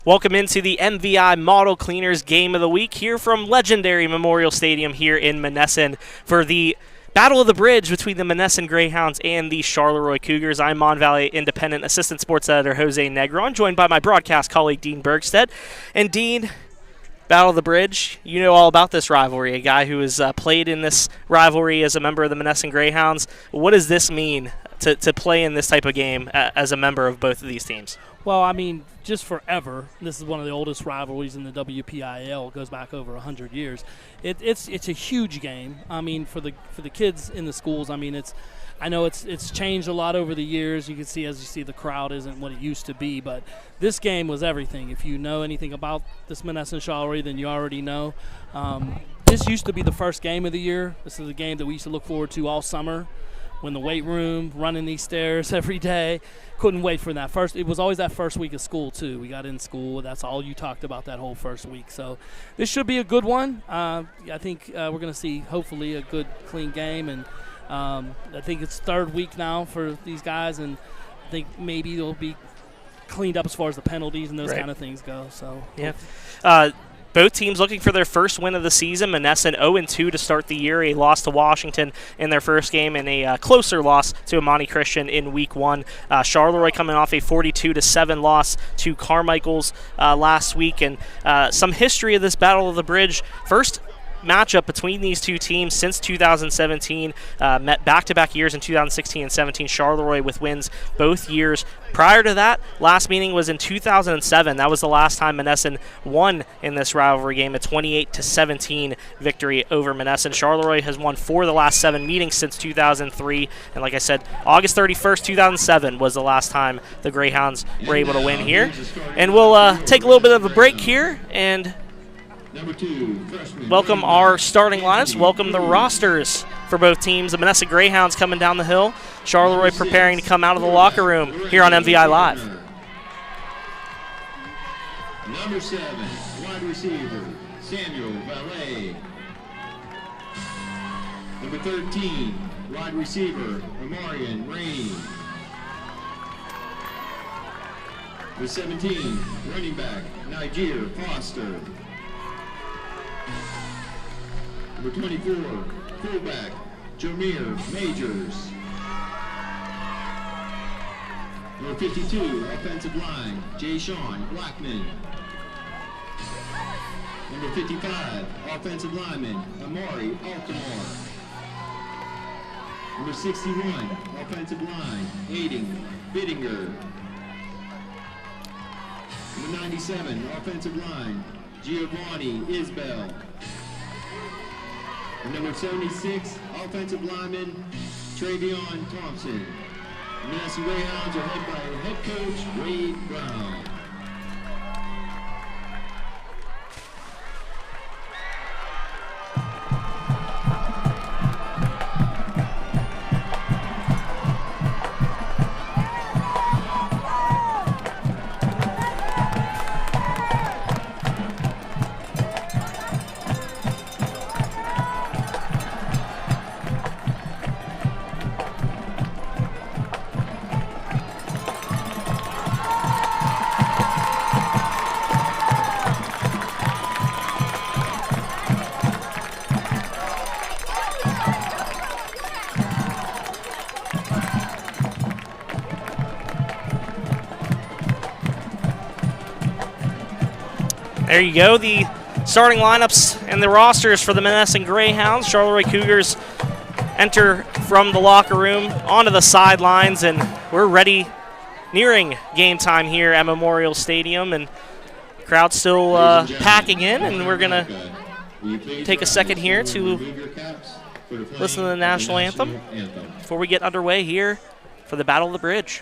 Welcome into the MVI Model Cleaners Game of the Week here from legendary Memorial Stadium here in Monessen for the Battle of the Bridge between the Monessen Greyhounds and the Charleroi Cougars. I'm Mon Valley Independent Assistant Sports Editor Jose Negron, joined by my broadcast colleague Dean Bergstedt. And Dean, Battle of the Bridge, you know all about this rivalry, a guy who has played in this rivalry as a member of the Monessen Greyhounds. What does this mean to play in this type of game as a member of both of these teams? Well, I mean, just forever. This is one of the oldest rivalries in the WPIAL. It goes back over 100 years. It's a huge game. I mean, for the kids in the schools. I mean, I know it's changed a lot over the years. You can see, as you see, the crowd isn't what it used to be. But this game was everything. If you know anything about this Monessen Charleroi, then you already know. This used to be the first game of the year. This is a game that we used to look forward to all summer. When the weight room, running these stairs every day, couldn't wait for that first. It was always that first week of school too. We got in school. That's all you talked about that whole first week. So this should be a good one. I think we're going to see hopefully a good, clean game, and I think it's third week now for these guys, and I think maybe it'll be cleaned up as far as the penalties and those kind of things go. So yeah. Both teams looking for their first win of the season. Monessen 0-2 to start the year, a loss to Washington in their first game, and a closer loss to Amani Christian in Week 1. Charleroi coming off a 42-7 loss to Carmichael's last week, and some history of this Battle of the Bridge. First matchup between these two teams since 2017, met back-to-back years in 2016 and 17. Charleroi with wins both years. Prior to that, last meeting was in 2007. That was the last time Monessen won in this rivalry game, a 28-17 victory over Monessen. Charleroi has won 4 of the last 7 meetings since 2003, and like I said, August 31st, 2007 was the last time the Greyhounds were able to win here. And we'll take a little bit of a break here and welcome our starting lineups. Welcome the rosters for both teams. The Monessen Greyhounds coming down the hill. Charleroi preparing to come out of the locker room here on MVI Live. Number 7, wide receiver, Samuel Valet. Number 13, wide receiver, Amarian Rainey. Number 17, running back, Niger Foster. Number 24, fullback, Jameer Majors. Number 52, offensive line, Jay Sean Blackman. Number 55, offensive lineman, Amari Altamore. Number 61, offensive line, Aiden Bittinger. Number 97, offensive line, Giovanni Isbell. And number 76, offensive lineman, Travion Thompson. The Monessen Greyhounds are led by head coach Wade Brown. There you go, the starting lineups and the rosters for the Monessen Greyhounds. Charleroi Cougars enter from the locker room onto the sidelines, and we're ready, nearing game time here at Memorial Stadium, and the crowd's still packing in, and we're going to take a second here to listen to the national anthem before we get underway here for the Battle of the Bridge.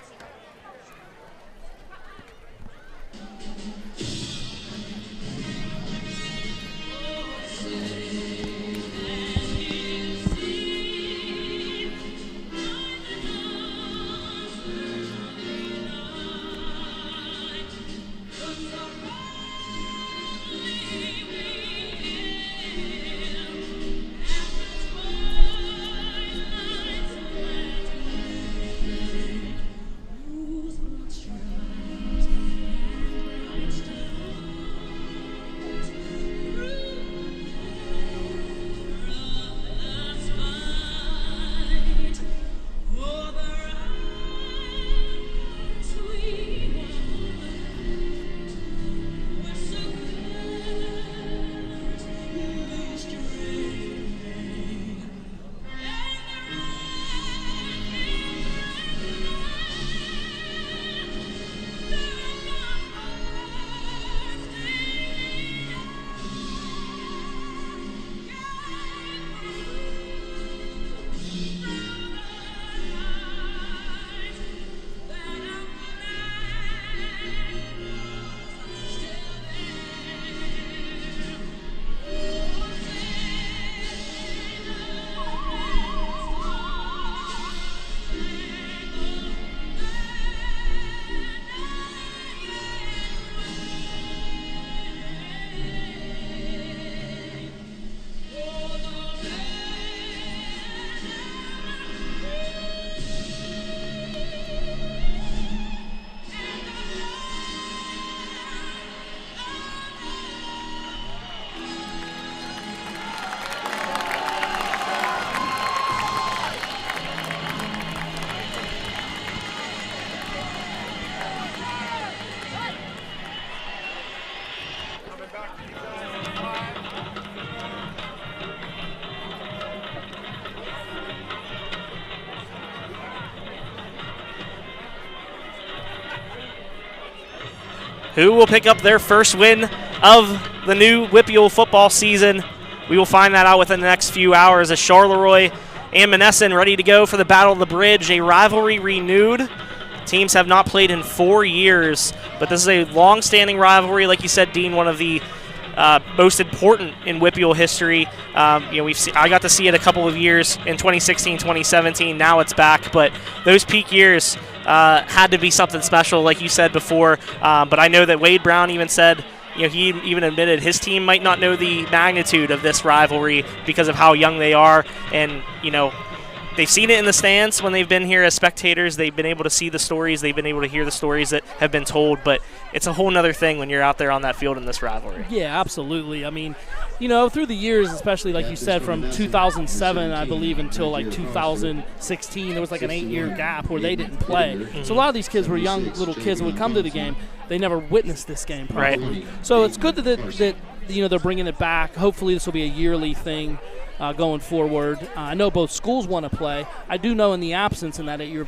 Who will pick up their first win of the new WPIAL football season? We will find that out within the next few hours as Charleroi and Monessen ready to go for the Battle of the Bridge, a rivalry renewed. Teams have not played in 4 years, but this is a long-standing rivalry. Like you said, Dean, one of the most important in WPIAL history. I got to see it a couple of years in 2016, 2017. Now it's back, but those peak years had to be something special, like you said before. But I know that Wade Brown even said, he even admitted his team might not know the magnitude of this rivalry because of how young they are, and they've seen it in the stands when they've been here as spectators. They've been able to see the stories. They've been able to hear the stories that have been told. But it's a whole nother thing when you're out there on that field in this rivalry. Yeah, absolutely. I mean, through the years, especially like you said, from 2007, I believe, until like 2016, there was like an 8-year gap where they didn't play. Mm-hmm. So a lot of these kids were young little kids who would come to the game. They never witnessed this game probably. Right. So it's good that they're bringing it back. Hopefully this will be a yearly thing. Going forward. I know both schools want to play. I do know in the absence in that 8-year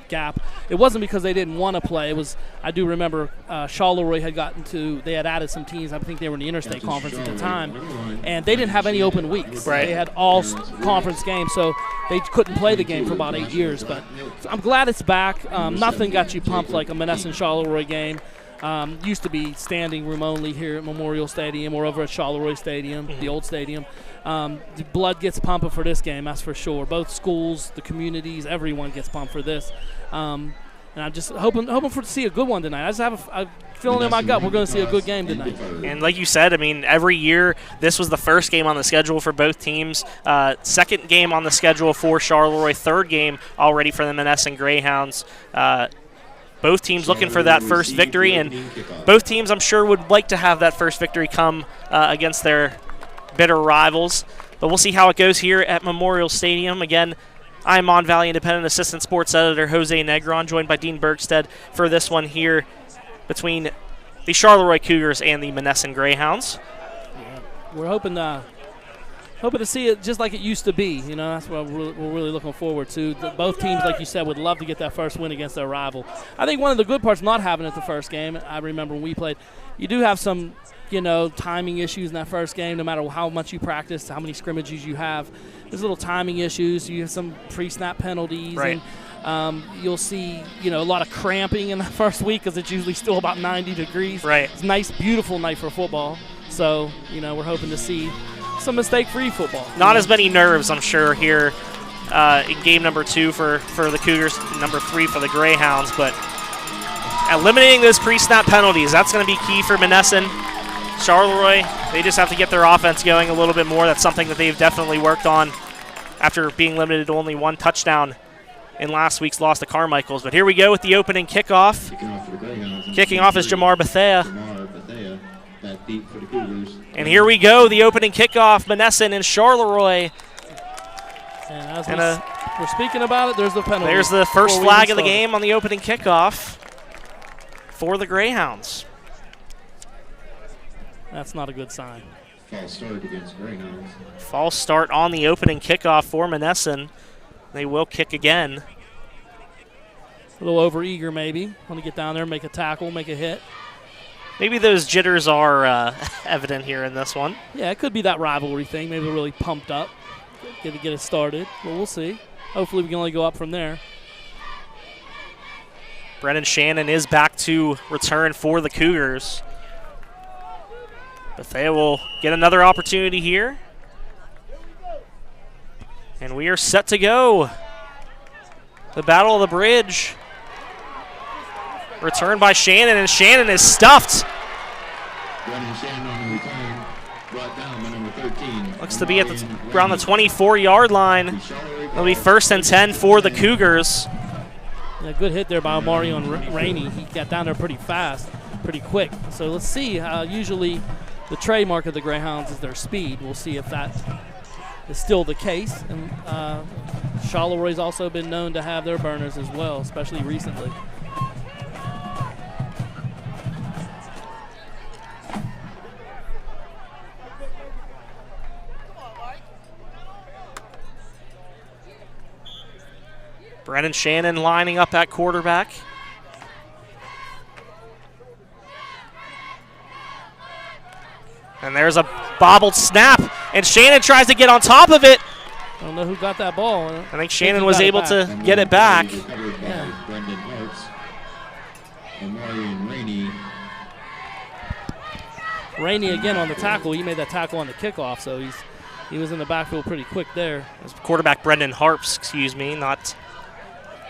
gap, it wasn't because they didn't want to play. It was, I do remember Charleroi they had added some teams. I think they were in the interstate conference at the time, and they didn't have any open weeks. Right. They had all conference games, so they couldn't play the game for about 8 years. But I'm glad it's back. Nothing got you pumped like a Monessen-Charleroi game. Used to be standing room only here at Memorial Stadium or over at Charleroi Stadium, the old stadium. The blood gets pumping for this game, that's for sure. Both schools, the communities, everyone gets pumped for this. And I'm just hoping to see a good one tonight. I just have a feeling in my gut we're going to see a good game tonight. And like you said, I mean, every year this was the first game on the schedule for both teams. Second game on the schedule for Charleroi. Third game already for the Monessen Greyhounds. Both teams looking for that first victory, and both teams, I'm sure, would like to have that first victory come against their bitter rivals. But we'll see how it goes here at Memorial Stadium. Again, I'm Mon Valley Independent Assistant Sports Editor Jose Negron, joined by Dean Bergstedt for this one here between the Charleroi Cougars and the Monessen Greyhounds. Yeah, we're hoping to see it just like it used to be. That's what we're really looking forward to. Both teams, like you said, would love to get that first win against their rival. I think one of the good parts not having it the first game, I remember when we played, you do have some, timing issues in that first game, no matter how much you practice, how many scrimmages you have. There's little timing issues. You have some pre-snap penalties. Right. And you'll see, a lot of cramping in the first week because it's usually still about 90 degrees. Right. It's a nice, beautiful night for football. So, we're hoping to see some mistake-free football. Not as many nerves, I'm sure, here in game number 2 for the Cougars, number 3 for the Greyhounds. But eliminating those pre-snap penalties, that's going to be key for Monessen. Charleroi, they just have to get their offense going a little bit more. That's something that they've definitely worked on after being limited to only 1 touchdown in last week's loss to Carmichael's. But here we go with the opening kickoff. Kicking off is Jamar Bethea. And here we go, the opening kickoff, Monessen and Charleroi. And as we're speaking about it, there's the penalty. There's the first flag of the game on the opening kickoff for the Greyhounds. That's not a good sign. False start against Greyhounds. False start on the opening kickoff for Monessen. They will kick again. A little over-eager maybe. Want to get down there, make a tackle, make a hit. Maybe those jitters are evident here in this one. Yeah, it could be that rivalry thing. Maybe they're really pumped up. Get it started. Well, we'll see. Hopefully we can only go up from there. Brennan Shannon is back to return for the Cougars. Bethea will get another opportunity here. And we are set to go. The Battle of the Bridge. Returned by Shannon, and Shannon is stuffed. Brennan Shannon on the return, brought down by number 13. Looks to be at around the 24-yard line. It'll be 1st and 10 for the Cougars. A good hit there by Omarion Rainey. He got down there pretty fast, pretty quick. So let's see. Usually the trademark of the Greyhounds is their speed. We'll see if that is still the case. And Charleroi's also been known to have their burners as well, especially recently. Brennan Shannon lining up at quarterback. And there's a bobbled snap, and Shannon tries to get on top of it. I don't know who got that ball. I think Shannon was able to get it back. Yeah. Brendan Harps. Marion Rainey. Rainey again on the tackle. He made that tackle on the kickoff, so he was in the backfield pretty quick there. It was quarterback Brendan Harps, not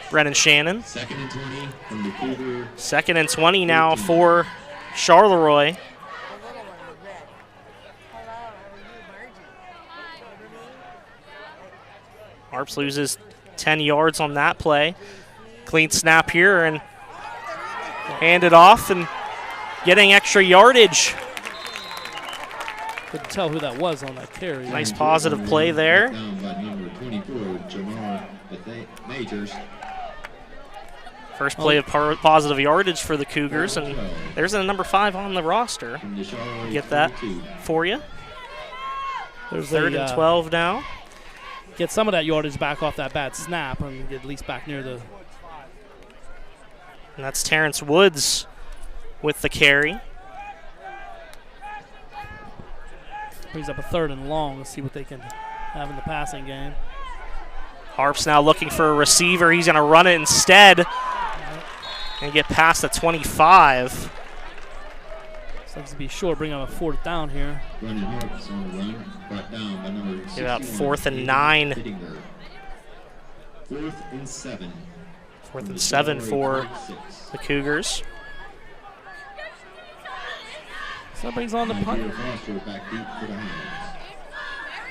Brennan Shannon. 2nd and 20 from the Cougar. 2nd and 20 now for Charleroi. Harps loses 10 yards on that play. Clean snap here and hand it off and getting extra yardage. Couldn't tell who that was on that carry. Nice positive play there. Down by number 24, Jamar Majors. First play of positive yardage for the Cougars, and there's a number 5 on the roster. Get that for you. There's 3rd and 12 now. Get some of that yardage back off that bad snap and get at least back near the. And that's Terrence Woods with the carry. Brings up a 3rd and long. Let's see what they can have in the passing game. Harps now looking for a receiver. He's going to run it instead and get past the 25. Looks to be short. Bring up a 4th down here. Brendan Harps on the run. Brought down by number 61. Get out 4th and 9. 4th and 7. 4th and 7 for the Cougars. So that brings on the punt.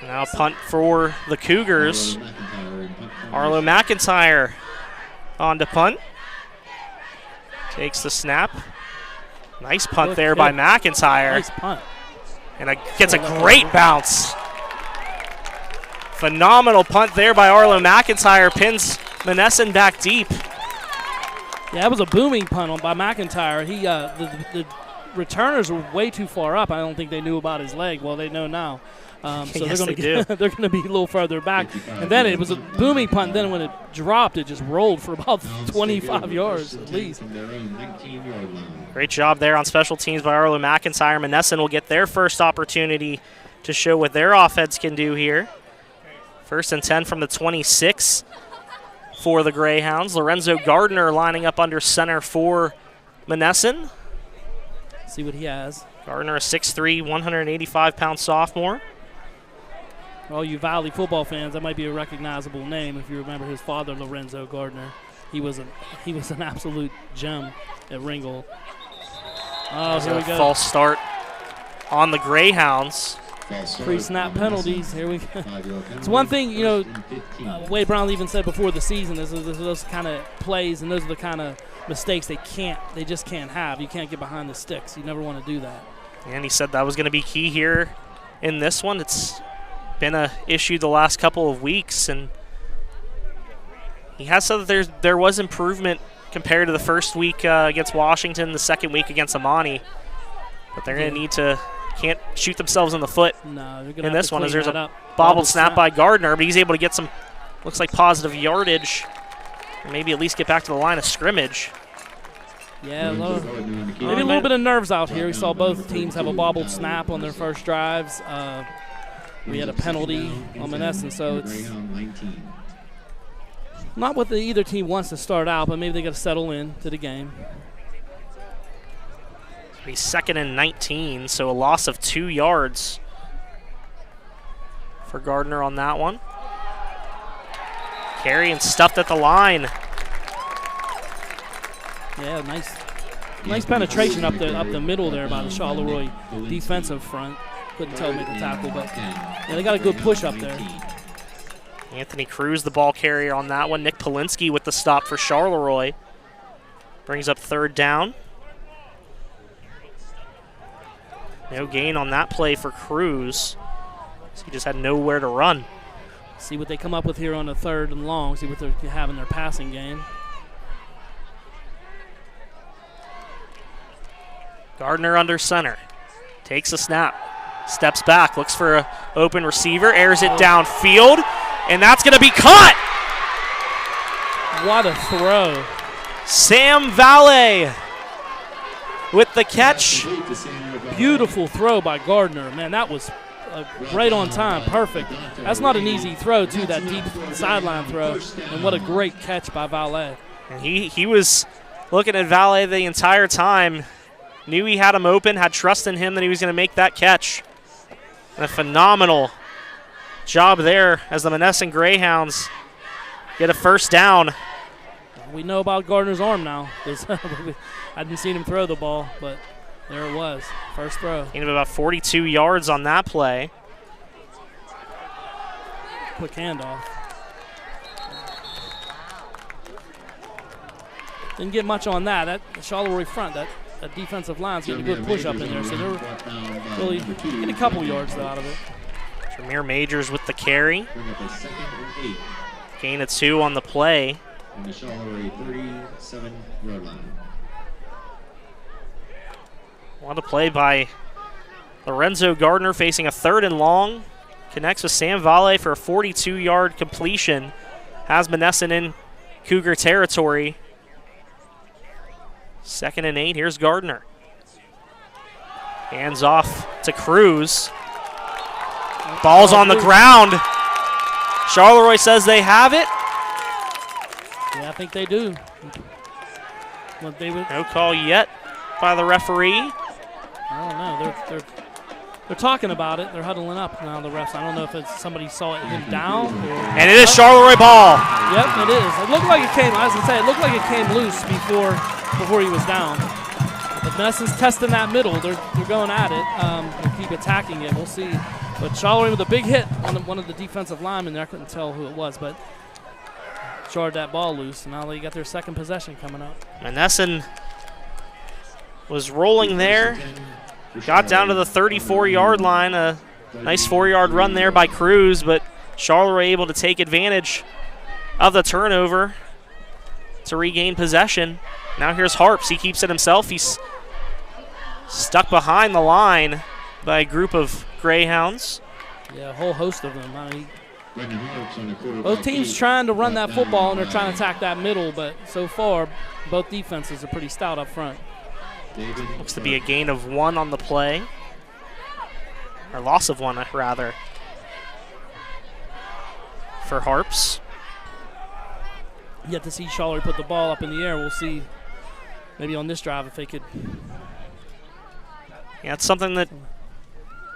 Now punt for the Cougars. Arlo McIntyre on to punt. Takes the snap. Nice punt there by McIntyre. Nice punt. And gets a great bounce. Phenomenal punt there by Arlo McIntyre. Pins Monessen back deep. Yeah, that was a booming punt by McIntyre. The returners were way too far up. I don't think they knew about his leg. Well, they know now. So Yes, they're going to be a little further back. And then it was a booming punt. Then when it dropped, it just rolled for about 25 yards at least. Great job there on special teams by Arlo McIntyre. Monessen will get their first opportunity to show what their offense can do here. 1st and 10 from the 26 for the Greyhounds. Lorenzo Gardner lining up under center for Monessen. See what he has. Gardner, a 6'3", 185-pound sophomore. For all you Valley football fans, that might be a recognizable name if you remember his father, Lorenzo Gardner. He was an absolute gem at Ringgold. Oh, here we go. False start on the Greyhounds. Pre-snap penalties. Here we go. It's one thing, Wade Brownlee even said before the season, those kind of plays and those are the kind of mistakes they just can't have. You can't get behind the sticks. You never want to do that. And he said that was going to be key here in this one. It's been an issue the last couple of weeks, and he has said that there was improvement compared to the first week against Washington, the second week against Amani. But they're going to need to can't shoot themselves in the foot in this one as there's a bobbled snap by Gardner, but he's able to get some, looks like, positive yardage. Maybe at least get back to the line of scrimmage. Yeah, maybe a little bit of nerves out here. We saw both teams have a bobbled snap on their first drives. We had a penalty on Monessen, so it's not what either team wants to start out, but maybe they got to settle in to the game. It'll be 2nd and 19, so a loss of 2 yards for Gardner on that one. Carry and stuffed at the line. Yeah, nice penetration up the middle there by the Charleroi defensive front. Couldn't tell who made the tackle, but yeah, they got a good push up there. Anthony Cruz, the ball carrier on that one. Nick Polinsky with the stop for Charleroi. Brings up 3rd down. No gain on that play for Cruz. So he just had nowhere to run. See what they come up with here on the 3rd and long. See what they have in their passing game. Gardner under center. Takes a snap. Steps back. Looks for an open receiver. Airs it downfield. And that's going to be caught. What a throw. Sam Valle with the catch. beautiful throw by Gardner. Man, that was right on time, perfect. That's not an easy throw, too, that deep sideline throw. And what a great catch by Valet. And he was looking at Valet the entire time. Knew he had him open, had trust in him that he was going to make that catch. And a phenomenal job there as the Monessen Greyhounds get a first down. We know about Gardner's arm now. I hadn't seen him throw the ball, but there it was. First throw. Gain of about 42 yards on that play. Quick handoff. Didn't get much on that. That Charleroi front, that defensive line's getting a good push up in there, so they're really getting a couple yards out of it. Jameer Majors with the carry. Gain of 2 on the play. On the Charleroi 37-yard line. What a play by Lorenzo Gardner facing a 3rd and long. Connects with Sam Valle for a 42-yard completion. Has Monessen in Cougar territory. 2nd and 8. Here's Gardner. Hands off to Cruz. Ball's on the ground. Charleroi says they have it. Yeah, I think they do. No call yet by the referee. I don't know. They're talking about it. They're huddling up now, the refs. I don't know if somebody saw him down. And it is Charleroi ball. Yep, it is. It looked like it came, I was going to say, it looked like it came loose before he was down. But Monessen's testing that middle. They're going at it. They'll keep attacking it. We'll see. But Charleroi with a big hit on one of the defensive linemen there. I couldn't tell who it was, but charred that ball loose. And now they got their second possession coming up. Monessen was rolling there. Got down to the 34-yard line. A nice 4-yard run there by Cruz, but Charleroi able to take advantage of the turnover to regain possession. Now here's Harps. He keeps it himself. He's stuck behind the line by a group of Greyhounds. Yeah, a whole host of them. I mean, both teams trying to run that football, and they're trying to attack that middle, but so far, both defenses are pretty stout up front. Looks to be a gain of 1 on the play. Or loss of 1, rather, for Harps. Yet to see Charleroi put the ball up in the air. We'll see maybe on this drive if they could. Yeah, it's something that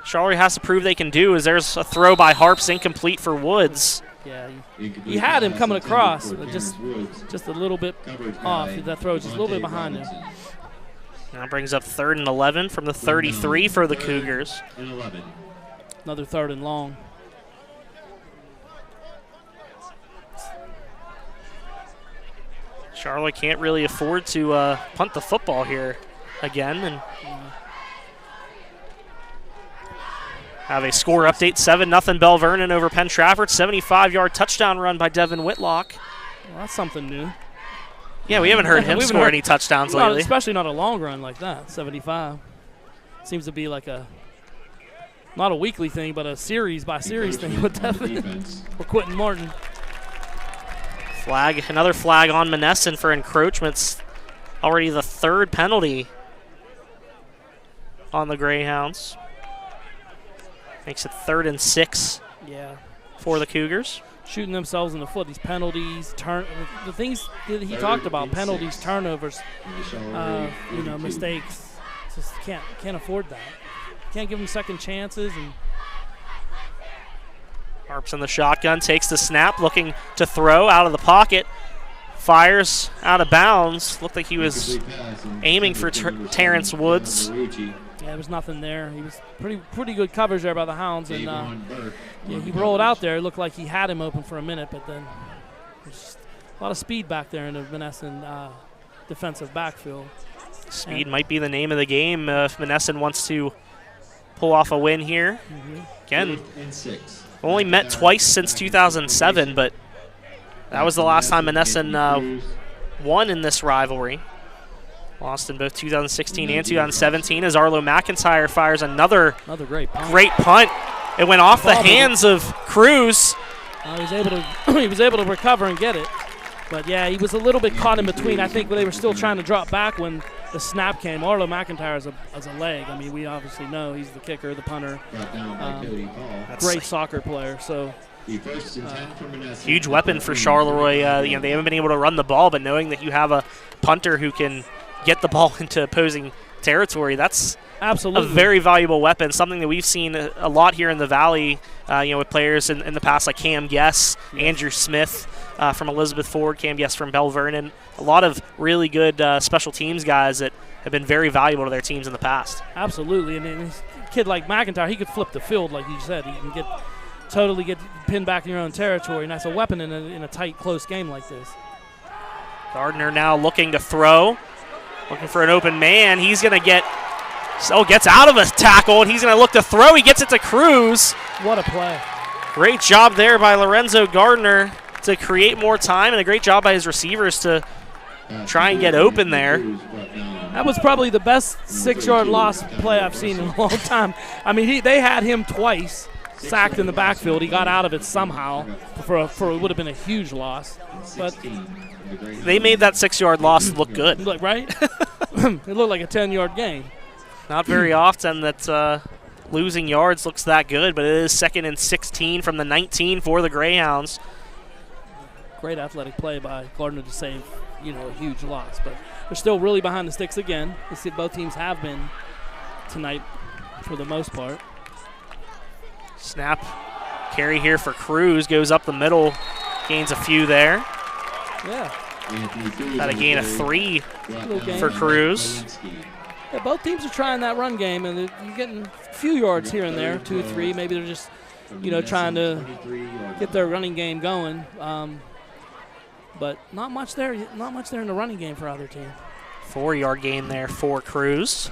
Charleroi has to prove they can do. Is there's a throw by Harps incomplete for Woods. Yeah, he had him coming across, but just a little bit off. That throw just a little bit behind him. Now brings up 3rd and 11 from the 33 for the Cougars. Another 3rd and long. Charleroi can't really afford to punt the football here again. And have a score update, 7-0 Bell Vernon over Penn Trafford. 75-yard touchdown run by Devin Whitlock. Well, that's something new. Yeah, we haven't heard him score any touchdowns lately. Especially not a long run like that, 75. Seems to be like not a weekly thing, but a series-by-series thing with Devin or Quentin Martin. Another flag on Monessen for encroachments. Already the 3rd penalty on the Greyhounds. Makes it 3rd and 6 for the Cougars. Shooting themselves in the foot, these penalties, the things that he talked about, penalties, turnovers, mistakes. Just can't afford that. Can't give them second chances. And Harps in the shotgun, takes the snap, looking to throw out of the pocket. Fires out of bounds. Looked like he was aiming for Terrence Woods. Yeah, there was nothing there. He was pretty good coverage there by the Hounds, and he rolled out there. It looked like he had him open for a minute, but then there's a lot of speed back there in the Monessen defensive backfield. Speed might be the name of the game if Monessen wants to pull off a win here. Again, only met twice since 2007, but that was the last time Monessen won in this rivalry. Lost in both 2016 and 2017 as Arlo McIntyre fires another great punt. It went off the hands of Cruz. He was able to recover and get it. But, yeah, he was a little bit caught in between. I think they were still trying to drop back when the snap came. Arlo McIntyre as a leg. I mean, we obviously know he's the kicker, the punter. Great soccer player. So huge weapon for Charleroi. They haven't been able to run the ball, but knowing that you have a punter who can get the ball into opposing territory, that's absolutely a very valuable weapon, something that we've seen a lot here in the Valley, with players in the past like Cam Guess, Andrew Smith from Elizabeth Ford, Cam Guess from Bell Vernon. A lot of really good special teams guys that have been very valuable to their teams in the past. Absolutely, and a kid like McIntyre, he could flip the field like you said. He can totally get pinned back in your own territory, and that's a weapon in a tight, close game like this. Gardner now looking to throw, looking for an open man. He's going to gets out of a tackle, and he's going to look to throw. He gets it to Cruz. What a play. Great job there by Lorenzo Gardner to create more time, and a great job by his receivers to try and get open there. That was probably the best 6-yard loss play I've seen in a long time. I mean, they had him twice sacked in the backfield. He got out of it somehow for it would have been a huge loss. But they made that 6-yard loss look good. Look, right? It looked like a 10-yard gain. Not very often that losing yards looks that good, but it is 2nd and 16 from the 19 for the Greyhounds. Great athletic play by Gardner to save, a huge loss. But they're still really behind the sticks again. You see both teams have been tonight for the most part. Snap carry here for Cruz, goes up the middle, gains a few there. Yeah. Got a gain of 3 for Cruz. Yeah, both teams are trying that run game, and you're getting a few yards here and there, 2 or 3. Maybe they're just, trying to get their running game going. But not much there in the running game for either team. 4-yard gain there for Cruz.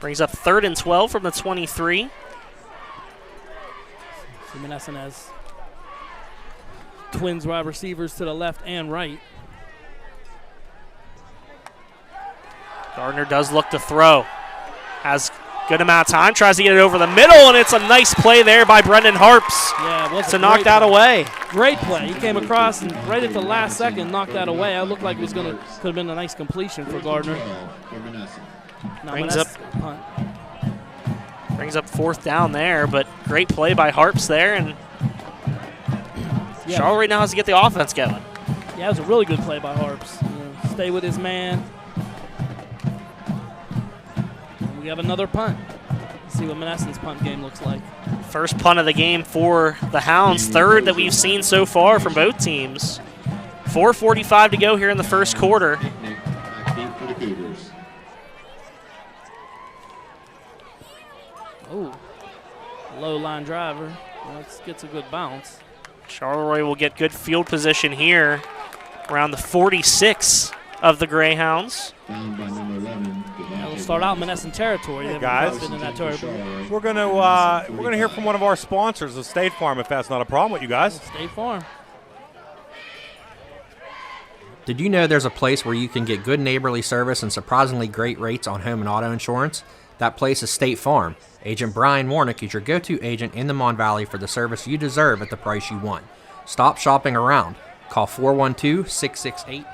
Brings up 3rd and 12 from the 23. So Monessen has twins wide receivers to the left and right. Gardner does look to throw. Has good amount of time. Tries to get it over the middle, and it's a nice play there by Brendan Harps to knock that away. Great play. He came across and right at the last second knocked that away. It looked like it could have been a nice completion for Gardner. Brings up 4th down there, but great play by Harps there, and Charleroi now has to get the offense going. Yeah, it was a really good play by Harps. Stay with his man. We have another punt. Let's see what Monessen's punt game looks like. First punt of the game for the Hounds, 3rd that we've seen so far from both teams. 4:45 to go here in the first quarter. Oh, low line driver. Gets a good bounce. Charleroi will get good field position here around the 46 of the Greyhounds. We'll start out Monessen territory. Hey guys, been in that territory. we're gonna hear from one of our sponsors, the State Farm, if that's not a problem with you guys. State Farm. Did you know there's a place where you can get good neighborly service and surprisingly great rates on home and auto insurance? That place is State Farm. Agent Brian Warnick is your go-to agent in the Mon Valley for the service you deserve at the price you want. Stop shopping around. Call 412-668.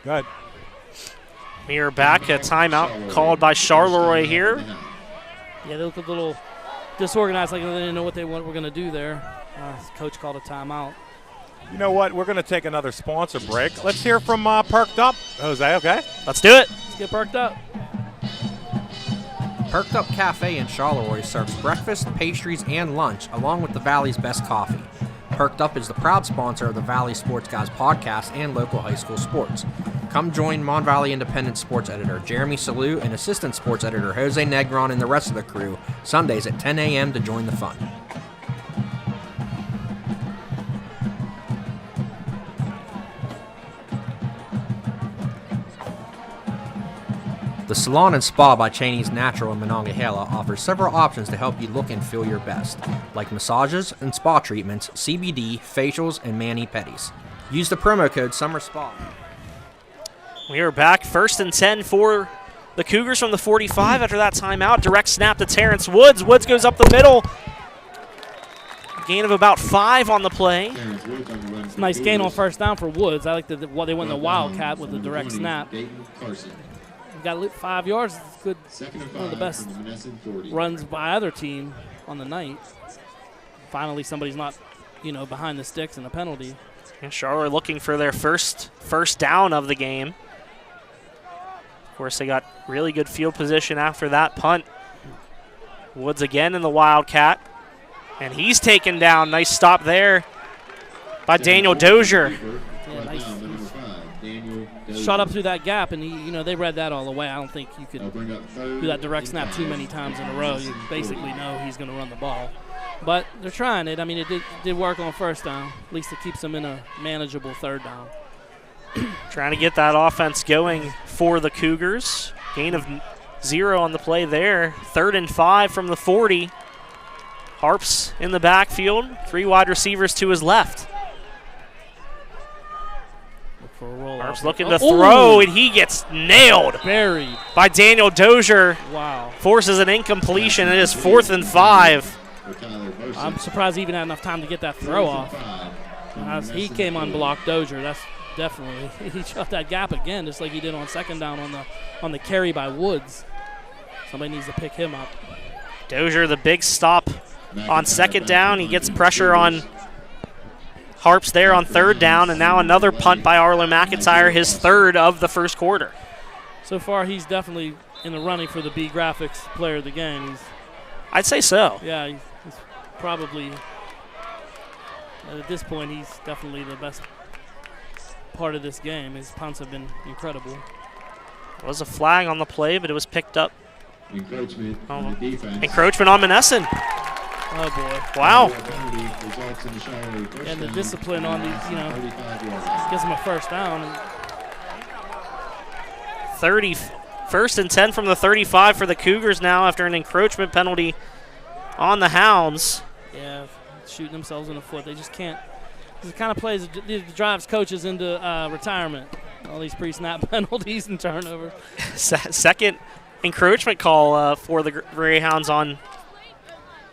Good. We are back. A timeout called by Charleroi here. Yeah, they look a little disorganized, like they didn't know what they were going to do there. Coach called a timeout. You know what? We're going to take another sponsor break. Let's hear from Perked Up. Jose, okay? Let's do it. Let's get perked up. Perked Up Cafe in Charleroi serves breakfast, pastries, and lunch, along with the Valley's best coffee. Perked Up is the proud sponsor of the Valley Sports Guys podcast and local high school sports. Come join Mon Valley Independent sports editor Jeremy Salou and assistant sports editor Jose Negron and the rest of the crew Sundays at 10 a.m. to join the fun. The Salon and Spa by Cheney's Natural in Monongahela offers several options to help you look and feel your best, like massages and spa treatments, CBD, facials, and mani-pedis. Use the promo code SUMMERSPA. We are back. 1st and 10 for the Cougars from the 45 after that timeout. Direct snap to Terrence Woods. Woods goes up the middle. gain of about 5 on the play. It's a nice gain on first down for Woods. I like that they went in the Wildcat with the direct snap. You've got 5 yards. It's good. One of the best runs by either team on the night. Finally, somebody's not, behind the sticks in a penalty. And Charleroi looking for their first down of the game. Of course, they got really good field position after that punt. Woods again in the Wildcat. And he's taken down. Nice stop there by Daniel Dozier. Yeah, nice. Shot up through that gap, and they read that all the way. I don't think you could do that direct snap too many times in a row. You basically know he's going to run the ball. But they're trying it. I mean, it did work on first down. At least it keeps them in a manageable third down. Trying to get that offense going for the Cougars. Gain of 0 on the play there. 3rd and 5 from the 40. Harps in the backfield. 3 wide receivers to his left. Look for a roll. Harps looking to throw, and he gets nailed. Buried By Daniel Dozier. Wow. Forces an incompletion. It is 4th and 5. I'm surprised he even had enough time to get that throw off. As he came unblocked, Dozier. That's definitely he shot that gap again, just like he did on second down on the carry by Woods. Somebody needs to pick him up. Dozier, the big stop on second down. He gets pressure on Harps there on 3rd down, and now another punt by Arlo McIntyre, his 3rd of the first quarter. So far, he's definitely in the running for the B Graphics player of the game. I'd say so. Yeah, he's probably, at this point, he's definitely the best part of this game. His punts have been incredible. There was a flag on the play, but it was picked up. Encroachment on the defense. Encroachment on Monessen. Oh, boy. Wow. And the discipline on these, gives him a first down. 1st and 10 from the 35 for the Cougars now after an encroachment penalty on the Hounds. Yeah, shooting themselves in the foot. They just can't. This kind of plays that drives coaches into retirement. All these pre-snap penalties and turnovers. Second encroachment call for the Greyhounds on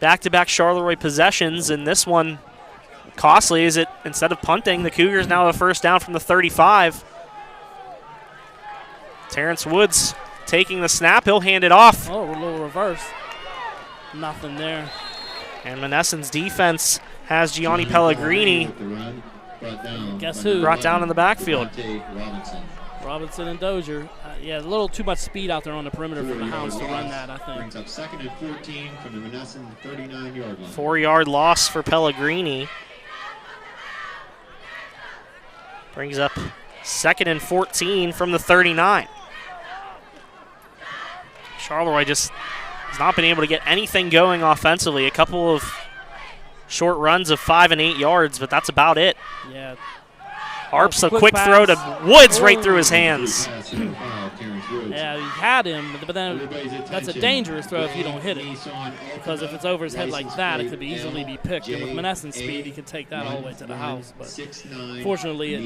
back-to-back Charleroi possessions, and this one costly. Is it instead of punting, the Cougars now have a first down from the 35. Terrence Woods taking the snap. He'll hand it off. Oh, a little reverse. Nothing there. And Monessen's defense has Gianni Pellegrini. Guess who? Brought down in the backfield. Robinson and Dozier. Yeah, a little too much speed out there on the perimeter for the Hounds to run that, I think. Brings up 2nd and 14 from the Monessen 39-yard line. 4-yard loss for Pellegrini. Brings up 2nd and 14 from the 39. Charleroi just has not been able to get anything going offensively. A couple of short runs of 5 and 8 yards, but that's about it. Yeah. Harps, a quick throw to Woods right through his hands. Yeah, he had him, but then that's a dangerous throw if you don't hit it. Because if it's over his head like that, it could easily be picked. And with Monessen's speed, he could take that all the way to the house. But fortunately, it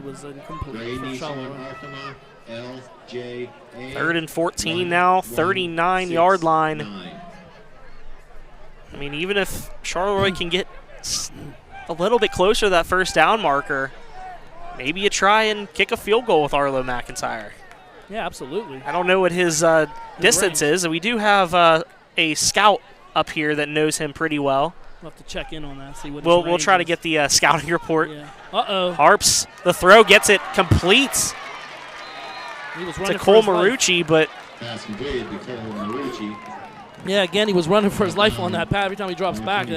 was incomplete for Charleroi. 3rd and 14 now, 39-yard line. I mean, even if Charleroi can get a little bit closer to that first down marker, maybe you try and kick a field goal with Arlo McIntyre. Yeah, absolutely. I don't know what his distance is. We do have a scout up here that knows him pretty well. We'll have to check in on that, see what We'll try to get the scouting report. Yeah. Uh-oh. Harps, the throw gets it complete He was to running Cole for his life. Marucci, but Pass completed to Cole Marucci. Yeah, again, he was running for his life on that pad. Every time he drops back,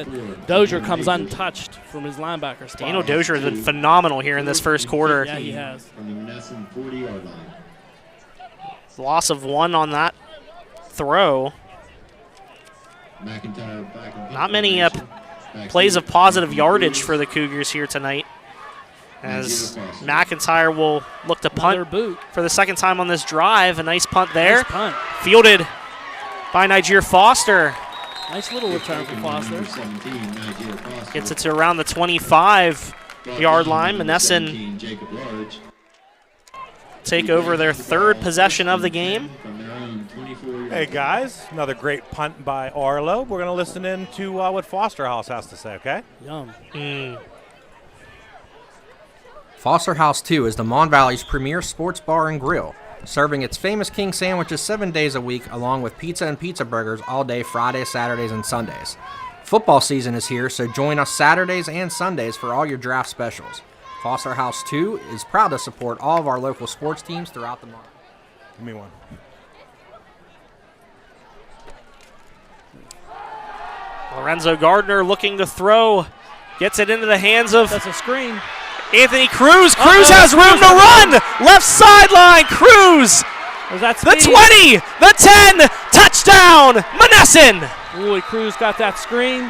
Dozier comes untouched from his linebacker spot. Daniel Dozier has been phenomenal here in this first quarter. Yeah, he has. From the Monessen 40-yard line. Loss of 1 on that throw. McIntyre back in Not many plays of positive yardage for the Cougars here tonight, as McIntyre will look to Another punt boot. for the second time on this drive. A nice punt there. Nice punt. Fielded by Niger Foster. Nice little return for Foster. 17, Nigeria Foster. Gets it to around the 25-yard line. Monessen Jacob Large. take over their 3rd possession of the game. From their own Hey, guys, another great punt by Arlo. We're going to listen in to what Foster House has to say, okay? Yum. Foster House 2 is the Mon Valley's premier sports bar and grill, serving its famous king sandwiches 7 days a week along with pizza and pizza burgers all day Fridays, Saturdays, and Sundays. Football season is here, so join us Saturdays and Sundays for all your draft specials. Foster House 2 is proud to support all of our local sports teams throughout the month. Give me one. Lorenzo Gardner looking to throw. Gets it into the hands of That's a screen. Anthony Cruz. Cruz has room to run. Left sideline. Cruz. Was that The speed? 20. The 10. Touchdown. Monessen. Ooh, Cruz got that screen,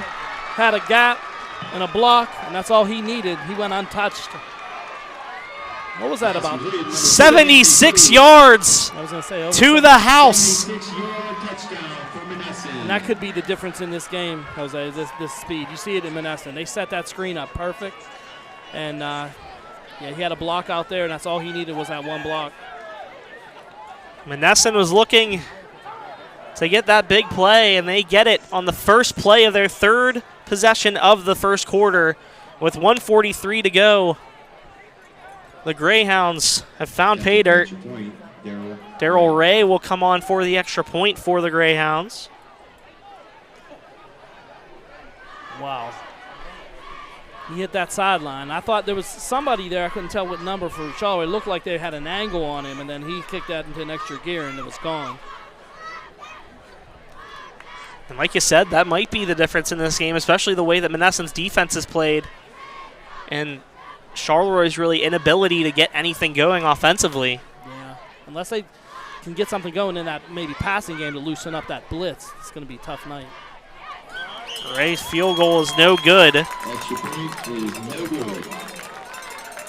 had a gap and a block, and that's all he needed. He went untouched. What was that about? 76 yards I was going to say over to the house. 76-yard touchdown for Monessen. And that could be the difference in this game, Jose, this speed. You see it in Monessen. They set that screen up perfect. And, yeah, he had a block out there, and that's all he needed was that one block. Monessen was looking to get that big play, and they get it on the first play of their third possession of the first quarter with 1:43 to go. The Greyhounds have found pay dirt. Darrell Ray will come on for the extra point for the Greyhounds. Wow. He hit that sideline. I thought there was somebody there. I couldn't tell what number for Charleroi. It looked like they had an angle on him, and then he kicked that into an extra gear, and it was gone. And like you said, that might be the difference in this game, especially the way that Monessen's defense is played. And Charleroi's really inability to get anything going offensively. Yeah. Unless they can get something going in that maybe passing game to loosen up that blitz, it's going to be a tough night. Ray's field goal is no good. Extra point is no good.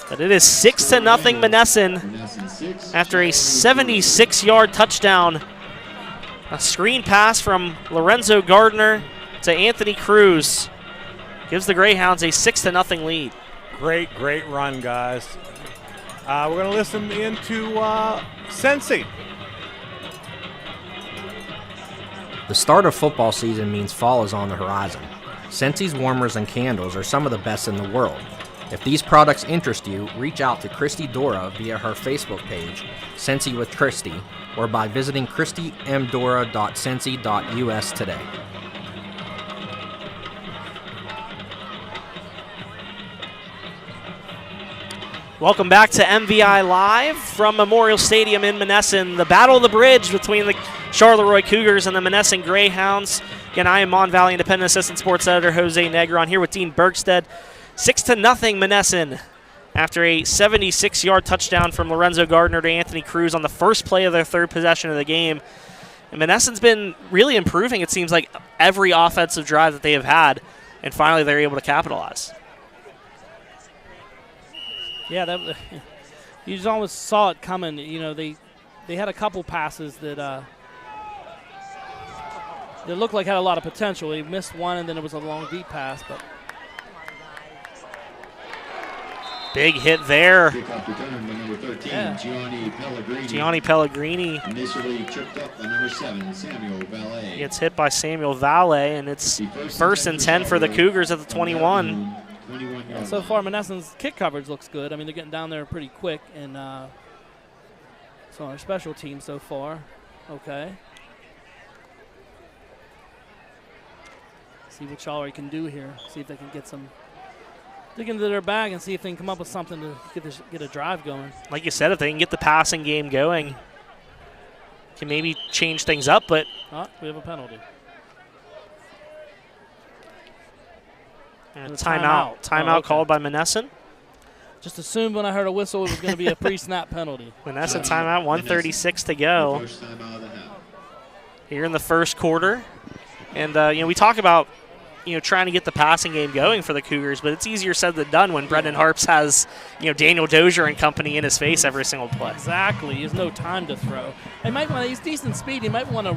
But it is 6-0 Monessen Monessen 6. after a 76-yard touchdown. A screen pass from Lorenzo Gardner to Anthony Cruz gives the Greyhounds a 6-0 lead. Great, great run, guys. We're going to listen into Sensi. The start of football season means fall is on the horizon. Sensi's warmers and candles are some of the best in the world. If these products interest you, reach out to Christy Dora via her Facebook page, Sensi with Christy, or by visiting christymdora.sensi.us today. Welcome back to MVI Live from Memorial Stadium in Monessen. The battle of the bridge between the Charleroi Cougars and the Monessen Greyhounds. Again, I am Mon Valley Independent Assistant Sports Editor Jose Negron here with Dean Bergstedt. 6-0 Monessen after a 76-yard touchdown from Lorenzo Gardner to Anthony Cruz on the first play of their third possession of the game. And Monessen's been really improving, it seems like, every offensive drive that they have had, and finally they're able to capitalize. Yeah, you just always saw it coming. You know, they had a couple passes that looked like had a lot of potential. They missed one, and then it was a long, deep pass. But big hit there. Kickoff return by number 13, Yeah. Gianni Pellegrini. Gianni Pellegrini Initially tripped up by number 7, Samuel Valet. gets hit by Samuel Valet, and it's first and 10 for the Cougars at the 21. 21-yard so far, Monessen's kick coverage looks good. I mean, they're getting down there pretty quick, and so our special team so far, okay. See what Charleroi can do here. See if they can get some. Dig into their bag and see if they can come up with something to get a drive going. Like you said, if they can get the passing game going, can maybe change things up, but We have a penalty. and And a a timeout. timeout. Timeout Oh, okay. called by Monessen. Just assumed when I heard a whistle it was going to be a pre-snap penalty. Monessen timeout, 1:36 to go First time out of the half. here in the first quarter. And, we talk about, trying to get the passing game going for the Cougars, but it's easier said than done when Brendan Harps has, Daniel Dozier and company in his face every single play. Exactly. He has no time to throw. He's decent speed. He might want to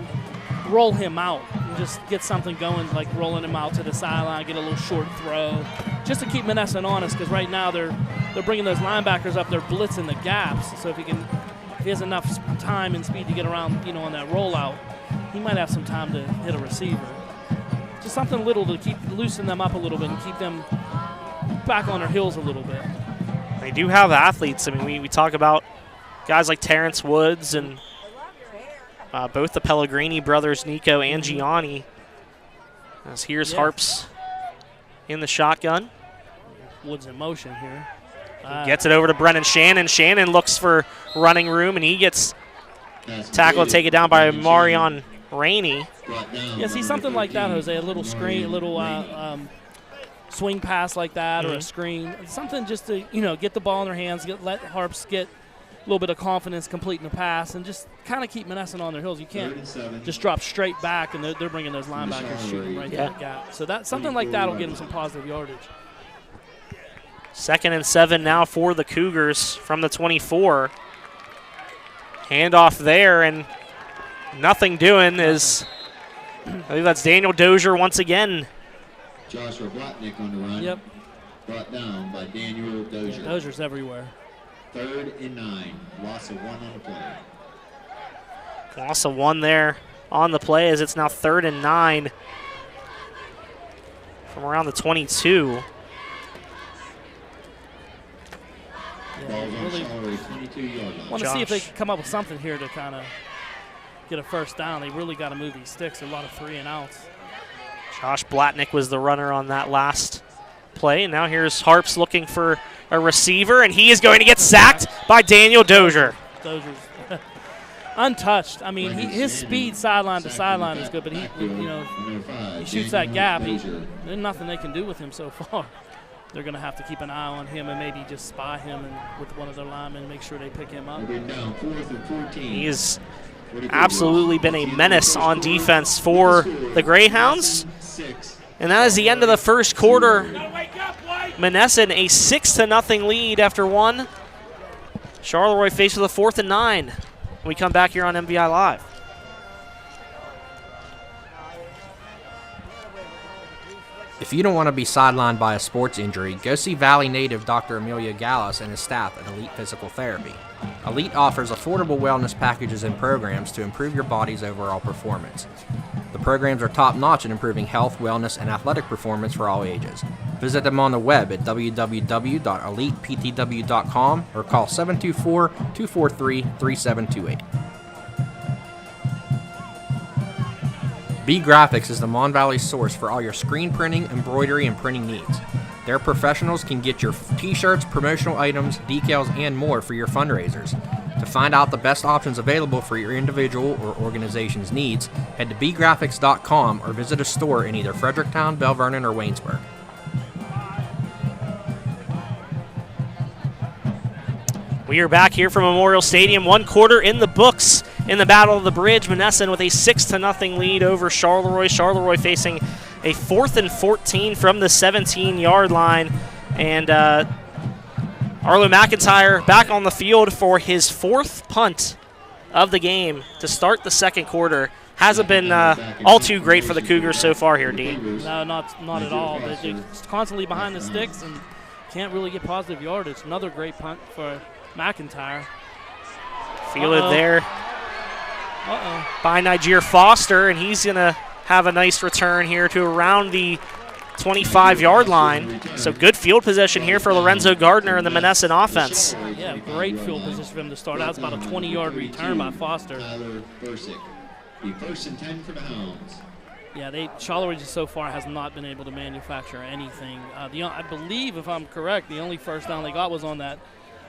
roll him out and just get something going, like rolling him out to the sideline, get a little short throw, just to keep Monessen honest, because right now they're bringing those linebackers up. They're blitzing the gaps. So if he can if he has enough time and speed to get around, on that rollout, he might have some time to hit a receiver. Just something little to loosen them up a little bit and keep them back on their heels a little bit. They do have athletes. I mean, we talk about guys like Terrence Woods and both the Pellegrini brothers, Nico and Gianni. As here's Harps in the shotgun. Woods in motion here. Gets it over to Brennan Shannon. Shannon looks for running room, and he gets tackled and taken down by Marion Rainey. Yeah, see something like that, Jose. A little screen, a little swing pass like that, or a screen. Something just to get the ball in their hands, let Harps get a little bit of confidence completing the pass, and just kind of keep Monessen on their heels. You can't just drop straight back, and they're bringing those linebackers shooting right that gap. So something like that will get them some positive yardage. 2nd and 7 now for the Cougars from the 24. Handoff there, and nothing doing is, I believe that's Daniel Dozier once again. Joshua Blatnick on the run. Yep. Brought down by Daniel Dozier. Dozier's everywhere. 3rd and 9. Loss of 1 on the play. Loss of 1 there on the play as it's now 3rd and 9 from around the 22. Really 22-yard line. Want to see if they can come up with something here to kind of get a first down. They really got to move these sticks. A lot of 3-and-outs. Josh Blatnick was the runner on that last play, and now here's Harps looking for a receiver, and he is going to get sacked by Daniel Dozier. Dozier's untouched. I mean, his speed sideline to sideline is good, but he shoots that gap. There's nothing they can do with him so far. They're going to have to keep an eye on him and maybe just spy him with one of their linemen and make sure they pick him up. He has absolutely been a menace on defense for the Greyhounds. And that is the end of the first quarter. Monessen a 6-0 lead after 1. Charleroi faced with a 4th and 9. We come back here on MVI Live. If you don't want to be sidelined by a sports injury, go see Valley native Dr. Amelia Gallas and his staff at Elite Physical Therapy. Elite offers affordable wellness packages and programs to improve your body's overall performance. The programs are top-notch in improving health, wellness, and athletic performance for all ages. Visit them on the web at www.eliteptw.com or call 724-243-3728. B Graphics is the Mon Valley source for all your screen printing, embroidery, and printing needs. Their professionals can get your t-shirts, promotional items, decals, and more for your fundraisers. To find out the best options available for your individual or organization's needs, head to bgraphics.com or visit a store in either Fredericktown, Bell Vernon, or Waynesburg. We are back here from Memorial Stadium. 1 quarter in the books in the Battle of the Bridge. Monessen with a 6-0 lead over Charleroi. Charleroi facing a 4th and 14 from the 17-yard line. And Arlo McIntyre back on the field for his 4th punt of the game to start the second quarter. Hasn't been all too great for the Cougars so far here, Dean. No, not at all. They're constantly behind the sticks and can't really get positive yardage. Another great punt for McIntyre. Fielded there by Niger Foster, and he's going to have a nice return here to around the 25-yard line. So good field position here for Lorenzo Gardner and the Monessen offense. Yeah, great field position for him to start out. It's about a 20-yard return by Foster. Tyler Bergstedt, the 1st and 10 for the Hounds. Yeah, Charleroi just so far has not been able to manufacture anything. I believe, if I'm correct, the only first down they got was on that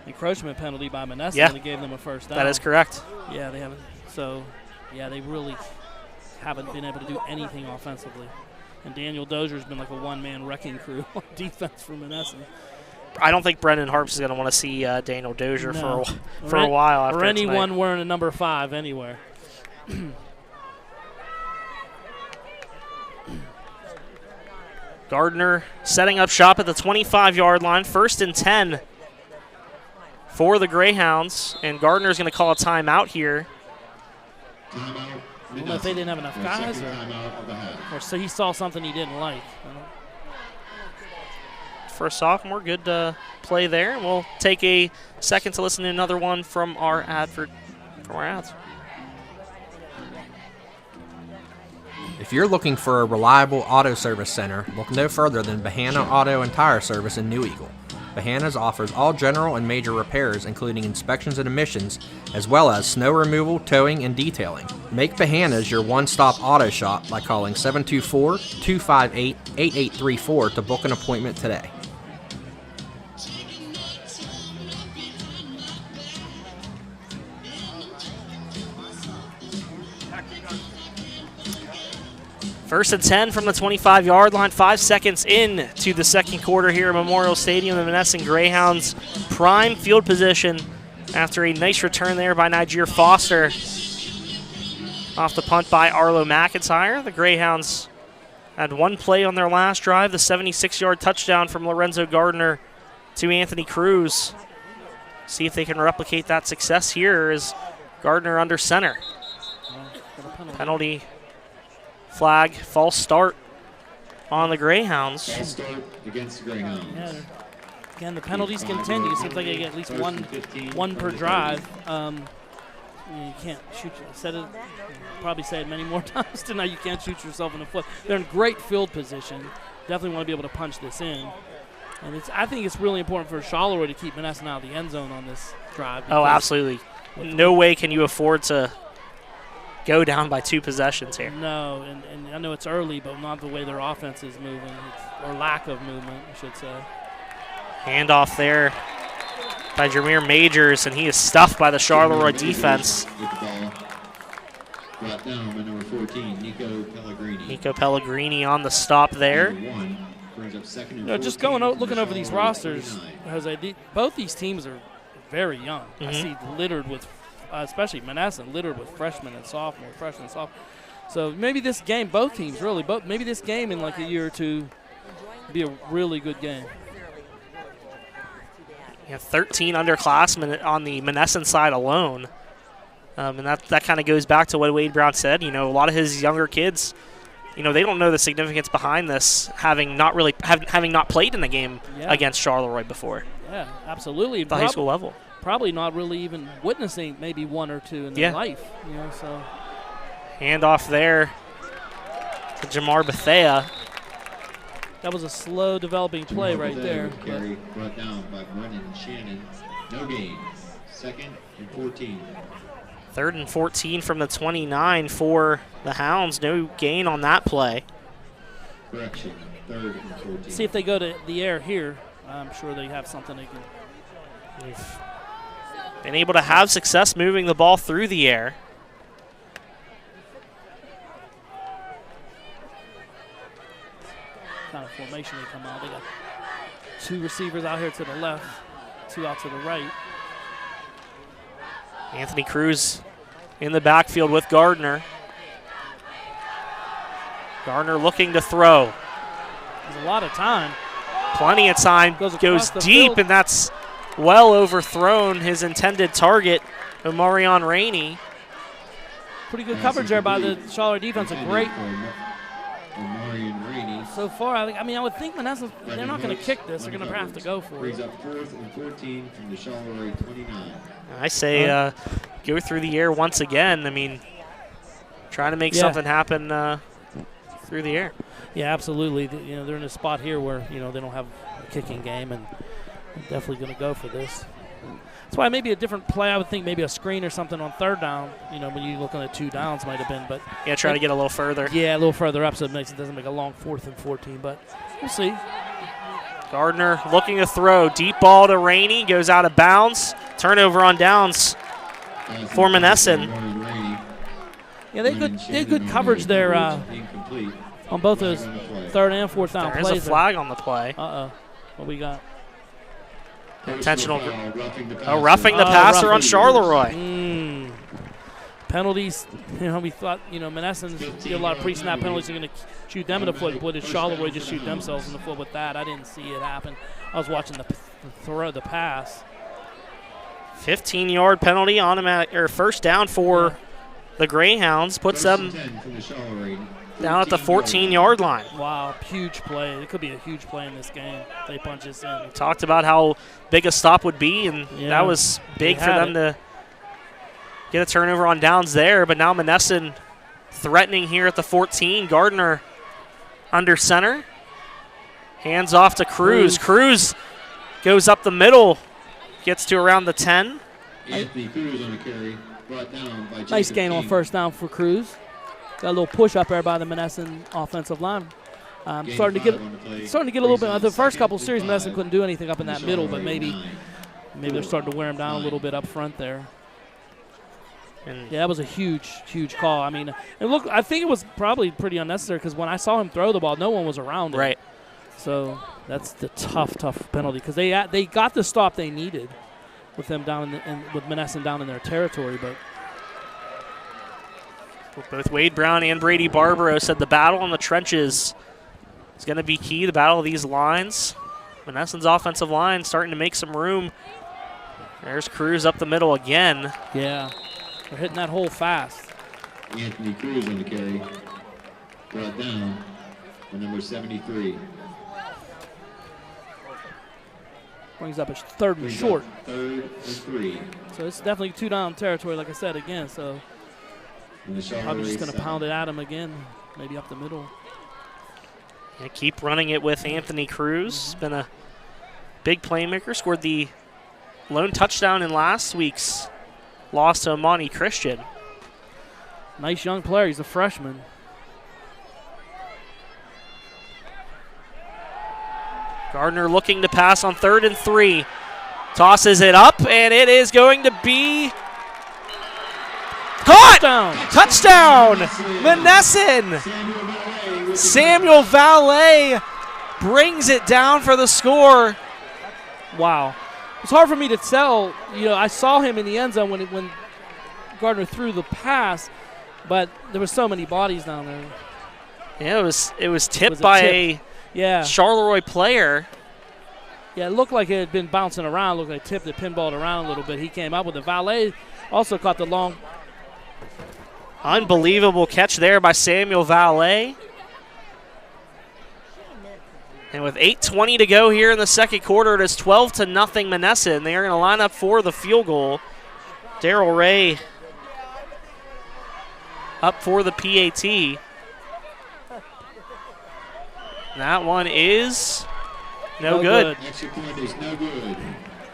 encroachment penalty by Monessen when it gave them a first down. That is correct. Yeah, they haven't. So, yeah, they really haven't been able to do anything offensively. And Daniel Dozier's been like a one-man wrecking crew on defense for Monessen. I don't think Brendan Harps is going to want to see Daniel Dozier for a while after or anyone tonight. wearing a number 5 anywhere. Gardner setting up shop at the 25-yard line. 1st and 10 for the Greyhounds. And Gardner's going to call a timeout here. Timeout. I don't know if they didn't have enough guys or so he saw something he didn't like. For a sophomore, good play there. We'll take a second to listen to another one from our advert 4 outs. If you're looking for a reliable auto service center, look no further than Bahana Auto and Tire Service in New Eagle. Bahana's offers all general and major repairs, including inspections and emissions, as well as snow removal, towing, and detailing. Make Bahana's your one-stop auto shop by calling 724-258-8834 to book an appointment today. First and 10 from the 25-yard line. 5 seconds into the second quarter here at Memorial Stadium. The Monessen Greyhounds prime field position after a nice return there by Niger Foster. Off the punt by Arlo McIntyre. The Greyhounds had one play on their last drive, the 76-yard touchdown from Lorenzo Gardner to Anthony Cruz. See if they can replicate that success here as Gardner under center. Penalty flag, false start on the Greyhounds. False start against the Greyhounds. Yeah, again, the penalties continue. It seems like they get at least one per drive. You can't shoot. I said it, probably say it many more times tonight. You can't shoot yourself in the foot. They're in great field position. Definitely want to be able to punch this in. And I think it's really important for Charleroi to keep Monessen out of the end zone on this drive. Oh, absolutely. No way can you afford to go down by 2 possessions here. No, and I know it's early, but not the way their offense is moving, or lack of movement, I should say. Handoff there by Jameer Majors, and he is stuffed by the Charleroi defense. With the ball. Brought down by number 14, Nico Pellegrini. Nico Pellegrini on the stop there. Number 1 brings up second and Just 14 looking over these Charleroi rosters, 29. Jose, both these teams are very young. I Mhm. see littered with, especially Monessen, littered with freshmen and sophomore. So maybe this game, both teams really, maybe this game in like a year or two be a really good game. Yeah, 13 underclassmen on the Monessen side alone. And that kind of goes back to what Wade Brown said. You know, a lot of his younger kids, you know, they don't know the significance behind this, having not played in the game against Charleroi before. Yeah, absolutely. At the high school level. Probably not really even witnessing maybe one or two in their life. You know, so handoff there to Jamar Bethea. that was a slow developing play right there. Carry brought down by Brennan Shannon. No gain. Second and 14. 3rd and 14 from the 29 for the Hounds. No gain on that play. Correction. 3rd and 14. See if they go to the air here. I'm sure they have something they can. They've been able to have success moving the ball through the air. Kind of formation they come out. They got 2 receivers out here to the left, 2 out to the right. Anthony Cruz in the backfield with Gardner. Gardner looking to throw. There's a lot of time. Plenty of time. Goes Goes across the deep, field. and that's well overthrown his intended target, Omarion Rainey. Pretty good coverage there by the Charleroi defense. A great Omarion Rainey. so far. I would think Monessen, they're not going to kick this. They're going to have to go for Brings it. up 4th and 14 from the Charleroi 29. I say go through the air once again. I mean, trying to make something happen through the air. Yeah, absolutely. You know, they're in a spot here where, you know, they don't have a kicking game, and they're definitely going to go for this. That's why maybe a different play. I would think maybe a screen or something on 3rd down. You know, when you're looking at 2 downs might have been, but Yeah, try to get a little further. yeah, a little further up so it doesn't make a long 4th and 14. But we'll see. Gardner looking to throw. Deep ball to Rainey. Goes out of bounds. Turnover on downs for Monessen. Omarion Rainey. Yeah, they had good coverage there Incomplete. on both those 3rd and 4th down There's a plays. flag on the play. What we got? Intentional. Roughing the Oh, roughing the passer on Charleroi. Penalties. You know, we thought, you know, Monessen did a lot of pre-snap penalties. They're going to shoot them in the foot. Boy, did Charleroi just shoot themselves in the foot with that. I didn't see it happen. I was watching the pass. 15-yard penalty, automatic or first down for the Greyhounds. Puts them down at the 14-yard line. Wow, huge play. It could be a huge play in this game. They punch this in. Talked about how big a stop would be, and that was big for them to get a turnover on downs there, but now Monessen threatening here at the 14. Gardner under center. Hands off to Cruz. Cruz goes up the middle, gets to around the 10. Anthony Cruz on the carry, brought down by Nice Jacob gain on King. first down for Cruz. Got a little push up there by the Monessen offensive line. Gain Starting to 5 on the play. get a little bit. The first couple Second series, and Monessen 5. couldn't do anything up in that middle, but maybe 9. they're starting to wear him down a little bit up front there. And Yeah, that was a huge call. I mean, and look, I think it was probably pretty unnecessary because when I saw him throw the ball, no one was around him. right. So that's the tough penalty because they got the stop they needed with them down with Monessen down in their territory. But Both Wade Brown and Brady Barbaro said the battle in the trenches is going to be key, the battle of these lines. Monessen's offensive line starting to make some room. There's Cruz up the middle again. yeah, they're hitting that hole fast. Anthony Cruz on the carry, brought down by number 73. Brings up a third and Brings short. up 3rd and 3. So it's definitely 2 down territory, like I said again. So And the probably just Charleroi going to 7. pound it at him again, maybe up the middle. Yeah, keep running it with Anthony Cruz. Been a big playmaker. Scored the lone touchdown in last week's loss to Amani Christian. Nice young player. He's a freshman. Gardner looking to pass on 3rd and 3. Tosses it up, and it is going to be caught! Touchdown. Touchdown! Monessen! Samuel Valet with Samuel Valet brings it down for the score. Wow. It's hard for me to tell. You know, I saw him in the end zone when Gardner threw the pass, but there were so many bodies down there. Yeah, it was tipped Was a by tip. Yeah. a Charleroi player. Yeah, it looked like it had been bouncing around. Looked like tipped it, pinballed around a little bit. He came up with it. Valet also caught the long. Unbelievable catch there by Samuel Valet. And with 8:20 to go here in the second quarter, it is 12-0 Monessen. They are going to line up for the field goal. Darrell Ray up for the PAT. That one is no good. Extra point is no good.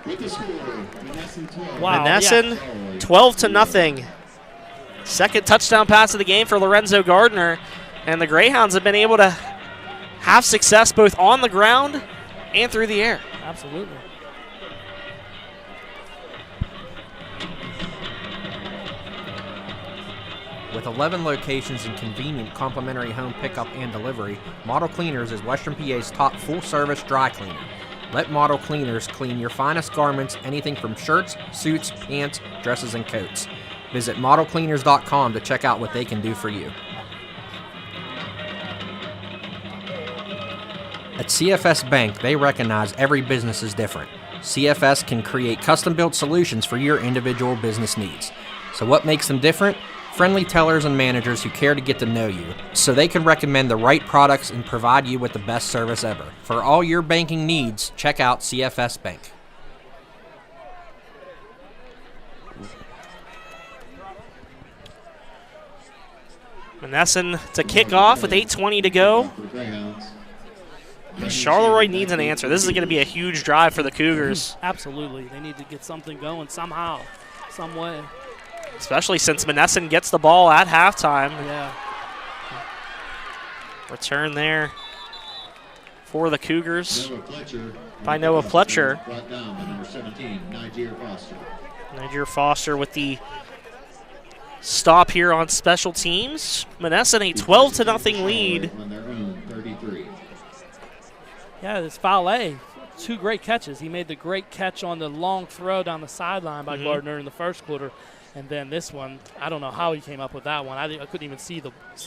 With the score, Monessen 12. Wow. Monessen Charleroi 12-0. Second touchdown pass of the game for Lorenzo Gardner. And the Greyhounds have been able to have success both on the ground and through the air. Absolutely. With 11 locations and convenient complimentary home pickup and delivery, Model Cleaners is Western PA's top full-service dry cleaner. Let Model Cleaners clean your finest garments, anything from shirts, suits, pants, dresses, and coats. Visit modelcleaners.com to check out what they can do for you. At CFS Bank, they recognize every business is different. CFS can create custom-built solutions for your individual business needs. So what makes them different? Friendly tellers and managers who care to get to know you, so they can recommend the right products and provide you with the best service ever. For all your banking needs, check out CFS Bank. Monessen to kick off with 8:20 to go. for the Greyhounds. Charleroi needs an answer. This is going to be a huge drive for the Cougars, Absolutely. They need to get something going somehow, some way. especially since Monessen gets the ball at halftime. Yeah. Return there for the Cougars Noah Fletcher. by Noah Fletcher. Brought down by number 17, Niger Foster. Niger Foster with the stop here on special teams. Monessen a 12-0 lead. On their own 33. Yeah, this Valet, 2 great catches. He made the great catch on the long throw down the sideline by Gardner in the first quarter. And then this one, I don't know how he came up with that one. I couldn't even see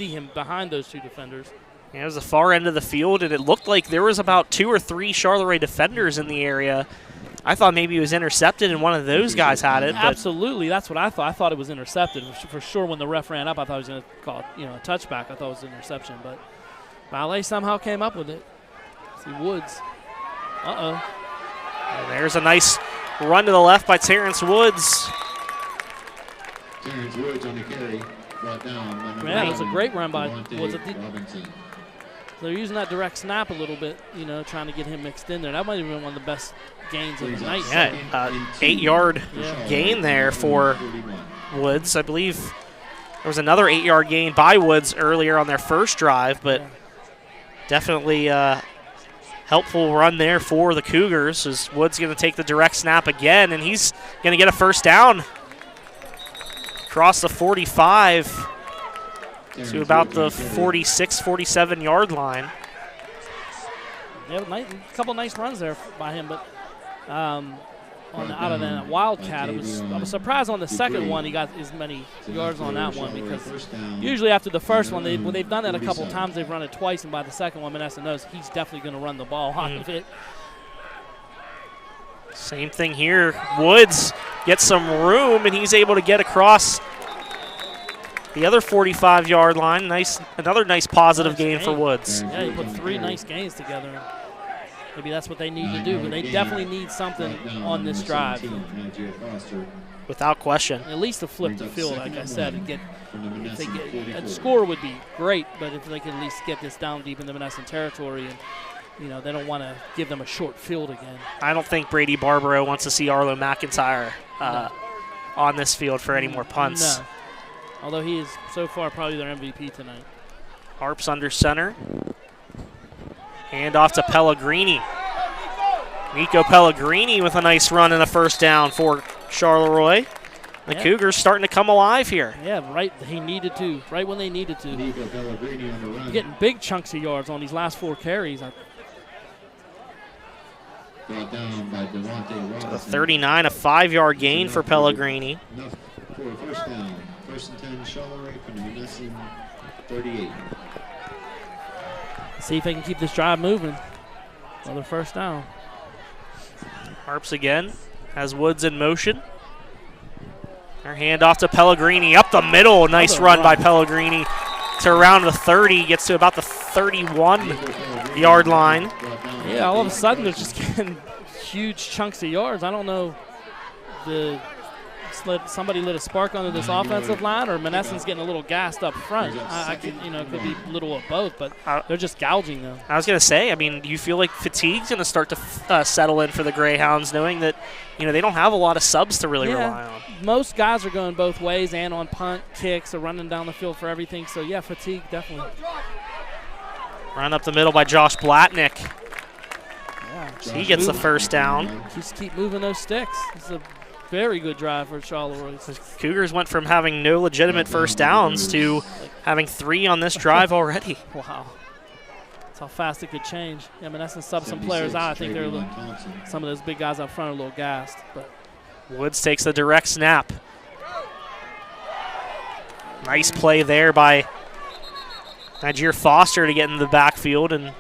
him behind those 2 defenders. Yeah, it was the far end of the field, and it looked like there was about 2 or 3 Charleroi defenders in the area. I thought maybe he was intercepted, and one of those guys had it. But Absolutely, that's what I thought. I thought it was intercepted. For sure, when the ref ran up, I thought he was going to call it, a touchback. I thought it was an interception. But Valet somehow came up with it. See Woods. Uh-oh. and there's a nice run to the left by Terrence Woods. Terrence Woods on the carry. Brought down by number Yeah, it was a 9, great run by Devontae Woods. Robinson. They're using that direct snap a little bit, trying to get him mixed in there. That might have been one of the best gains of the night. Yeah, 8-yard Yeah. gain there for Woods. I believe there was another 8-yard gain by Woods earlier on their first drive, but definitely helpful run there for the Cougars as Woods going to take the direct snap again, and he's going to get a first down across the 45 to about the 46, 47-yard line. Yeah, a couple nice runs there by him, but out of that Wildcat, I was surprised on the second one he got as many yards on that one, because usually after the first one, when they've done that a couple times, they've run it twice, and by the second one, Monessen knows he's definitely going to run the ball out of it. Same thing here. Woods gets some room, and he's able to get across the other 45-yard line. Another nice positive gain for Woods. Yeah, he put 3 nice gains together. Maybe that's what they need to do, but they definitely need something on this drive. Without question. At least to flip the field, like I said, and a score would be great, but if they can at least get this down deep in the Monessen territory, and they don't want to give them a short field again. I don't think Brady Barbaro wants to see Arlo McIntyre on this field for any more punts. No. Although he is so far probably their MVP tonight. Harps under center. Hand off to Pellegrini. Nico Pellegrini with a nice run and a first down for Charleroi. The Cougars starting to come alive here. Yeah, right. He needed to. Right when they needed to. Nico Pellegrini on the run. Getting big chunks of yards on these last 4 carries. Brought down by Devontae Robinson. The 39, a 5-yard gain for Pellegrini. Enough for a first down. First and 10, Charleroi from the Monessen 38. See if they can keep this drive moving. Another first down. Harps again. Has Woods in motion. Their handoff to Pellegrini up the middle. Nice run by Pellegrini to around the 30. Gets to about the 31-yard line. Yeah, all of a sudden they're just getting huge chunks of yards. I don't know. Somebody lit a spark under this offensive line, or Monessen's getting a little gassed up front. It could be a little of both, but they're just gouging them. I was going to say, do you feel like fatigue's going to start to settle in for the Greyhounds, knowing that, they don't have a lot of subs to really rely on? Most guys are going both ways and on punt, kicks, or running down the field for everything. So, yeah, fatigue definitely. Run up the middle by Josh Blatnick. Yeah, he gets the first down. Just keep moving those sticks. It's a very good drive for Charleroi. The Cougars went from having no legitimate first downs to having 3 on this drive already. Wow. That's how fast it could change. Yeah, Monessen subbed some players out. I think some of those big guys up front are a little gassed. But Woods takes the direct snap. Nice play there by Niger Foster to get in the backfield, and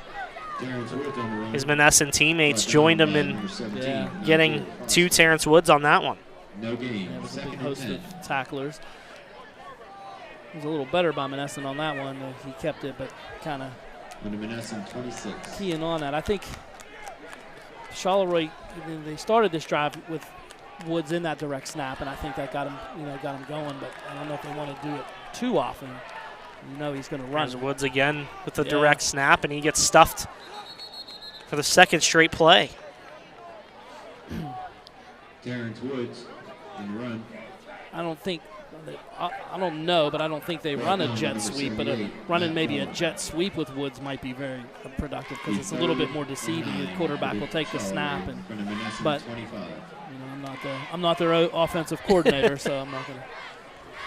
his Monessen teammates joined him in getting to Terrence Woods on that one. No gain. Yeah, it was a big host of tacklers. It was a little better by Monessen on that one. He kept it, but kind of keying on that. I think Charleroi, they started this drive with Woods in that direct snap, and I think that got him going. But I don't know if they want to do it too often. He's going to run. There's Woods again with the direct snap, and he gets stuffed for the second straight play. Terrence Woods in the run. I don't know, but I don't think they run a jet sweep. But running maybe a jet sweep with Woods might be very productive, because it's a little bit more deceiving. Your quarterback will take the snap, but I'm not their offensive coordinator, so I'm not gonna.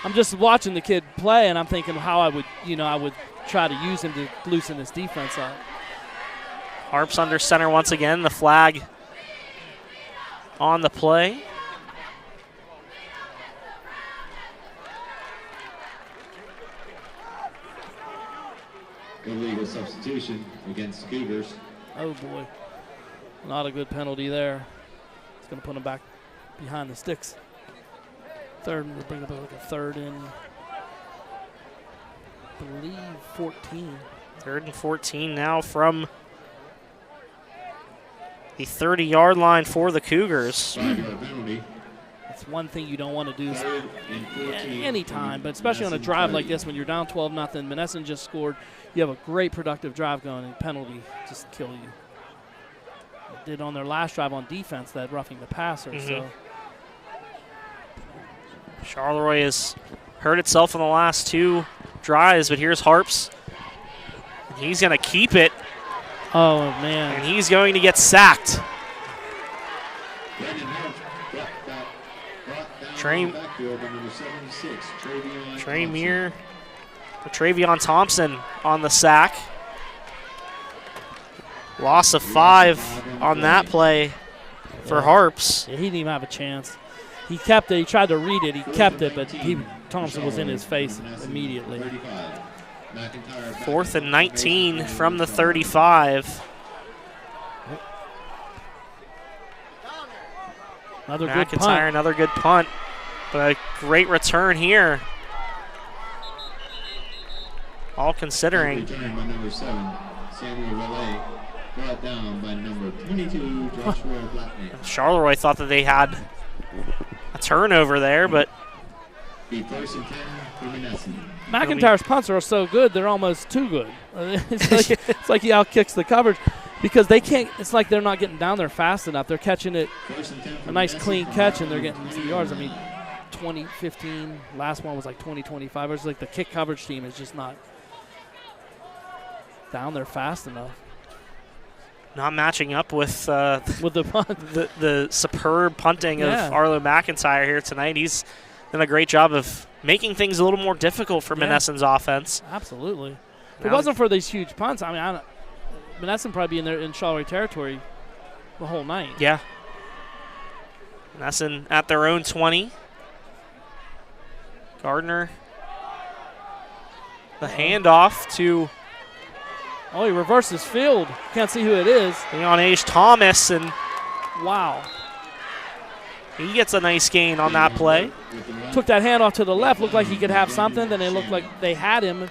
I'm just watching the kid play, and I'm thinking how I would try to use him to loosen this defense up. Harps under center once again. The flag on the play. Illegal substitution against the Cougars. Oh, boy. Not a good penalty there. It's going to put him back behind the sticks. We'll bring up like a third and, I believe, 14. 3rd and 14 now from the 30-yard line for the Cougars. 5-yard penalty. That's That's one thing you don't want to do any time, but especially on a drive like this when you're down 12-0. Monessen just scored. You have a great productive drive going, and penalty just kill you. They did on their last drive on defense, that roughing the passer. So Charleroi has hurt itself in the last 2 drives, but here's Harps. He's going to keep it. Oh, man. And he's going to get sacked. Travion Thompson on the sack. Loss of 5 on that play for Harps. Yeah, he didn't even have a chance. He kept it. He tried to read it. He kept it, but Thompson was in his face immediately. 4th and 19 from the 35. Another good punt. McIntyre, another good punt, but a great return here. All considering. Return by number 7, Samuel Relay, brought down by number 22, Joshua Blackman. Charleroi thought that they had a turnover there, but Be 1st and 10 for Monessen. McIntyre's punts are so good, they're almost too good. It's like he outkicks the coverage because they can't. It's like they're not getting down there fast enough. They're catching it, a nice clean catch, and they're getting some yards. I mean, 20, 15. Last one was like 20, 25. It's like the kick coverage team is just not down there fast enough. not matching up with the punt. the superb punting of Arlo McIntyre here tonight. He's done a great job of making things a little more difficult for Monessen's offense. Absolutely. If it wasn't for these huge punts, I mean, Monessen probably be in Charleroi territory the whole night. Yeah. Monessen at their own 20. Gardner. The handoff to... Oh, he reverses field. Can't see who it is. On Age Thomas, and wow. He gets a nice gain on that play. Took that handoff to the left. Looked like he could have something. Then it looked like they had him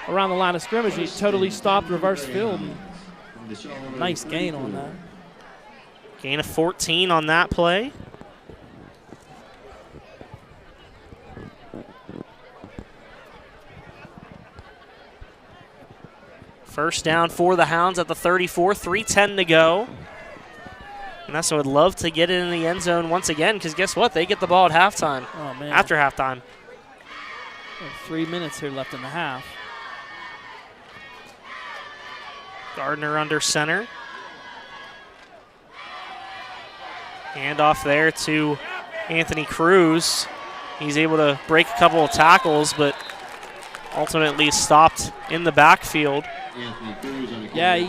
around the line of scrimmage. He totally stopped reverse field. Nice gain on that. Gain of 14 on that play. First down for the Hounds at the 34, 3:10 to go. Monessen would love to get it in the end zone once again because guess what? They get the ball at halftime. Oh, man. After halftime. 3 minutes here left in the half. Gardner under center. Handoff there to Anthony Cruz. He's able to break a couple of tackles, but ultimately stopped in the backfield. Yeah, he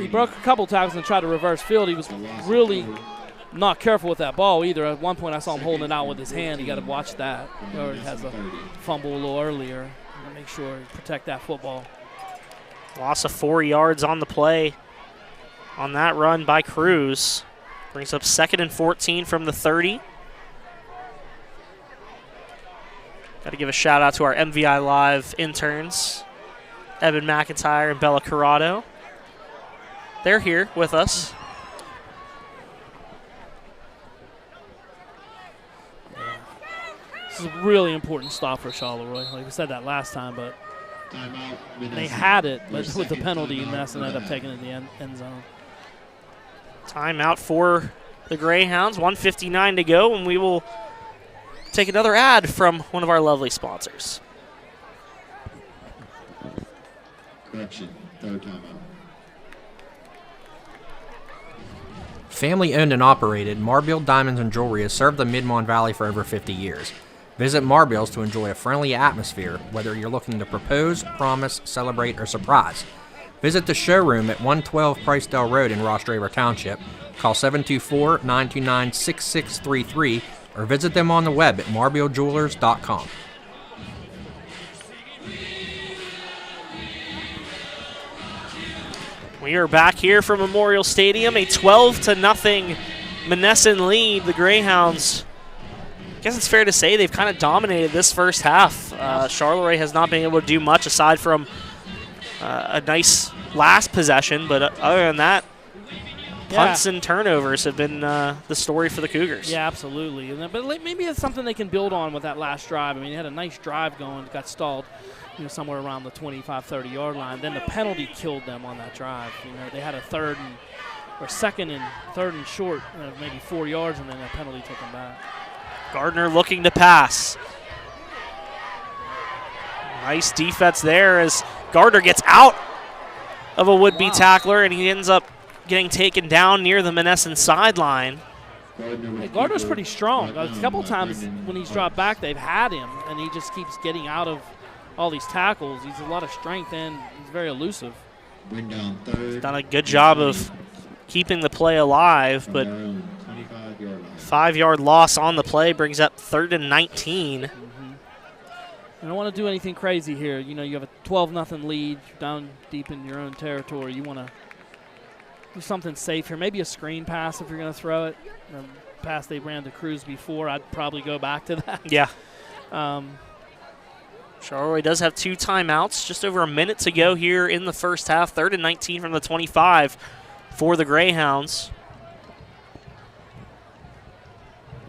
broke a couple tackles and tried to reverse field. He was really not careful with that ball either. At one point I saw him holding it out with his hand. You got to watch that. Or he has a fumble a little earlier. Make sure you protect that football. Loss of 4 yards on the play on that run by Cruz. Brings up 2nd and 14 from the 30. Got to give a shout out to our MVI Live interns, Evan McIntyre and Bella Corrado. They're here with us. This is a really important stop for Charleroi. Like we said that last time, but they had it, but with the penalty, Monessen ended up taking it in the end zone. Timeout for the Greyhounds, 1:59 to go, and we will take another ad from one of our lovely sponsors. Correction, third timeout. Family owned and operated, Marbiel Diamonds and Jewelry has served the Mid-Mon Valley for over 50 years. Visit Marbiel's to enjoy a friendly atmosphere, whether you're looking to propose, promise, celebrate, or surprise. Visit the showroom at 112 Pricedale Road in Ross Draver Township. Call 724-929-6633 or visit them on the web at marbiljewelers.com. We are back here from Memorial Stadium, a 12-0 Monessen lead. The Greyhounds, I guess it's fair to say they've kind of dominated this first half. Charleroi has not been able to do much aside from a nice last possession, but other than that, punts and turnovers have been the story for the Cougars. Yeah, absolutely. But maybe it's something they can build on with that last drive. I mean, they had a nice drive going, got stalled, somewhere around the 25, 30-yard line. Then the penalty killed them on that drive. They had a second and third and short, maybe 4 yards, and then that penalty took them back. Gardner looking to pass. Nice defense there as Gardner gets out of a would-be tackler, and he ends up getting taken down near the Monessen sideline. Hey, Gardner's pretty strong. A couple times when he's dropped back, they've had him, and he just keeps getting out of all these tackles. He's a lot of strength, and he's very elusive. He's done a good job of keeping the play alive, but 5-yard loss on the play brings up 3rd and 19. I don't want to do anything crazy here. You have a 12-0 lead. You're down deep in your own territory. You want to do something safe here. Maybe a screen pass if you're going to throw it. The pass they ran to Cruz before, I'd probably go back to that. Yeah. Charleroi does have 2 timeouts. Just over a minute to go here in the first half. 3rd and 19 from the 25 for the Greyhounds.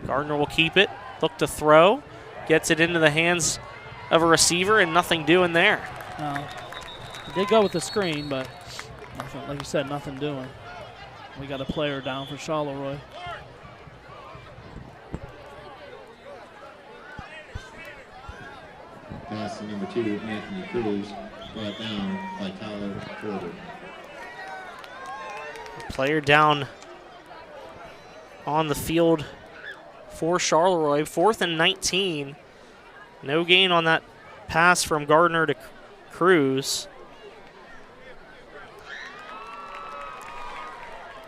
Gardner will keep it. Look to throw. Gets it into the hands of a receiver, and nothing doing there. They go with the screen, but nothing, like you said, nothing doing. We got a player down for Charleroi. Pass to number 2, Anthony Cruz, brought down by Tyler Porter. Player down on the field for Charleroi. 4th and 19. No gain on that pass from Gardner to Cruz.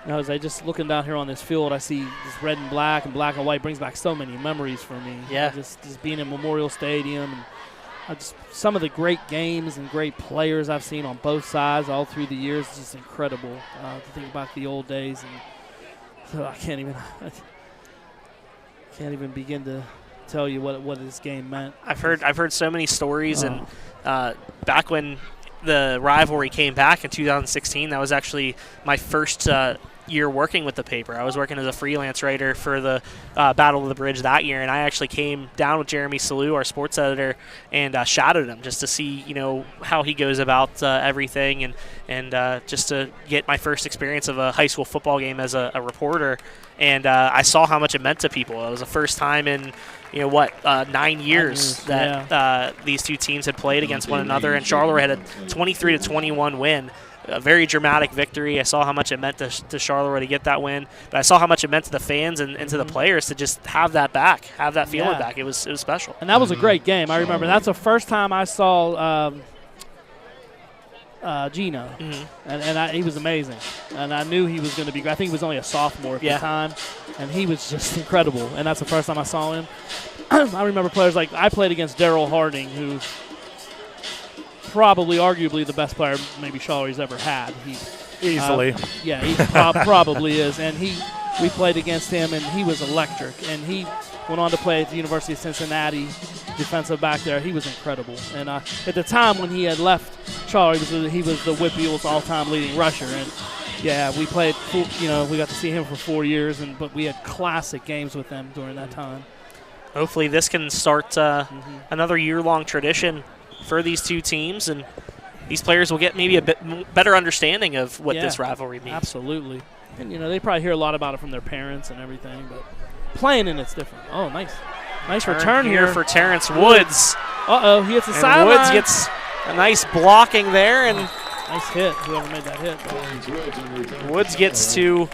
As I just looking down here on this field, I see this red and black and white brings back so many memories for me. Yeah. Just being in Memorial Stadium, and some of the great games and great players I've seen on both sides all through the years. It's just incredible to think about the old days, and so I can't even begin to tell you what this game meant. I've heard so many stories, and back when the rivalry came back in 2016, that was actually my first year working with the paper. I was working as a freelance writer for the Battle of the Bridge that year, and I actually came down with Jeremy Salou, our sports editor, and shadowed him just to see how he goes about everything, and just to get my first experience of a high school football game as a reporter. And I saw how much it meant to people. It was the first time in 9 years that these two teams had played against one another, and Charleroi had a 23-21 win. A very dramatic victory. I saw how much it meant to Charleroi to get that win, but I saw how much it meant to the fans and to the players to just have that back, have that feeling back. It was special. And that was a great game. I remember that's the first time I saw Gino, and he was amazing. And I knew he was going to be great. I think he was only a sophomore at the time, and he was just incredible. And that's the first time I saw him. I remember players like I played against Daryl Harding, who's probably arguably the best player maybe Charleroi ever had. Easily. He probably is. And we played against him, and he was electric. And he went on to play at the University of Cincinnati, defensive back there. He was incredible. And at the time when he had left Charleroi, he was the Whip Eagles' all-time leading rusher. And we played. We got to see him for 4 years, but we had classic games with them during that time. Hopefully, this can start another year-long tradition for these two teams, and these players will get maybe a bit better understanding of what this rivalry means. Absolutely. And, they probably hear a lot about it from their parents and everything, but playing in it's different. Oh, nice return here for Terrence Woods. Uh-oh, he hits the sideline. Woods gets a nice blocking there, and nice hit, whoever made that hit. Woods gets to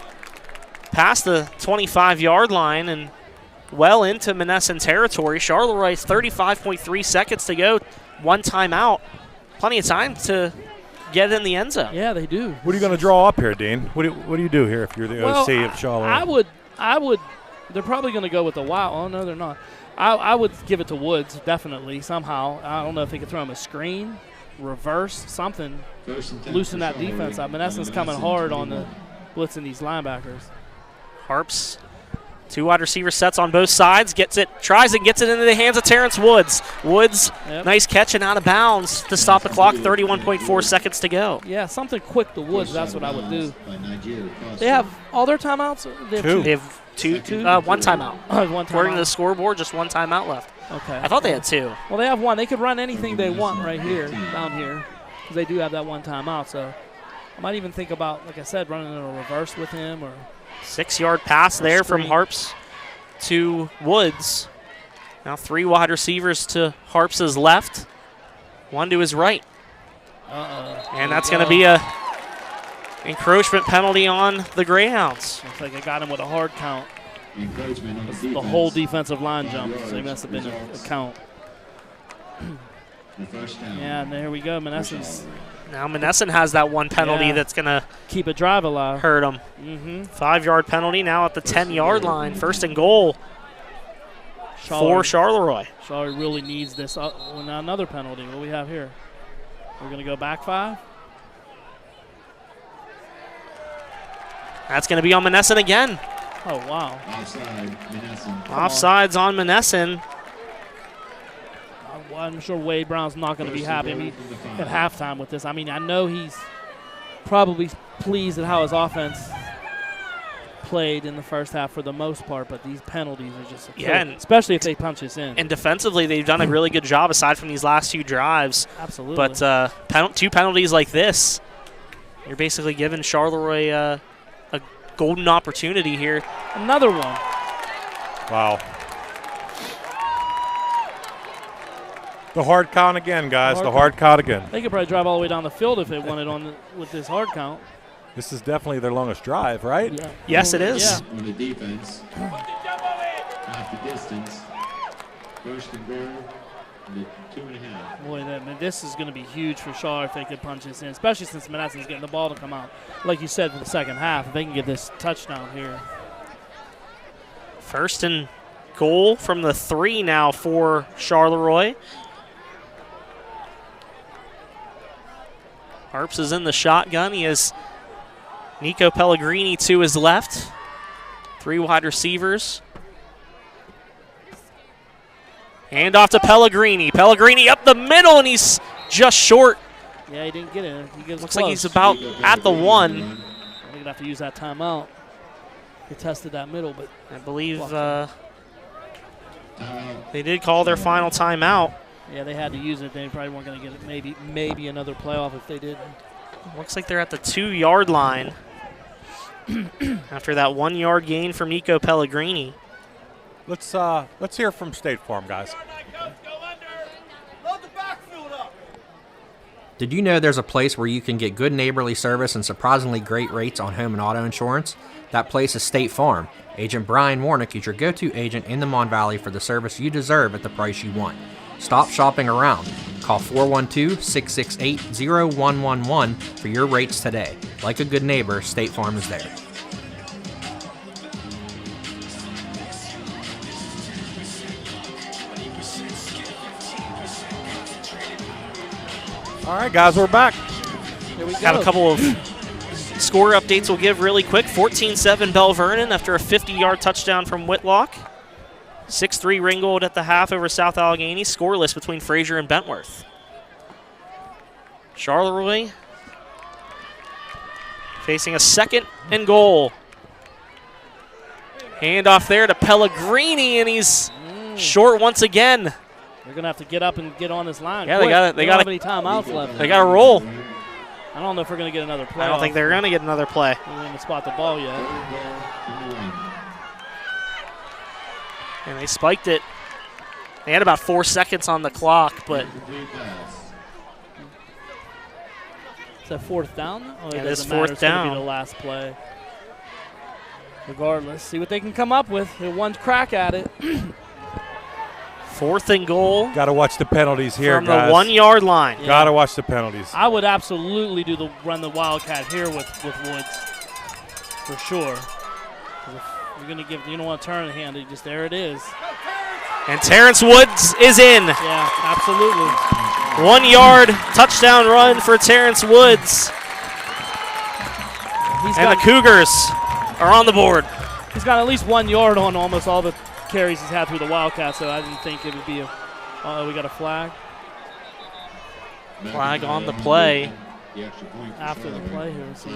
pass the 25-yard line and well into Monessen territory. Charleroi, 35.3 seconds to go. 1 timeout. Plenty of time to get in the end zone. Yeah, they do. What are you going to draw up here, Dean? What do you do here if you're the OC of Charleroi? I would. They're probably going to go with the wild. Oh, no, they're not. I would give it to Woods, definitely, somehow. I don't know if they could throw him a screen, reverse, something, loosen that defense up. Monessen's coming hard on the blitzing these linebackers. Harps 2 wide receiver sets on both sides. Tries and gets it into the hands of Terrence Woods. Woods, nice catch and out of bounds to stop the clock. 31.4 seconds to go. Yeah, something quick to Woods. That's what I would do. They have all their timeouts? They have one timeout. One timeout. According to the scoreboard, just one timeout left. Okay. I thought they had 2. Well, they have 1. They could run anything they want right here, down here, because they do have that one timeout. So I might even think about, like I said, running in a reverse with him or 6-yard pass there from Harps to Woods. Now 3 wide receivers to Harps' left, 1 to his right. And that's going to be a encroachment penalty on the Greyhounds. Looks like they got him with a hard count. The whole defensive line jumped, so he must have been a count. Yeah, and there we go. Now Monessen has that one penalty that's going to keep a drive alive. Hurt them. 5-yard penalty now at the 10-yard line. 1st and goal for Charleroi. Charleroi really needs this. Now another penalty. What do we have here? We're going to go back 5. That's going to be on Monessen again. Oh, wow. Offsides on Monessen. I'm sure Wade Brown's not going to be happy at halftime with this. I mean, I know he's probably pleased at how his offense played in the first half for the most part, but these penalties are just especially if they punch us in. And defensively, they've done a really good job aside from these last 2 drives. Absolutely. But 2 penalties like this, you're basically giving Charleroi a golden opportunity here. Another one. Wow. The hard count again, guys. The hard count again. They could probably drive all the way down the field if they wanted with this hard count. This is definitely their longest drive, right? Yeah. Yes, it is. Yeah. On the defense, half the distance. 1st and goal, the 2.5. Boy, this is going to be huge for Shaw if they could punch this in, especially since Monessen's getting the ball to come out. Like you said, for the second half, if they can get this touchdown here. 1st and goal from the 3 now for Charleroi. Harps is in the shotgun. He has Nico Pellegrini to his left. 3 wide receivers. Hand off to Pellegrini. Pellegrini up the middle, and he's just short. Yeah, he didn't get it. Looks like he's about at the 1. They're going to have to use that timeout. They tested that middle, but I believe they did call their final timeout. Yeah, they had to use it. They probably weren't going to get it. Maybe another playoff if they did. Looks like they're at the 2-yard line after that 1-yard gain from Nico Pellegrini. Let's hear from State Farm, guys. Did you know there's a place where you can get good neighborly service and surprisingly great rates on home and auto insurance? That place is State Farm. Agent Brian Warnick is your go-to agent in the Mon Valley for the service you deserve at the price you want. Stop shopping around. Call 412-668-0111 for your rates today. Like a good neighbor, State Farm is there. All right, guys, we're back. Here we Got go. a couple of score updates we'll give really quick. 14-7 Bell Vernon after a 50-yard touchdown from Whitlock. 6-3 Ringgold at the half over South Allegheny. Scoreless between Fraser and Bentworth. Charleroi facing a 2nd and goal. Hand off there to Pellegrini, and he's short once again. They're going to have to get up and get on this line. Yeah, quick. they got have any timeouts left. They got to roll. I don't know if we're going to get another play. I don't think they're going to get another play. We didn't even spot the ball yet. And they spiked it. They had about 4 seconds on the clock, but Is that 4th down? Oh, Yeah, it it is doesn't matter. 4th It's gonna down. be the last play. Regardless, see what they can come up with. They're one crack at it. 4th and goal Got to watch the penalties here, from guys. the 1-yard line. Yeah. Got to watch the penalties. I would absolutely run the Wildcat here with Woods, for sure. 'Cause if you're gonna you don't want to turn the hand. There it is. And Terrence Woods is in. Yeah, absolutely. 1-yard touchdown run for Terrence Woods. He's And the got Cougars are on the board. He's got at least 1 yard on almost all the carries he's had through the Wildcats, so I didn't think it would be a we got a flag. Flag on the play. After the play here. So.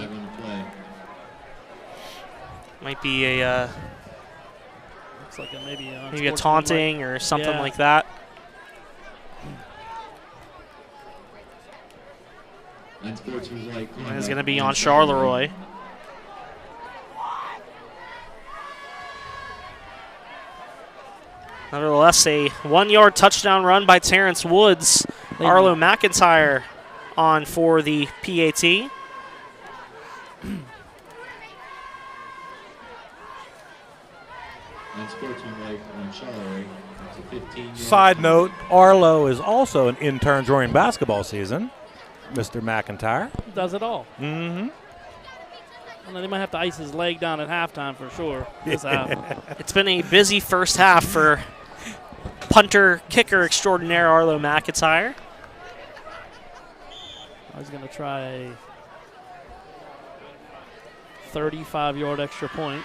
Might be a looks like maybe a taunting or something like that. It's going to be on Charleroi. Nevertheless, a 1 yard touchdown run by Terrence Woods. Arlo McIntyre on for the PAT. Side note, Arlo is also an intern during basketball season, Mr. McIntyre. Does it all. Mm-hmm. Well, they might have to ice his leg down at halftime for sure. It's been a busy first half for punter, kicker extraordinaire Arlo McIntyre. I was going to try a 35-yard extra point.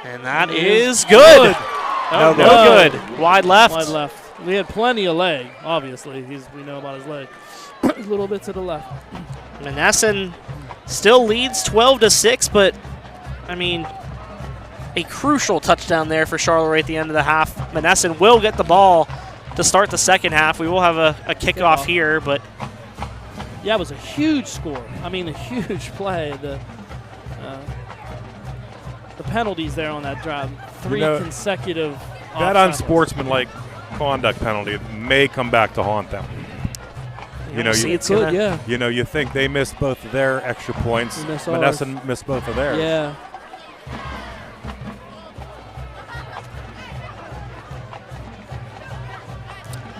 And that is good. No good. Wide left. Wide left. We had plenty of leg, obviously. We know about his leg. A little bit to the left. Monessen still leads 12-6, but, I mean, a crucial touchdown there for Charleroi at the end of the half. Monessen will get the ball to start the second half. We will have a kickoff here, but... Yeah, it was a huge score. I mean, a huge play. The penalties there on that drive. Three consecutive. That unsportsmanlike conduct penalty may come back to haunt them. You think they missed both of their extra points. Monessen missed both of theirs. Yeah.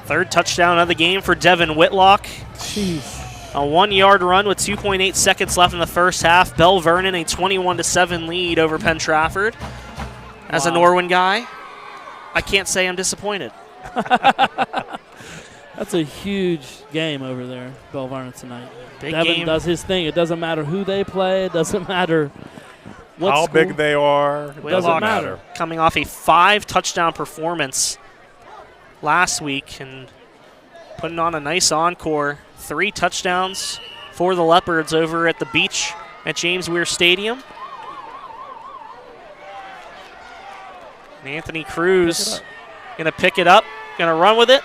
Third touchdown of the game for Devin Whitlock. Jeez. A 1 yard run with 2.8 seconds left in the first half. Bell Vernon a 21-7 lead over Penn Trafford. As a Norwin guy, I can't say I'm disappointed. That's a huge game over there, Bell Vernon tonight. Devin game. Does his thing. It doesn't matter who they play. It doesn't matter how big they are. It doesn't matter. Coming off a 5-touchdown performance last week and putting on a nice encore. 3 touchdowns for the Leopards over at the beach at James Weir Stadium. And Anthony Cruz going to pick it up, going to run with it,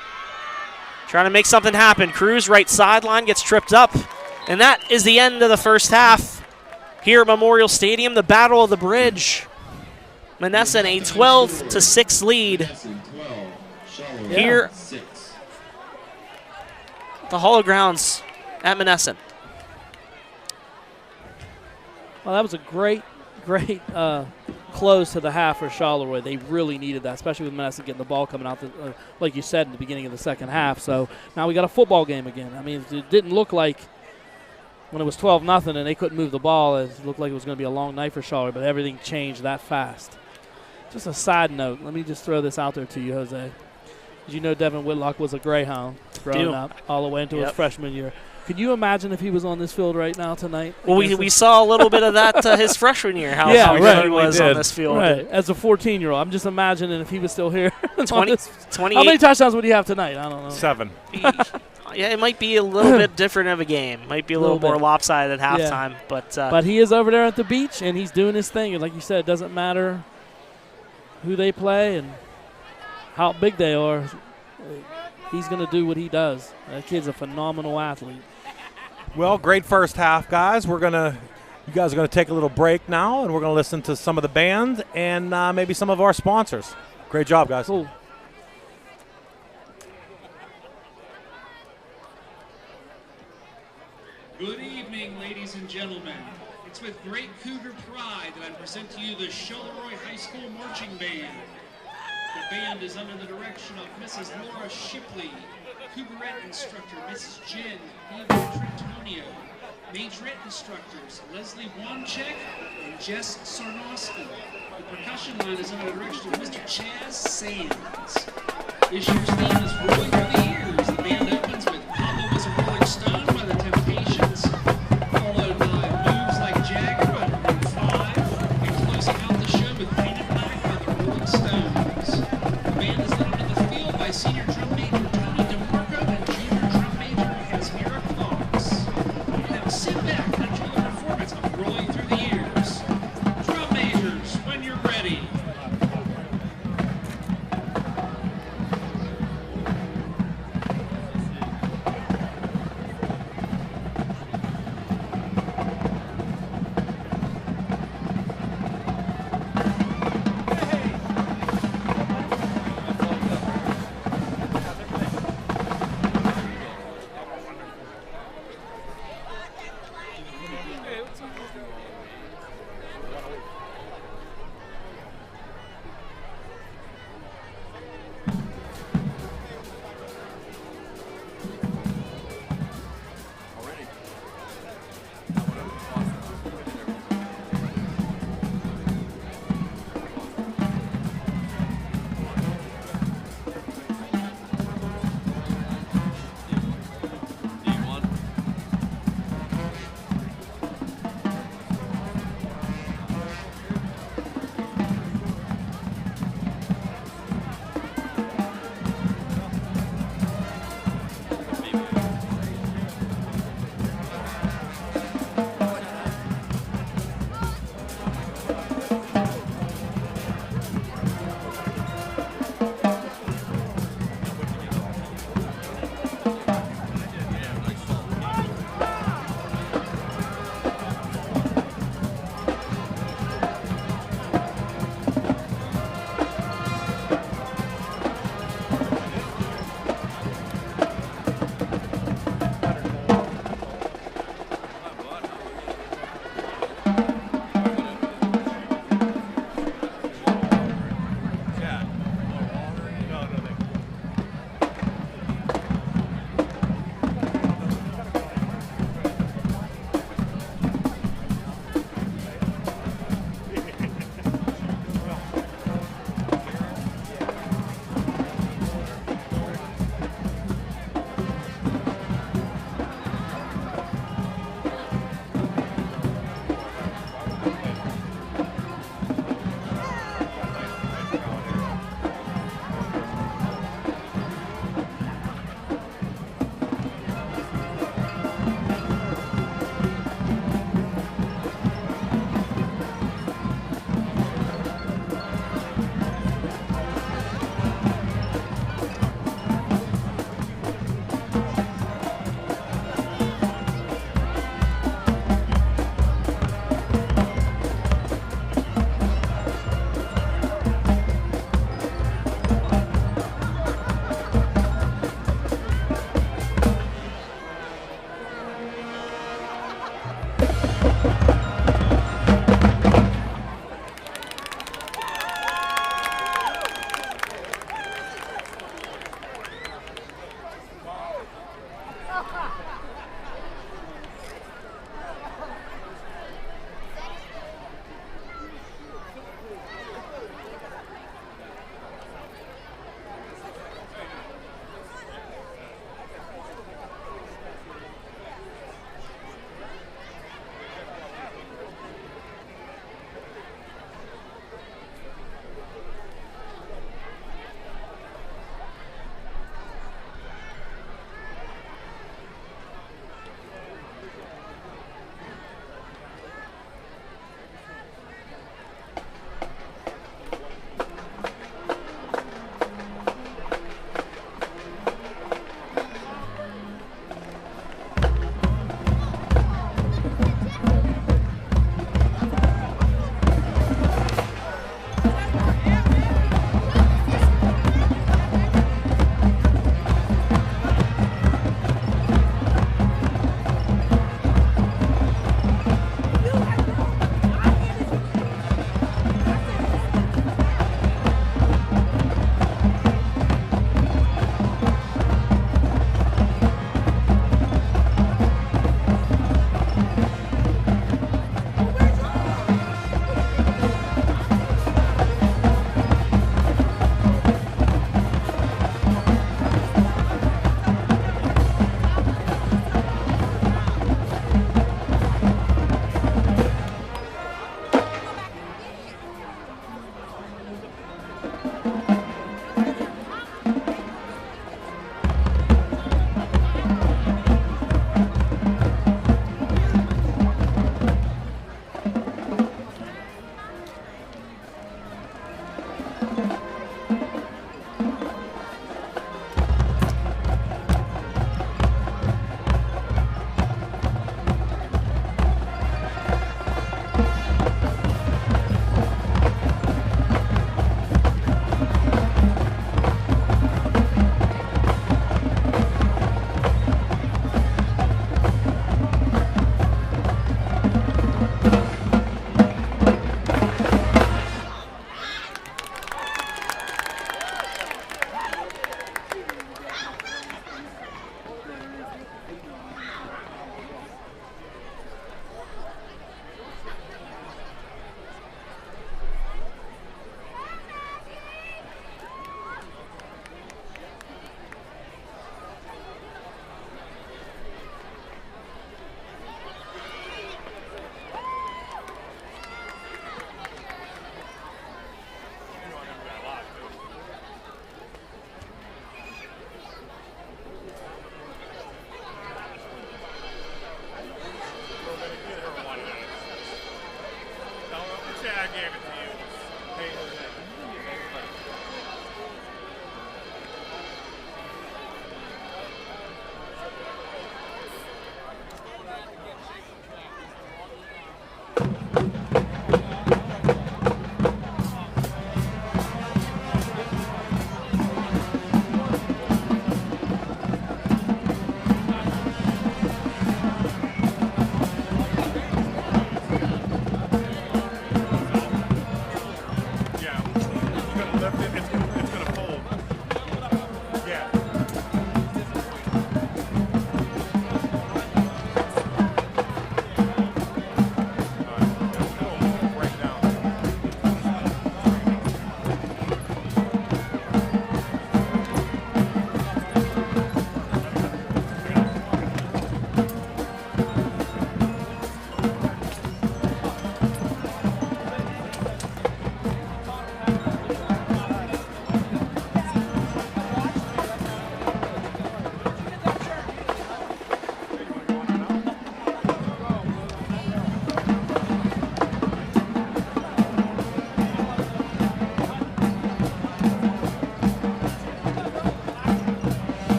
trying to make something happen. Cruz, right sideline, gets tripped up. And that is the end of the first half here at Memorial Stadium, the Battle of the Bridge. Monessen a 12-6 lead here the Hall of Grounds at Monessen. Well, that was a great close to the half for Charleroi. They really needed that, especially with Monessen getting the ball coming out, like you said, in the beginning of the second half. So now we got a football game again. I mean, it didn't look like when it was 12-0 and they couldn't move the ball, it looked like it was going to be a long night for Charleroi, but everything changed that fast. Just a side note, let me just throw this out there to you, Jose. Did you know Devin Whitlock was a Greyhound growing up all the way into his freshman year? Could you imagine if he was on this field right now tonight? Well, we saw a little bit of that his freshman year, how he was on this field. Right, as a 14-year-old. I'm just imagining if he was still here. 28. How many touchdowns would he have tonight? I don't know. 7. Yeah, it might be a little bit different of a game. Might be a little more lopsided at halftime. But he is over there at the beach, and he's doing his thing. And like you said, it doesn't matter who they play and how big they are. He's going to do what he does. That kid's a phenomenal athlete. Well, great first half, guys. You guys are going to take a little break now, and we're going to listen to some of the band and maybe some of our sponsors. Great job, guys. Cool. Good evening, ladies and gentlemen. It's with great Cougar pride that I present to you the Charleroi High School Marching Band. The band is under the direction of Mrs. Laura Shipley, Cougarette instructor Mrs. Jen Trentonio, majorette instructors Leslie Wonchek and Jess Sarnowski. The percussion line is under the direction of Mr. Chaz Sands. This year's theme is Rolling Through the Years. The band opens with Pablo Was a Rolling Stone by the Temptations, followed by Moves Like Jagger by the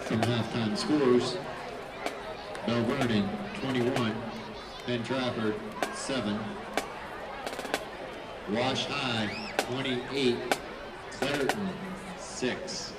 Some halftime scores. Bell Vernon 21, Ben Trafford 7, Wash High 28, Clareton 6.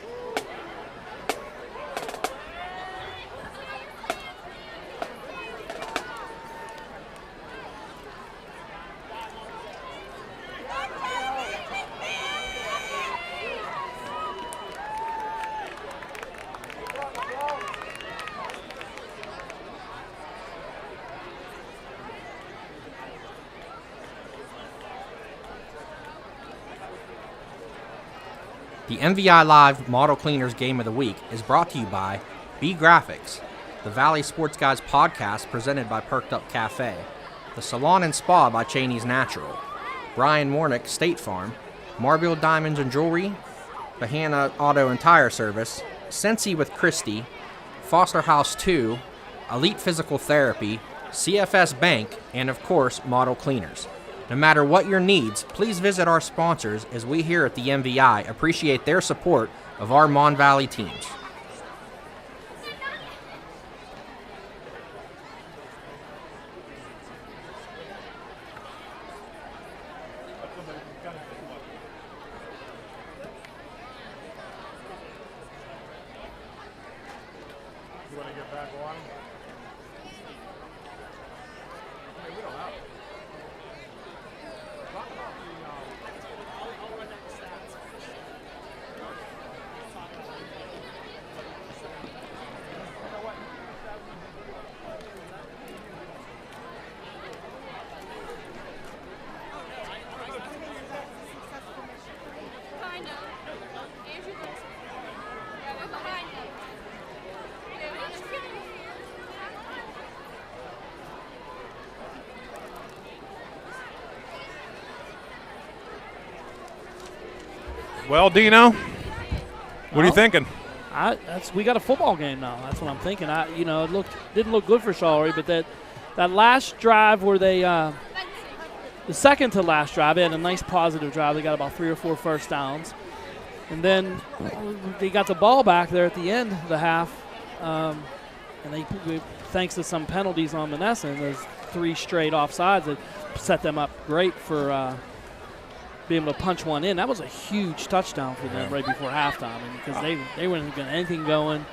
The MVI Live Model Cleaners Game of the Week is brought to you by B Graphics, the Valley Sports Guys podcast presented by Perked Up Cafe, the Salon and Spa by Cheney's Natural, Brian Mornick State Farm, Marble Diamonds and Jewelry, Bahana Auto and Tire Service, Sensi with Christie, Foster House 2, Elite Physical Therapy, CFS Bank, and of course, Model Cleaners. No matter what your needs, please visit our sponsors as we here at the MVI appreciate their support of our Mon Valley teams. Well, Dino, what are you thinking? We got a football game now. That's what I'm thinking. It didn't look good for Charleroi, but that last drive where they the second to last drive, they had a nice positive drive. They got about 3 or 4 first downs, and then they got the ball back there at the end of the half, and they thanks to some penalties on Monessen, there's 3 straight offsides that set them up great for being able to punch one in. That was a huge touchdown for them right before halftime, because they weren't getting anything going.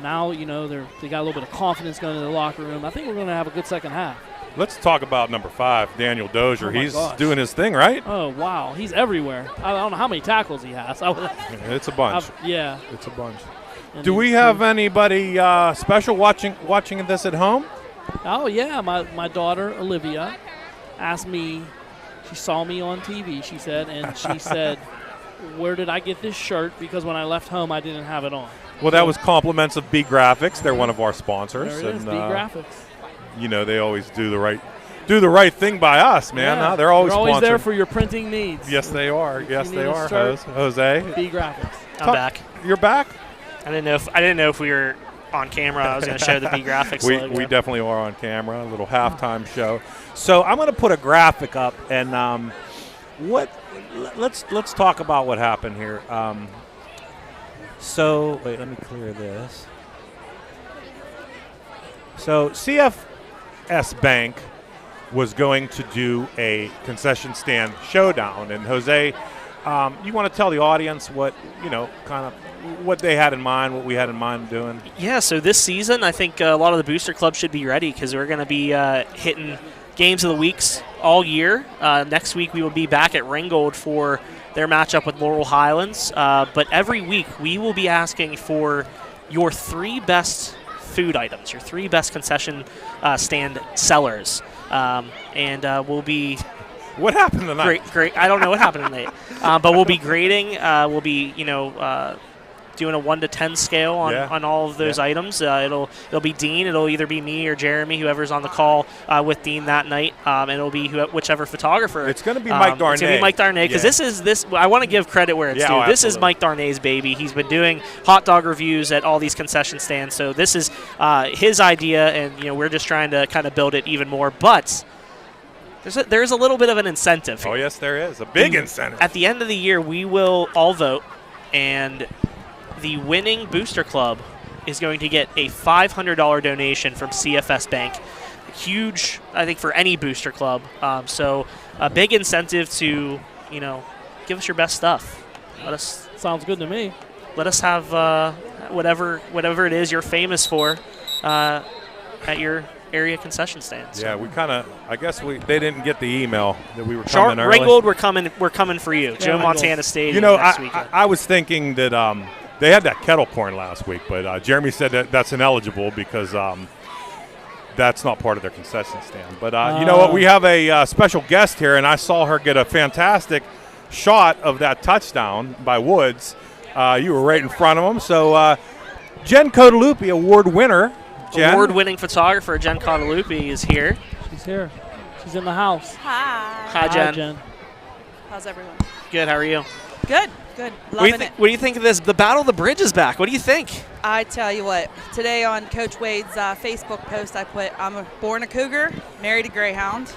Now, they got a little bit of confidence going into the locker room. I think we're going to have a good second half. Let's talk about number 5, Daniel Dozier. Oh, He's gosh. doing his thing, right? Oh, wow. He's everywhere. I don't know how many tackles he has. It's a bunch. Yeah. It's a bunch. And Do we have anybody special watching this at home? Oh, yeah. My daughter, Olivia, asked me. She saw me on TV, she said, and she said, where did I get this shirt? Because when I left home, I didn't have it on. Well, that was compliments of B Graphics. They're one of our sponsors. There it is, B Graphics. They always do the right thing by us, man. Yeah. They're always there for your printing needs. Yes, they are. Yes, need they a are. shirt, Jose. B Graphics. I'm back. You're back? I didn't know if we were on camera. I was going to show the B Graphics logo. We definitely are on camera. A little halftime show. So I'm going to put a graphic up, and let's talk about what happened here. So wait, let me clear this. So CFS Bank was going to do a concession stand showdown, and Jose, you want to tell the audience what what they had in mind, what we had in mind doing? Yeah, so this season, I think a lot of the booster clubs should be ready, because we're going to be hitting games of the weeks all year. Next week, we will be back at Ringgold for their matchup with Laurel Highlands. But every week, we will be asking for your 3 best food items, your 3 best concession stand sellers. And we'll be... What happened tonight? Great. I don't know what happened tonight. But we'll be grading. We'll be, doing a 1 to 10 scale on all of those items. It'll be Dean. It'll either be me or Jeremy, whoever's on the call with Dean that night, and it'll be whichever photographer. It's going to be Mike Darnay. It's going to be Mike Darnay, because this. I want to give credit where it's due. This is Mike Darnay's baby. He's been doing hot dog reviews at all these concession stands, so this is his idea, and we're just trying to kind of build it even more. But there's a little bit of an incentive here. Oh yes, there is a big incentive. At the end of the year, we will all vote, and the winning booster club is going to get a $500 donation from CFS Bank. Huge, I think, for any booster club. So a big incentive to, give us your best stuff. Sounds good to me. Let us have whatever it is you're famous for at your area concession stands. Yeah, we kind of. I guess they didn't get the email that we were coming early. Ringgold, we're coming for you. Joe Montana Stadium. Next weekend. I was thinking that they had that kettle corn last week, but Jeremy said that's ineligible because that's not part of their concession stand. But you know what? We have a special guest here, and I saw her get a fantastic shot of that touchdown by Woods. You were right in front of him. So Jen Cotalupi, award winner. Jen. Award-winning photographer Jen Cotalupi is here. She's here. She's in the house. Hi. Hi, Jen. Hi, Jen. How's everyone? Good. How are you? Good. Loving it. What do you think of this? The Battle of the Bridge is back. What do you think? I tell you what, today on Coach Wade's Facebook post, I put, born a Cougar, married a Greyhound.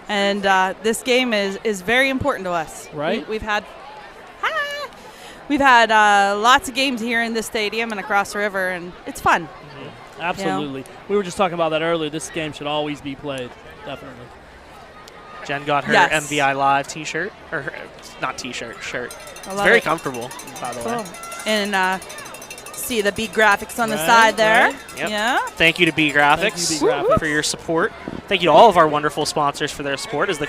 And this game is very important to us. Right. We've had lots of games here in this stadium and across the river, and it's fun. Absolutely. We were just talking about that earlier. This game should always be played. Definitely. Jen got her MVI Live T-shirt. Or not T-shirt, shirt. It's very comfortable, by the way. And see the B graphics on the side there. Right. Yep. Yeah. Thank you to B Graphics, for your support. Thank you to all of our wonderful sponsors for their support. You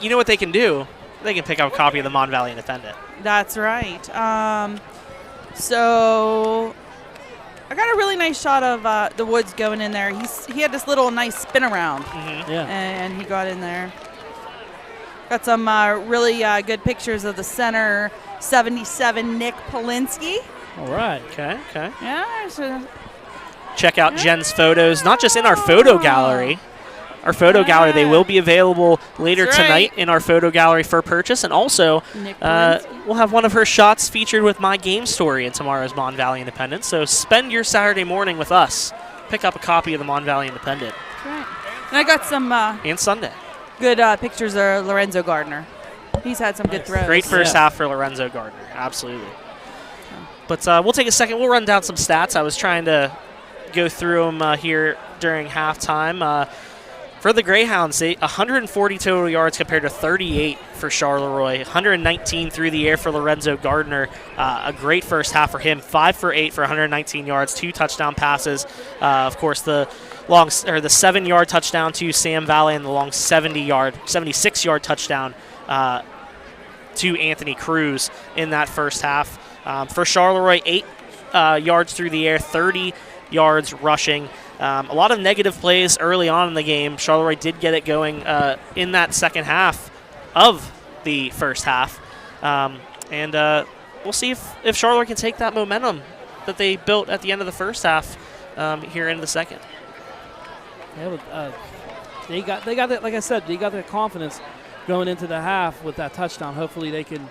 know what they can do? They can pick up a copy of the Mon Valley Independent. That's right. So I got a really nice shot of the Woods going in there. He had this little nice spin around, and he got in there. Got some really good pictures of the center, 77 Nick Polinsky. All right. Okay. Yeah. So check out Jen's photos, not just in our photo gallery. Our photo gallery, they will be available later tonight in our photo gallery for purchase. And also, we'll have one of her shots featured with my game story in tomorrow's Mon Valley Independent. So spend your Saturday morning with us. Pick up a copy of the Mon Valley Independent. Right. And I got some and Sunday. Good pictures of Lorenzo Gardner. He's had some good throws. Great first half for Lorenzo Gardner. Absolutely. But we'll take a second. We'll run down some stats. I was trying to go through them here during halftime. For the Greyhounds, 140 total yards compared to 38 for Charleroi. 119 through the air for Lorenzo Gardner. A great first half for him. 5 for 8 for 119 yards, 2 touchdown passes. Of course, the 7-yard touchdown to Sam Valley and the long 76-yard touchdown to Anthony Cruz in that first half. For Charleroi, 8 yards through the air, 30 yards rushing. A lot of negative plays early on in the game. Charleroi did get it going in that second half of the first half. And we'll see if Charleroi can take that momentum that they built at the end of the first half here into the second. Yeah, they got that. Like I said, they got that confidence going into the half with that touchdown. Hopefully, they can,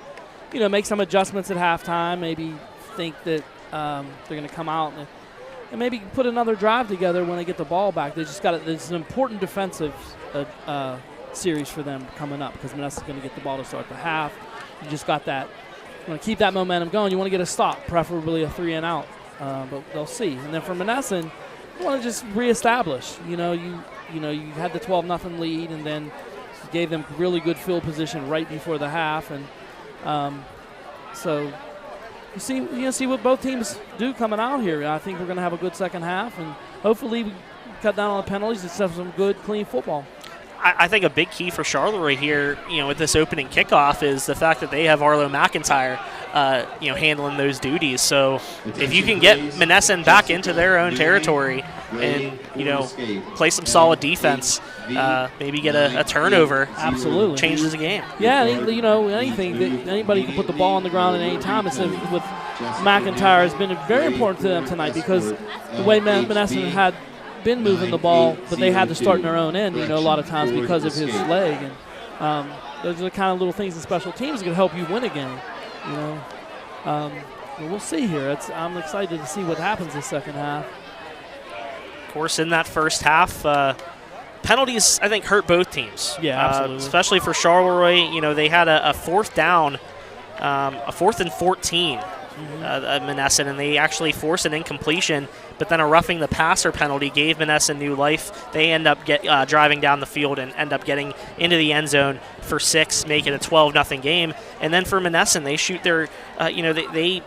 make some adjustments at halftime. Maybe think that they're going to come out and maybe put another drive together when they get the ball back. They just got it. It's an important defensive series for them coming up because Monessen's going to get the ball to start the half. You just got that. You want to keep that momentum going. You want to get a stop, preferably a 3-and-out. But they'll see. And then for Monessen, you want to just reestablish. You had the 12-0 lead, and then you gave them really good field position right before the half, and so. You see what both teams do coming out here. I think we're going to have a good second half, and hopefully we cut down on the penalties and have some good, clean football. I think a big key for Charleroi here, with this opening kickoff is the fact that they have Arlo McIntyre, handling those duties. So if you can get Monessen back into their own territory and, play some solid defense, maybe get a turnover. Absolutely. Changes the game. Yeah, anything. Anybody can put the ball on the ground at any time. It's with McIntyre has been very important to them tonight because the way Monessen had been moving the ball, but they had to start in their own end, a lot of times because of his leg. And those are the kind of little things in special teams that can help you win a game, We'll see here. I'm excited to see what happens this second half. Of course, in that first half, penalties, I think, hurt both teams. Yeah, absolutely. Especially for Charleroi. They had a 4th down a 4th and 14 at Monessen, and they actually forced an incompletion, but then a roughing the passer penalty gave Monessen new life. They end up driving down the field and end up getting into the end zone for 6, make it a 12-0 game. And then for Monessen, they shoot their, they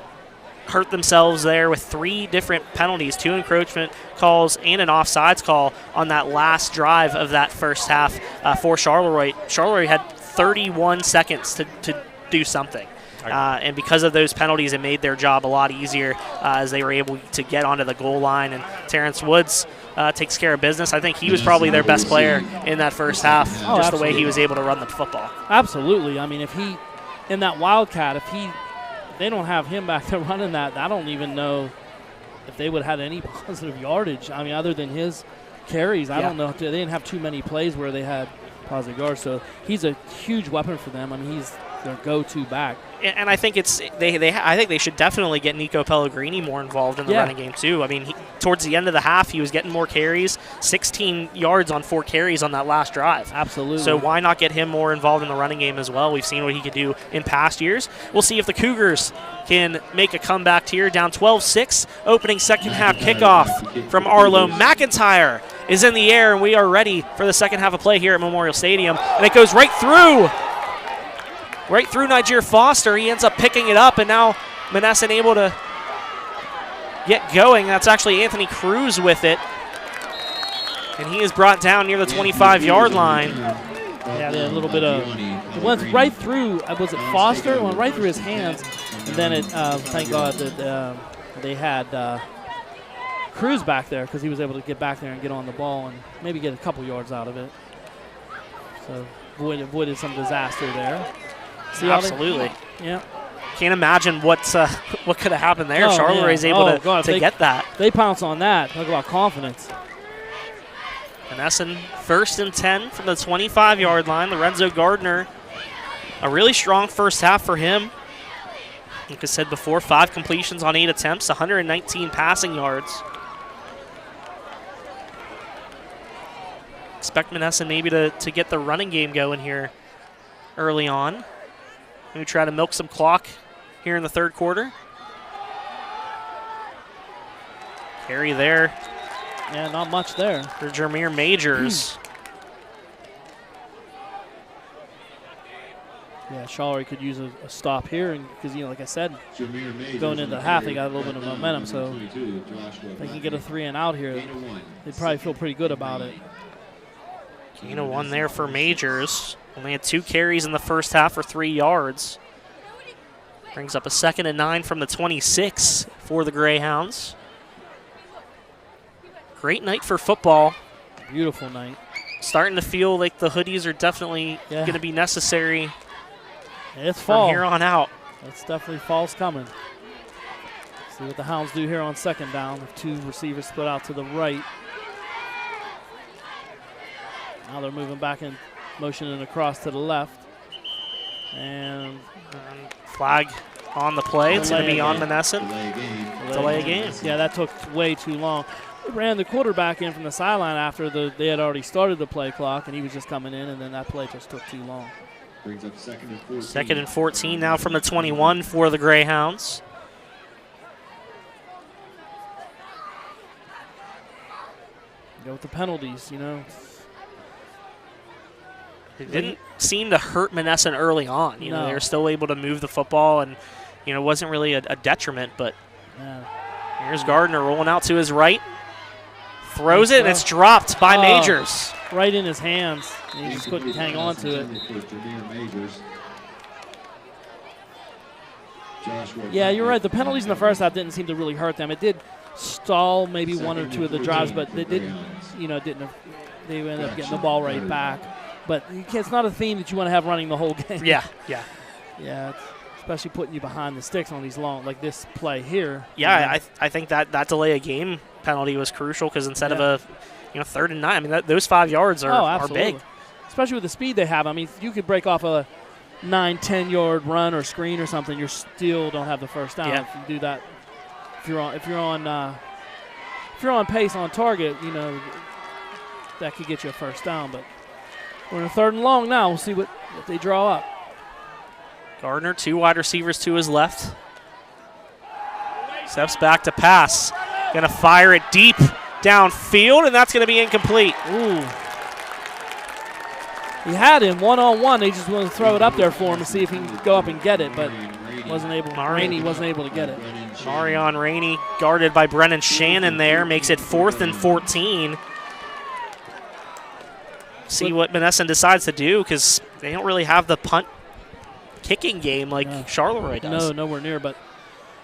hurt themselves there with 3 different penalties, 2 encroachment calls and an offsides call on that last drive of that first half for Charleroi. Charleroi had 31 seconds to do something. And because of those penalties, it made their job a lot easier as they were able to get onto the goal line. And Terrence Woods takes care of business. I think he was probably their best player in that first half, just absolutely. the way he was able to run the football. Absolutely. I mean, if he, in that Wildcat, if they don't have him back there running that, I don't even know if they would have had any positive yardage. I mean, other than his carries, I don't know. They didn't have too many plays where they had positive yards. So he's a huge weapon for them. I mean, he's their go-to back. And I think I think they should definitely get Nico Pellegrini more involved in the running game too. I mean, towards the end of the half, he was getting more carries, 16 yards on 4 carries on that last drive. Absolutely. So why not get him more involved in the running game as well? We've seen what he could do in past years. We'll see if the Cougars can make a comeback here. Down 12-6, opening second half kickoff from Arlo. McIntyre is in the air, and we are ready for the second half of play here at Memorial Stadium. And it goes right through Niger Foster. He ends up picking it up, and now Monessen able to get going. That's actually Anthony Cruz with it. And he is brought down near the 25-yard line. Yeah, they had a little bit of, it went right through, was it Foster? It went right through his hands. And then it, thank God that they had Cruz back there, because he was able to get back there and get on the ball and maybe get a couple yards out of it. So avoided some disaster there. Absolutely. Yeah. Can't imagine what could have happened there. Charleroi is able to get that. They pounce on that. Talk about confidence. Monessen 1st and 10 from the 25-yard line. Lorenzo Gardner, a really strong first half for him. Like I said before, 5 completions on 8 attempts, 119 passing yards. Expect Monessen maybe to get the running game going here early on. We try to milk some clock here in the third quarter. Carry there. Yeah, not much there. For Jameer Majors. Yeah, Charleroi could use a stop here, because like I said, going into the half, they got a little bit of momentum, so if they can get a 3 and out here, they'd probably feel pretty good about it. Gain of 1 there for Majors. Only had 2 carries in the first half for 3 yards. Brings up a 2nd and 9 from the 26 for the Greyhounds. Great night for football. Beautiful night. Starting to feel like the hoodies are definitely going to be necessary. It's fall. From here on out. It's definitely fall's coming. See what the Hounds do here on 2nd down. The 2 receivers split out to the right. Now they're moving back and motioning across to the left. And flag on the play. It's going to be on Monessen. Delay a game. Yeah, that took way too long. They ran the quarterback in from the sideline after they had already started the play clock, and he was just coming in, and then that play just took too long. Brings up 2nd and 14. 2nd and 14 now from the 21 for the Greyhounds. Go with the penalties, It didn't seem to hurt Monessen early on. They were still able to move the football, and it wasn't really a detriment. But here's Gardner rolling out to his right, throws it, and it's dropped by Majors. Right in his hands. He just couldn't hang on to it. Yeah, you're right. The penalties in the first half didn't seem to really hurt them. It did stall maybe 1 or 2 of the drives, but they didn't. They ended up getting the ball right back. But it's not a theme that you want to have running the whole game. Yeah. Especially putting you behind the sticks on these long, like this play here. Yeah, I think that delay a game penalty was crucial, because instead of a 3rd and 9, I mean those 5 yards are big. Especially with the speed they have. I mean, you could break off a 9-10 yard run or screen or something, you still don't have the first down. Yeah. If you do that, if you're on pace on target, that could get you a first down. But we're in a 3rd and long now. We'll see what they draw up. Gardner, 2 wide receivers to his left. Steps back to pass. Going to fire it deep downfield, and that's going to be incomplete. Ooh. He had him one-on-one. They just wanted to throw it up there for him to see if he can go up and get it, but wasn't able. Rainey wasn't able to get it. Marion Rainey, guarded by Brennan Shannon there, makes it 4th and 14. See what Monessen decides to do, because they don't really have the punt kicking game like Charleroi does. No, nowhere near. But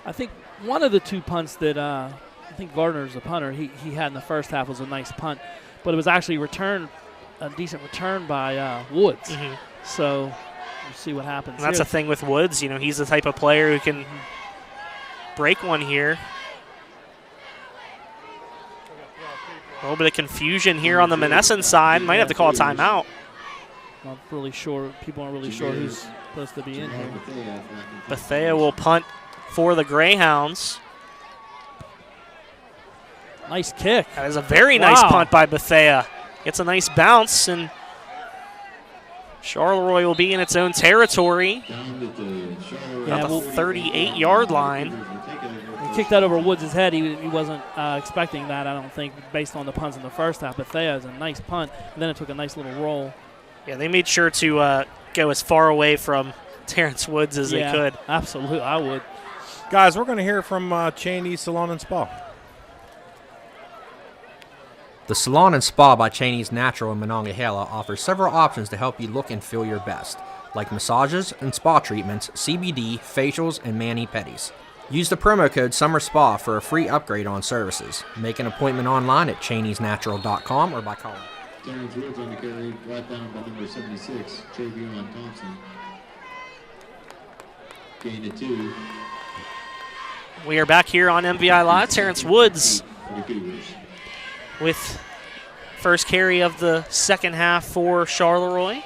I think one of the 2 punts that I think Gardner's the punter, he had in the first half was a nice punt, but it was actually a decent return by Woods. So we'll see what happens. And that's the thing with Woods. You know, he's the type of player who can break one here. A little bit of confusion here on the Monessen side. Might have to call a timeout. Not really sure. People aren't really sure who's supposed to be in here. Bethea will punt for the Greyhounds. Nice kick. That is a very nice punt by Bethea. Gets a nice bounce, and Charleroi will be in its own territory. About the 38-yard line. He kicked that over Woods' head. He wasn't expecting that, I don't think, based on the punts in the first half. Bethea is a nice punt, and then it took a nice little roll. Yeah, they made sure to go as far away from Terrence Woods as they could. Absolutely, I would. Guys, we're going to hear from Cheney's Salon and Spa. The Salon and Spa by Cheney's Natural in Monongahela offers several options to help you look and feel your best, like massages and spa treatments, CBD, facials, and mani-pedis. Use the promo code SUMMERSPA for a free upgrade on services. Make an appointment online at cheneysnatural.com or by calling. Terrence Woods on the carry, brought down by number 76, Travion Thompson. Gained it 2. We are back here on MVI Live. Terrence Woods with first carry of the second half for Charleroi.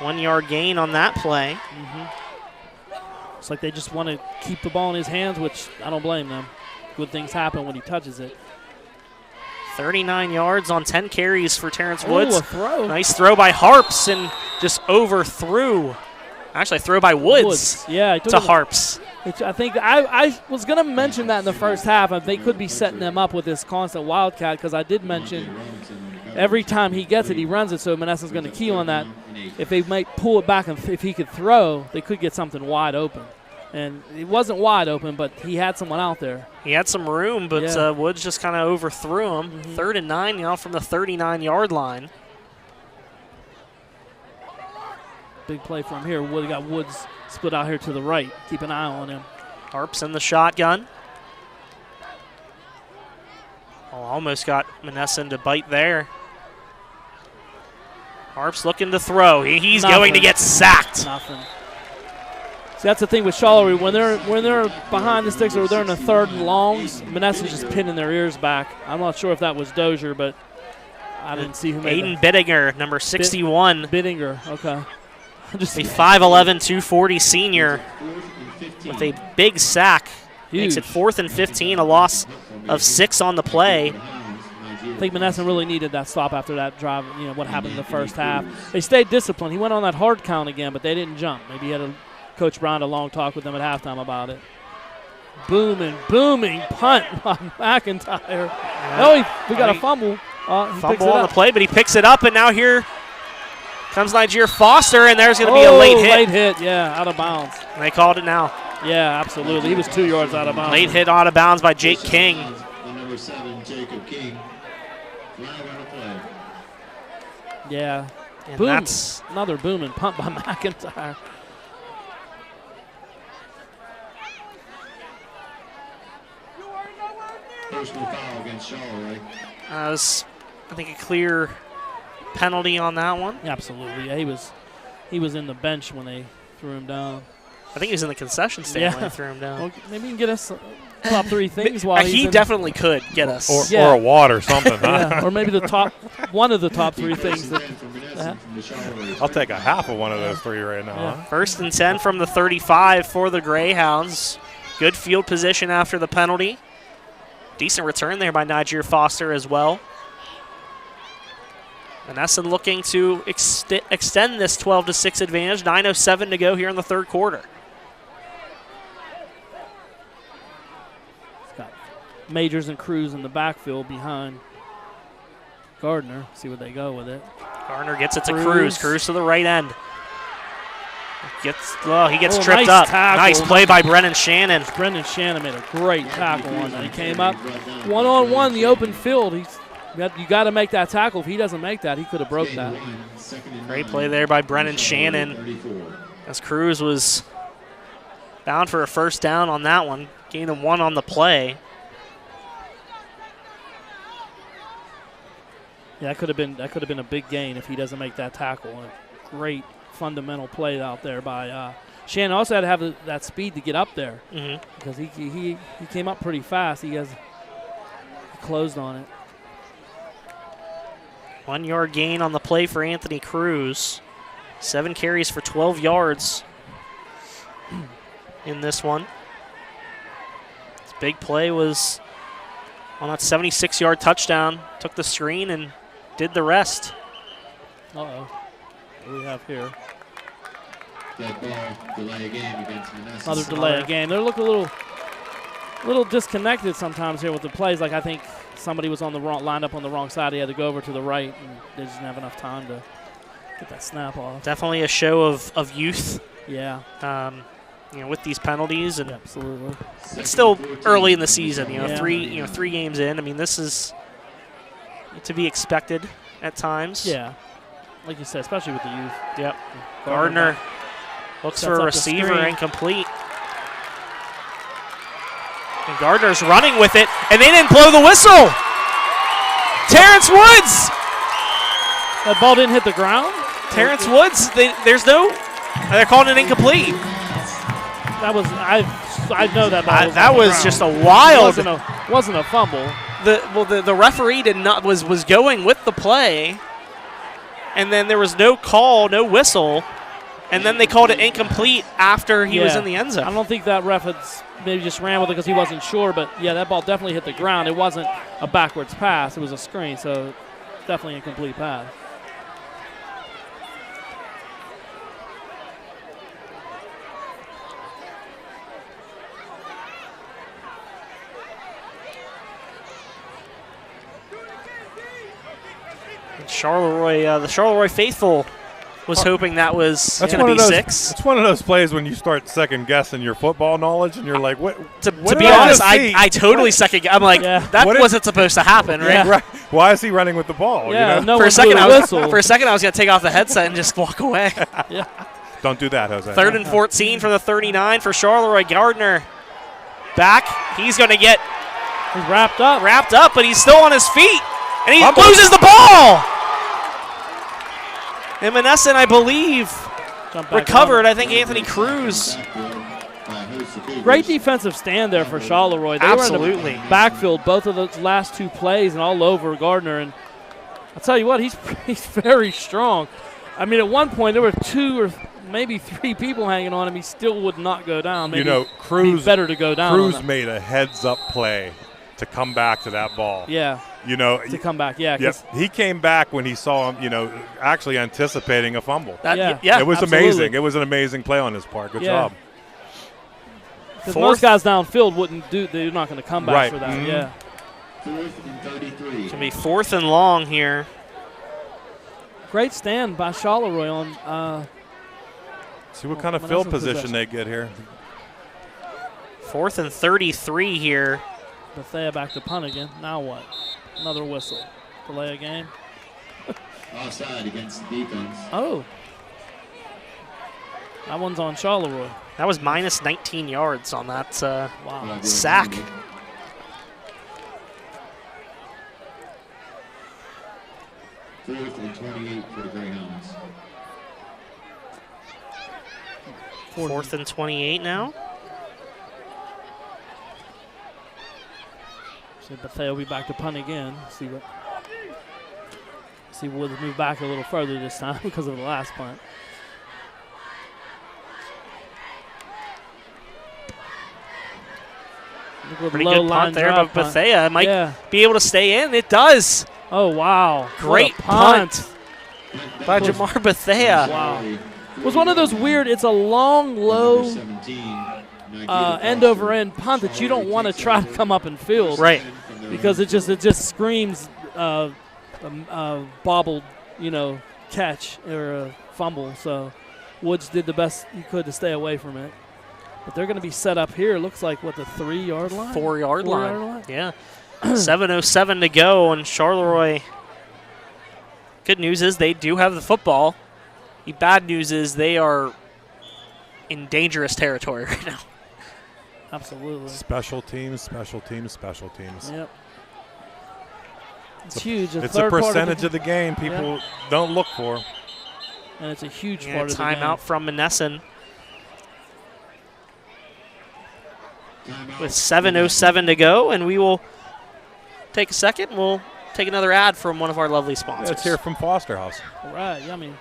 1 yard gain on that play. It's like they just want to keep the ball in his hands, which I don't blame them. Good things happen when he touches it. 39 yards on 10 carries for Terrence Woods. A throw. Nice throw by Harps and just overthrew. Actually, throw by Woods to Harps. I think I was going to mention that in the first half. They could be setting them up with this constant wildcat, because I did mention every time he gets it, he runs it, so Monessen's going to key on that. If they might pull it back and if he could throw, they could get something wide open. And it wasn't wide open, but he had someone out there. He had some room, but Woods just kind of overthrew him. 3rd and 9 now from the 39-yard line. Big play from here. We got Woods split out here to the right. Keep an eye on him. Harps in the shotgun. Almost got Monessen to bite there. Harps looking to throw. He's going to get sacked. Nothing. See, that's the thing with Charleroi. When they're behind the sticks or they're in the 3rd and longs, Monessen's just pinning their ears back. I'm not sure if that was Dozier, but I didn't see who made Aiden Bittinger, number 61. Bittinger, okay. Just the 5'11", 240 senior with a big sack. Huge. Makes it 4th and 15, a loss of 6 on the play. I think Monessen really needed that stop after that drive, what happened in the first half. They stayed disciplined. He went on that hard count again, but they didn't jump. Maybe he had Coach Brown had a long talk with them at halftime about it. Booming punt by McIntyre. We got a fumble. Fumble on the play, but he picks it up, and now here comes Niger Foster, and there's going to be a late hit. Late hit, out of bounds. And they called it now. Yeah, absolutely. He was 2 yards out of bounds. Late hit out of bounds by Jake King. Number 7, Jacob King. Flag on the play. Yeah. And Boom. that's another booming punt by McIntyre. Personal foul against Charleroi. that was, I think, a clear penalty on that one. Absolutely. Yeah, he was in the bench when they threw him down. I think he was in the concession stand when they threw him down. Well, maybe he can get us top 3 things while he definitely could get us. Or a water or something. Huh? Or maybe one of the top 3 things. I'll take a half of one of those 3 right now. Yeah. Huh? 1st and 10 from the 35 for the Greyhounds. Good field position after the penalty. Decent return there by Niger Foster as well. Monessen looking to extend this 12-6 advantage. 9:07 to go here in the third quarter. It's got Majors and Cruz in the backfield behind Gardner. See where they go with it. Gardner gets it to Cruz. Cruz to the right end. He gets tripped nice up. Tackle. Nice play by Brennan Shannon. Brendan Shannon made a great tackle on that. He came up one-on-one in the open field. You got to make that tackle. If he doesn't make that, he could have broke that. Great play there by Brennan Shannon, as Cruz was bound for a first down on that one. Gained him 1 on the play. Yeah, that could have been a big gain if he doesn't make that tackle. A great fundamental play out there by Shannon. Also had to have that speed to get up there because he came up pretty fast. He closed on it. 1 yard gain on the play for Anthony Cruz. 7 carries for 12 yards in this one. His big play was on that 76-yard touchdown. Took the screen and did the rest. Uh-oh. What do we have here? Delay a game against Monessen. Another delay a game. They look a little disconnected sometimes here with the plays. Like I think somebody was lined up on the wrong side. He had to go over to the right, and they just didn't have enough time to get that snap off. Definitely a show of youth. Yeah. With these penalties, and absolutely, it's still early in the season. Three games in. I mean, this is to be expected at times. Yeah, like you said, especially with the youth. Yep. Gardner looks for a receiver, incomplete. And Gardner's running with it, and they didn't blow the whistle. Terrence Woods. That ball didn't hit the ground. Terrence Woods. They're calling it incomplete. That was I know that ball. That was just a wild. It wasn't a fumble. The referee was going with the play, and then there was no call, no whistle, and then they called it incomplete after he was in the end zone. I don't think that ref had maybe just ran with it because he wasn't sure, but yeah, that ball definitely hit the ground. It wasn't a backwards pass; it was a screen, so definitely a complete pass. Charleroi, the Charleroi faithful was hoping that was going to be 6. It's one of those plays when you start second guessing your football knowledge, and you're like, "What?" To be honest, I totally second. I'm like, that wasn't supposed to happen, right? Right. Why is he running with the ball? Yeah, you know? For a second, I was going to take off the headset and just walk away. Yeah. Don't do that, Jose. 3rd and 14 from the 39 for Charleroi. Gardner back. He's going to get wrapped up, but he's still on his feet, and he loses the ball. And Monessen, I believe, recovered. I think Anthony Cruz. Great defensive stand there for Charleroi. They Absolutely. were in the backfield both of those last 2 plays and all over Gardner. And I'll tell you what, he's very strong. I mean, at one point there were 2 or maybe 3 people hanging on him. He still would not go down. Maybe Cruz better to go down. Cruz made a heads-up play to come back to that ball. Yeah. To come back, yeah. Yep. He came back when he saw him, actually anticipating a fumble. It was absolutely amazing. It was an amazing play on his part. Good job. Because most guys downfield wouldn't do. They're not going to come back for that. Mm-hmm. Yeah. 4th and 33. It's going to be 4th and long here. Great stand by Charleroi on. See what kind of field position they get here. 4th and 33 here. Bethea back to punt again. Now what? Another whistle. Delay a game. Offside against the defense. Oh. That one's on Charleroi. That was minus 19 yards on that Wow. sack. Fourth and 28 for the Greyhounds. 4th and 28 now. So Bethea will be back to punt again. See Woods move back a little further this time because of the last punt. Pretty good punt there, but Bethea might be able to stay in. It does. Oh, wow. Great What a punt. by Jamar Bethea. Wow. It was one of those weird, it's a long, low, end-over-end punt that you don't want to try to come up and field. Right. Because it just screams bobbled, catch or a fumble. So Woods did the best he could to stay away from it. But they're going to be set up here. Looks like, what, the 3-yard line? 4-yard line. Yeah. 7:07 to go, and Charleroi. Good news is they do have the football. The bad news is they are in dangerous territory right now. Absolutely. Special teams. Yep. It's huge. It's a percentage of the game people don't look for. And it's a huge part of the game. Timeout from Monessen. With 7:07 to go, and we will take a second. We'll take another ad from one of our lovely sponsors. Let's hear from Foster House. All right, yummy.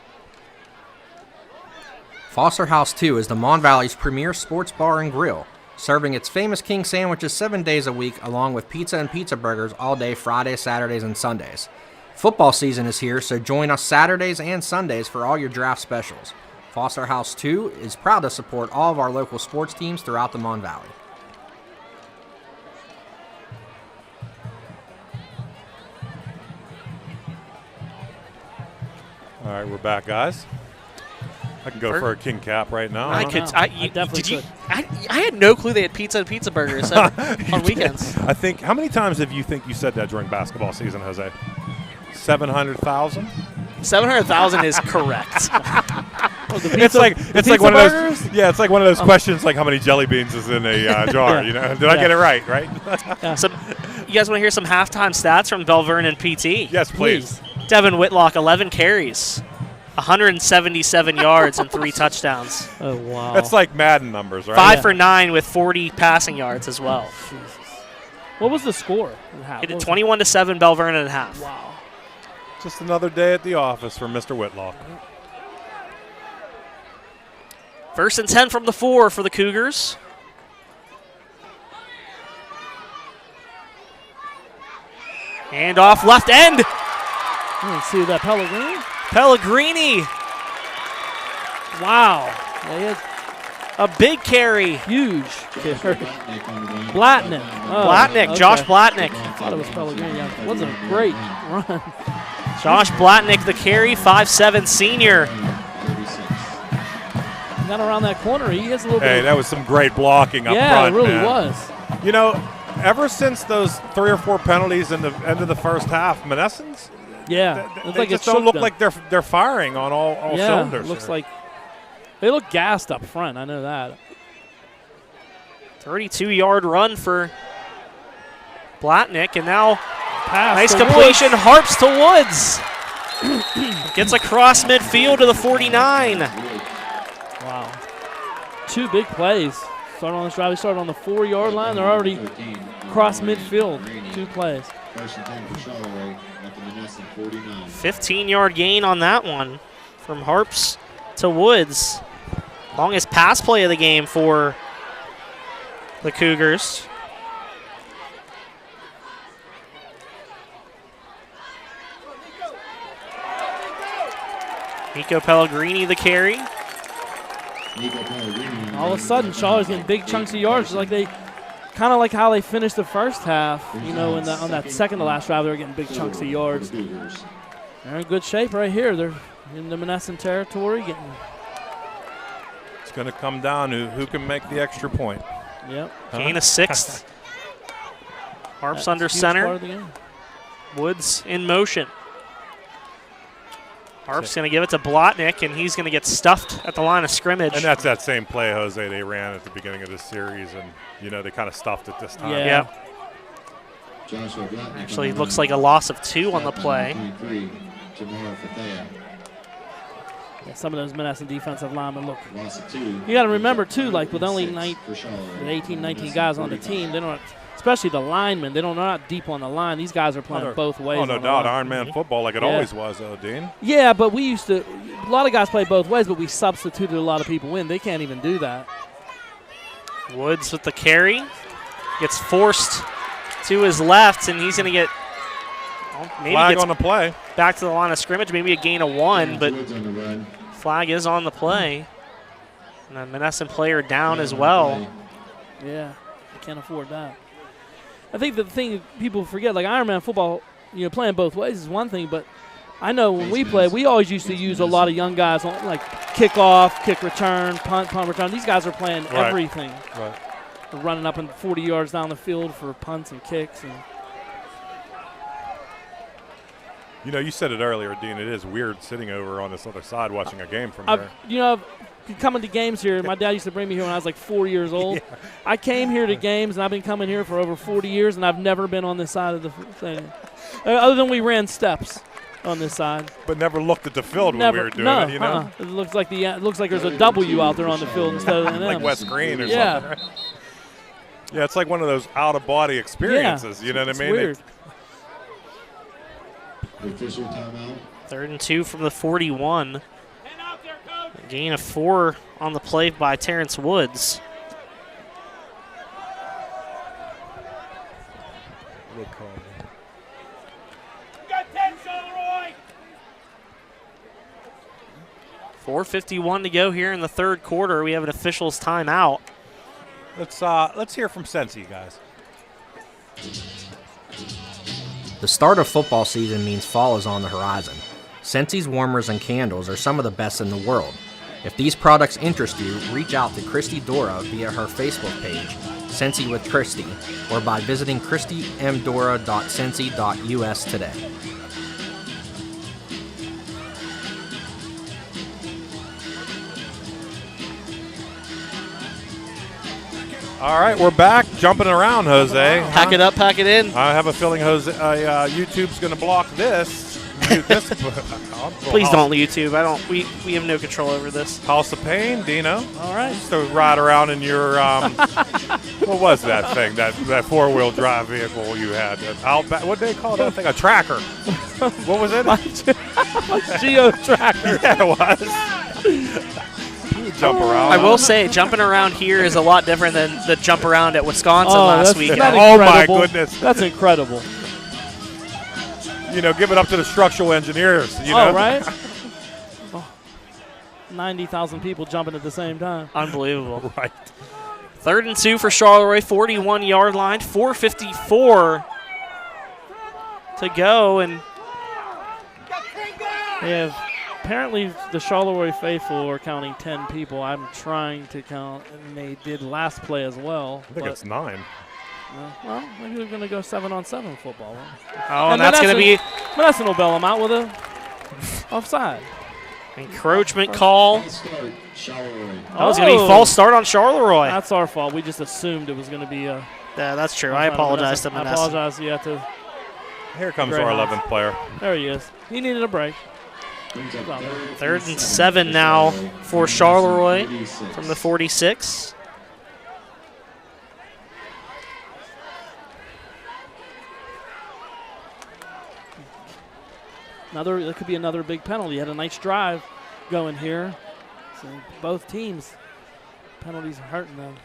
Foster House 2 is the Mon Valley's premier sports bar and grill, serving its famous king sandwiches 7 days a week, along with pizza and pizza burgers all day Fridays, Saturdays, and Sundays. Football season is here, so join us Saturdays and Sundays for all your draft specials. Foster House 2 is proud to support all of our local sports teams throughout the Mon Valley. All right, we're back, guys. I can go for a king cap right now. I huh? could. I definitely could. I had no clue they had pizza and pizza burgers on weekends. I think. How many times have you think you said that during basketball season, Jose? 700,000. 700,000 is correct. It's like one of those. Yeah, it's like one of those questions, like how many jelly beans is in a jar. Did I get it right? Right. So, you guys want to hear some halftime stats from Belle Vernon PT? Yes, please. Devin Whitlock, 11 carries, 177 yards, and 3 touchdowns. Oh, wow. That's like Madden numbers, right? 5 for 9 with 40 passing yards as well. Jesus. What was the score? Hit it 21-7 Belle Vernon at half. Wow. Just another day at the office for Mr. Whitlock. 1st and 10 from the 4 for the Cougars. And off left end. Let's see that Pellegrini. Wow. Yeah, A big carry. huge. Blatnick. Oh, Blatnick, okay. Josh Blatnick. I thought it was Pellegrini. It wasn't a great run. Josh Blatnick, the carry, 5'7" senior. Got around that corner. He has a little bit. Hey, that was some great blocking up front. Yeah, it really man. was. Ever since those 3 or 4 penalties in the end of the first half, Monessens, Yeah. they just don't look like they're firing on all cylinders. It looks like they look gassed up front. I know that. 32-yard run for Blatnick, and now Pass nice to completion. Woods. Harps to Woods. Gets across midfield to the 49. Wow. 2 big plays. Started on this drive. They started on the 4-yard line. They're already across midfield. 2 plays. 15-yard gain on that one from Harps to Woods. Longest pass play of the game for the Cougars. Nico Pellegrini the carry. All of a sudden, Charler's getting big chunks of yards, like they kind of like how they finished the first half. On that second to last drive, they were getting big chunks of yards. They're in good shape right here. They're in the Monessen territory. It's going to come down to who can make the extra point. Yep. Gain a 6th. Harps under center. Woods in motion. Harp's going to give it to Blatnick, and he's going to get stuffed at the line of scrimmage. And that's that same play, Jose, they ran at the beginning of this series, and, they kind of stuffed it this time. Yeah. Actually, it looks like a loss of 2 on the play. Yeah, some of those Monessen defensive linemen look. You got to remember, too, like with only 18, 19 guys on the team, they don't. Especially the linemen, they're not deep on the line. These guys are playing both ways. Oh, no doubt. Iron Man football like it always was, though, Dean. Yeah, but we used to – a lot of guys play both ways, but we substituted a lot of people in. They can't even do that. Woods with the carry. Gets forced to his left, and he's going to get Well, maybe Flag gets on the play. back to the line of scrimmage. Maybe a gain of 1, but Woods on the run. flag is on the play. And a Monessen player down as well. Yeah, you can't afford that. I think the thing people forget, like Ironman football, playing both ways is one thing, but I know when we played, we always used to use a lot of young guys on like kickoff, kick return, punt return. These guys are playing everything. Right. They're running up and 40 yards down the field for punts and kicks. And You said it earlier, Dean. It is weird sitting over on this other side watching a game from there. I've coming to games here. My dad used to bring me here when I was like 4 years old. Yeah. I came here to games, and I've been coming here for over 40 years, and I've never been on this side of the thing. Other than we ran steps on this side. But never looked at the field when we were doing it, It looks like it looks like there's a W out there on the field instead of an M. like West Green or something. Right? Yeah, it's like one of those out-of-body experiences. You know what I mean? Weird. The official timeout. 3rd and 2 from the 41. A gain of 4 on the play by Terrence Woods. Good call. 4:51 to go here in the 3rd quarter. We have an official's timeout. Let's hear from Sensi, guys. The start of football season means fall is on the horizon. Sensi's warmers and candles are some of the best in the world. If these products interest you, reach out to Christy Dora via her Facebook page, Sensi with Christy, or by visiting christymdora.sensi.us today. All right, we're back. Jumping around, Jose. Pack it up, pack it in. I have a feeling YouTube's going to block this. Please don't YouTube. We have no control over this. House of Pain, Dino. All right. Used to ride around in your what was that thing? That 4-wheel drive vehicle you had? What did they call that thing? A tracker. What was it? Geo tracker. Yeah, it was. Jump around. I will say, jumping around here is a lot different than the jump around at Wisconsin last weekend. Oh my goodness. That's incredible. Give it up to the structural engineers. Right? 90,000 people jumping at the same time. Unbelievable. Right. 3rd and 2 for Charleroi, 41-yard line, 4:54 to go, and they have apparently the Charleroi faithful are counting 10 people. I'm trying to count, and they did last play as well. I think it's 9. Well, maybe they're going to go 7-on-7 football. and that's going to be Monessen will bail them out with a offside. Encroachment call. False start, Charleroi. That was going to be false start on Charleroi. That's our fault. We just assumed it was going to be a. Yeah, that's true. I apologize to I Monessen. apologize. You have to. Here comes our 11th player. There he is. He needed a break. Brings up 3rd and 7 now for Charleroi from the 46. That could be another big penalty. Had a nice drive going here. So both teams, penalties are hurting them.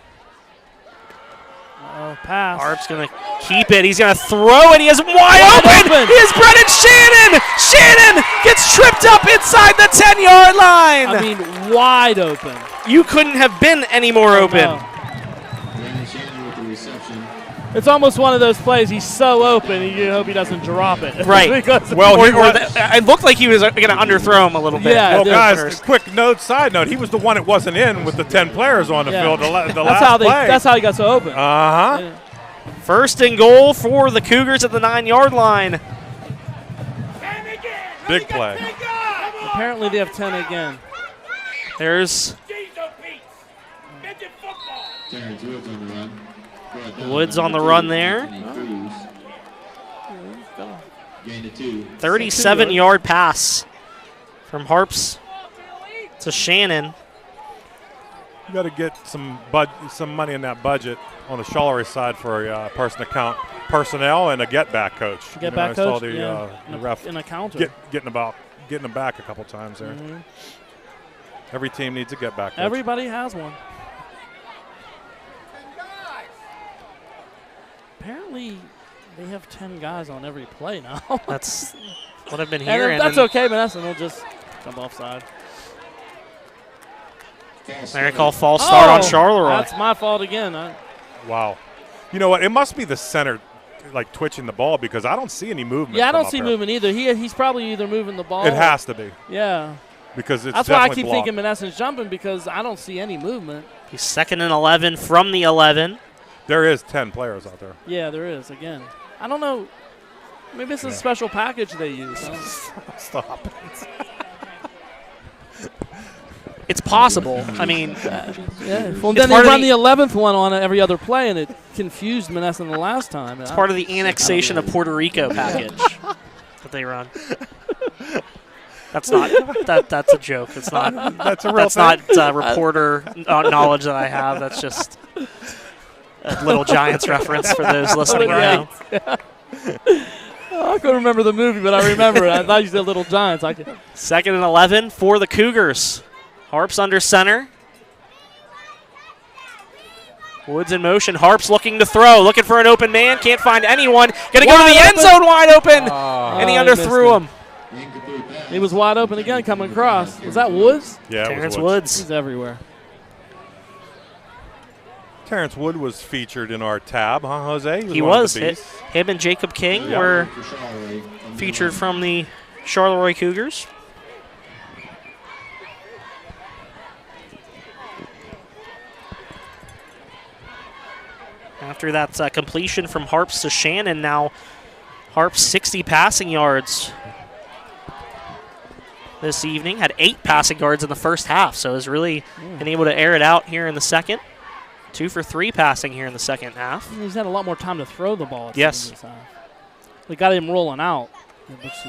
Pass. Harp's going to keep it. He's going to throw it. He is wide open. He is Brennan Shannon. Shannon gets tripped up inside the 10-yard line. I mean, wide open. You couldn't have been any more open. No. Brandon Shannon with the reception. It's almost one of those plays. He's so open, you hope he doesn't drop it. Right. Because it looked like he was going to underthrow him a little bit. Yeah, Well, guys, quick side note. He was the one that wasn't in with the 10 players on the field the last play. That's how he got so open. Uh-huh. Yeah. 1st and goal for the Cougars at the 9-yard line. Big play. Apparently they have 10 again. There's Terrence Woods on the run. Woods on the run there. Gain of 2. 37-yard pass from Harps to Shannon. You got to get some money in that budget on the Charleroi side for a person to count personnel and a get-back coach. Get-back I saw coach? the, Yeah. the ref In a counter. getting them back a couple times there. Mhm. Every team needs a get-back coach. Everybody has one. Apparently, They have 10 guys on every play now. That's what I've been hearing. And that's okay, Monessen will just jump offside. They call false start on Charleroi. That's my fault again. Wow. You know what? It must be the center, like, twitching the ball because I don't see any movement. Yeah, I don't see movement either. He's probably either moving the ball. It has to be. Yeah. Because it's That's why I keep blocked. thinking Monessen's jumping because I don't see any movement. He's 2nd and 11 from the 11. There is 10 players out there. Yeah, there is, again. I don't know. Maybe it's a special package they use. Stop. It's possible. I mean, yeah. Well, then they run the 11th one on every other play, and it confused Monessen the last time. It's part of the annexation of Puerto Rico package that they run. That's not. That's a joke. It's not. That's a real thing. Not reporter knowledge that I have. That's just a Little Giants reference for those listening right now. I couldn't remember the movie, but I remember it. I thought you said Little Giants. 2nd and 11 for the Cougars. Harps under center. Woods in motion. Harps looking to throw. Looking for an open man. Can't find anyone. Going to go to the end zone wide open. And he underthrew him. He was wide open again coming across. Was that Woods? Yeah, Terrence it was Woods. He's everywhere. Terrence Wood was featured in our tab, huh, Jose? He was. Him and Jacob King were featured from the Charleroi Cougars. After that completion from Harps to Shannon, now Harps 60 passing yards this evening. Had 8 passing yards in the first half, so has really been able to air it out here in the second. 2 for 3 passing here in the second half. He's had a lot more time to throw the ball. Yes. We got him rolling out.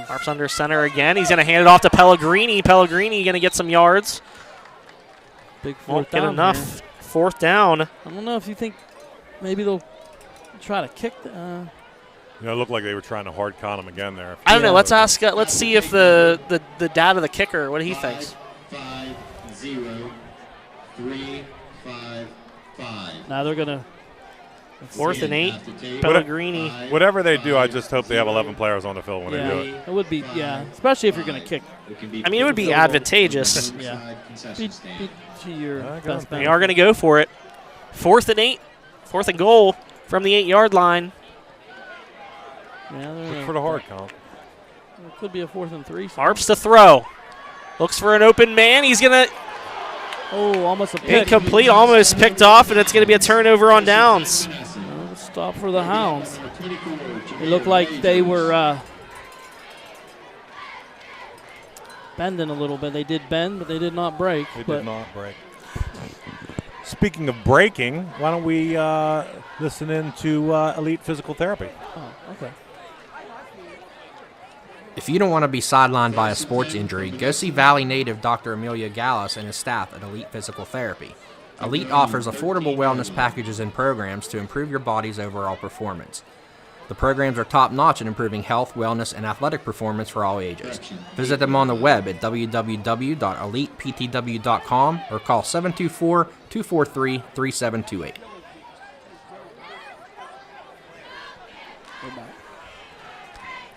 Harps under center again. He's going to hand it off to Pellegrini. Pellegrini going to get some yards. Big fourth Won't get down enough. Here. 4th down. I don't know if you think maybe they'll try to kick. It looked like they were trying to hard con him again there. I don't know. Let's ask. Let's see if the dad of the kicker, what he thinks. 5-0-3-5-5. Now they're gonna. 4th and 8. Pellegrini. Whatever they do, I just hope they have 11 players on the field when they do it. It would be, especially if you're gonna kick. I mean, it would be advantageous. Yeah. Be to your best They are going to go for it. 4th and 8. 4th and goal from the 8-yard line. Yeah, look for the hard count. It could be a 4th and 3. Harps to throw. Looks for an open man. He's going to. Oh, almost a pick. Incomplete, almost picked off, and it's going to be a turnover on downs. Stop for the Hounds. It looked like they were bending a little bit. They did bend, but they did not break. They did not break. Speaking of breaking, why don't we listen in to Elite Physical Therapy? Oh, okay. If you don't want to be sidelined by a sports injury, go see Valley native Dr. Amelia Gallus and his staff at Elite Physical Therapy. Elite offers affordable wellness packages and programs to improve your body's overall performance. The programs are top-notch in improving health, wellness, and athletic performance for all ages. Visit them on the web at www.eliteptw.com or call 724-243-3728.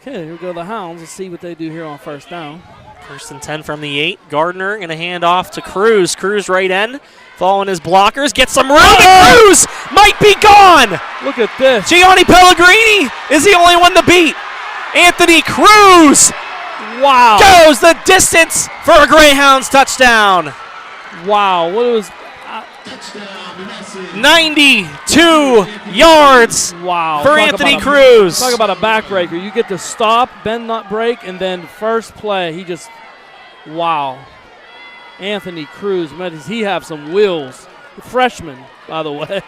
Okay, here we go the Hounds. Let's see what they do here on 1st down. 1st and 10 from the 8. Gardner going to hand off to Cruz. Cruz right end. Following his blockers. Gets some room. And Cruz might be gone. Look at this. Gianni Pellegrini is the only one to beat. Anthony Cruz. Wow. Goes the distance for a Greyhounds touchdown. Wow. What was 92 yards for Anthony Cruz. Talk about a backbreaker. You get to stop, bend, not break, and then first play, he just, wow. Anthony Cruz, man, does he have some wheels? Freshman, by the way.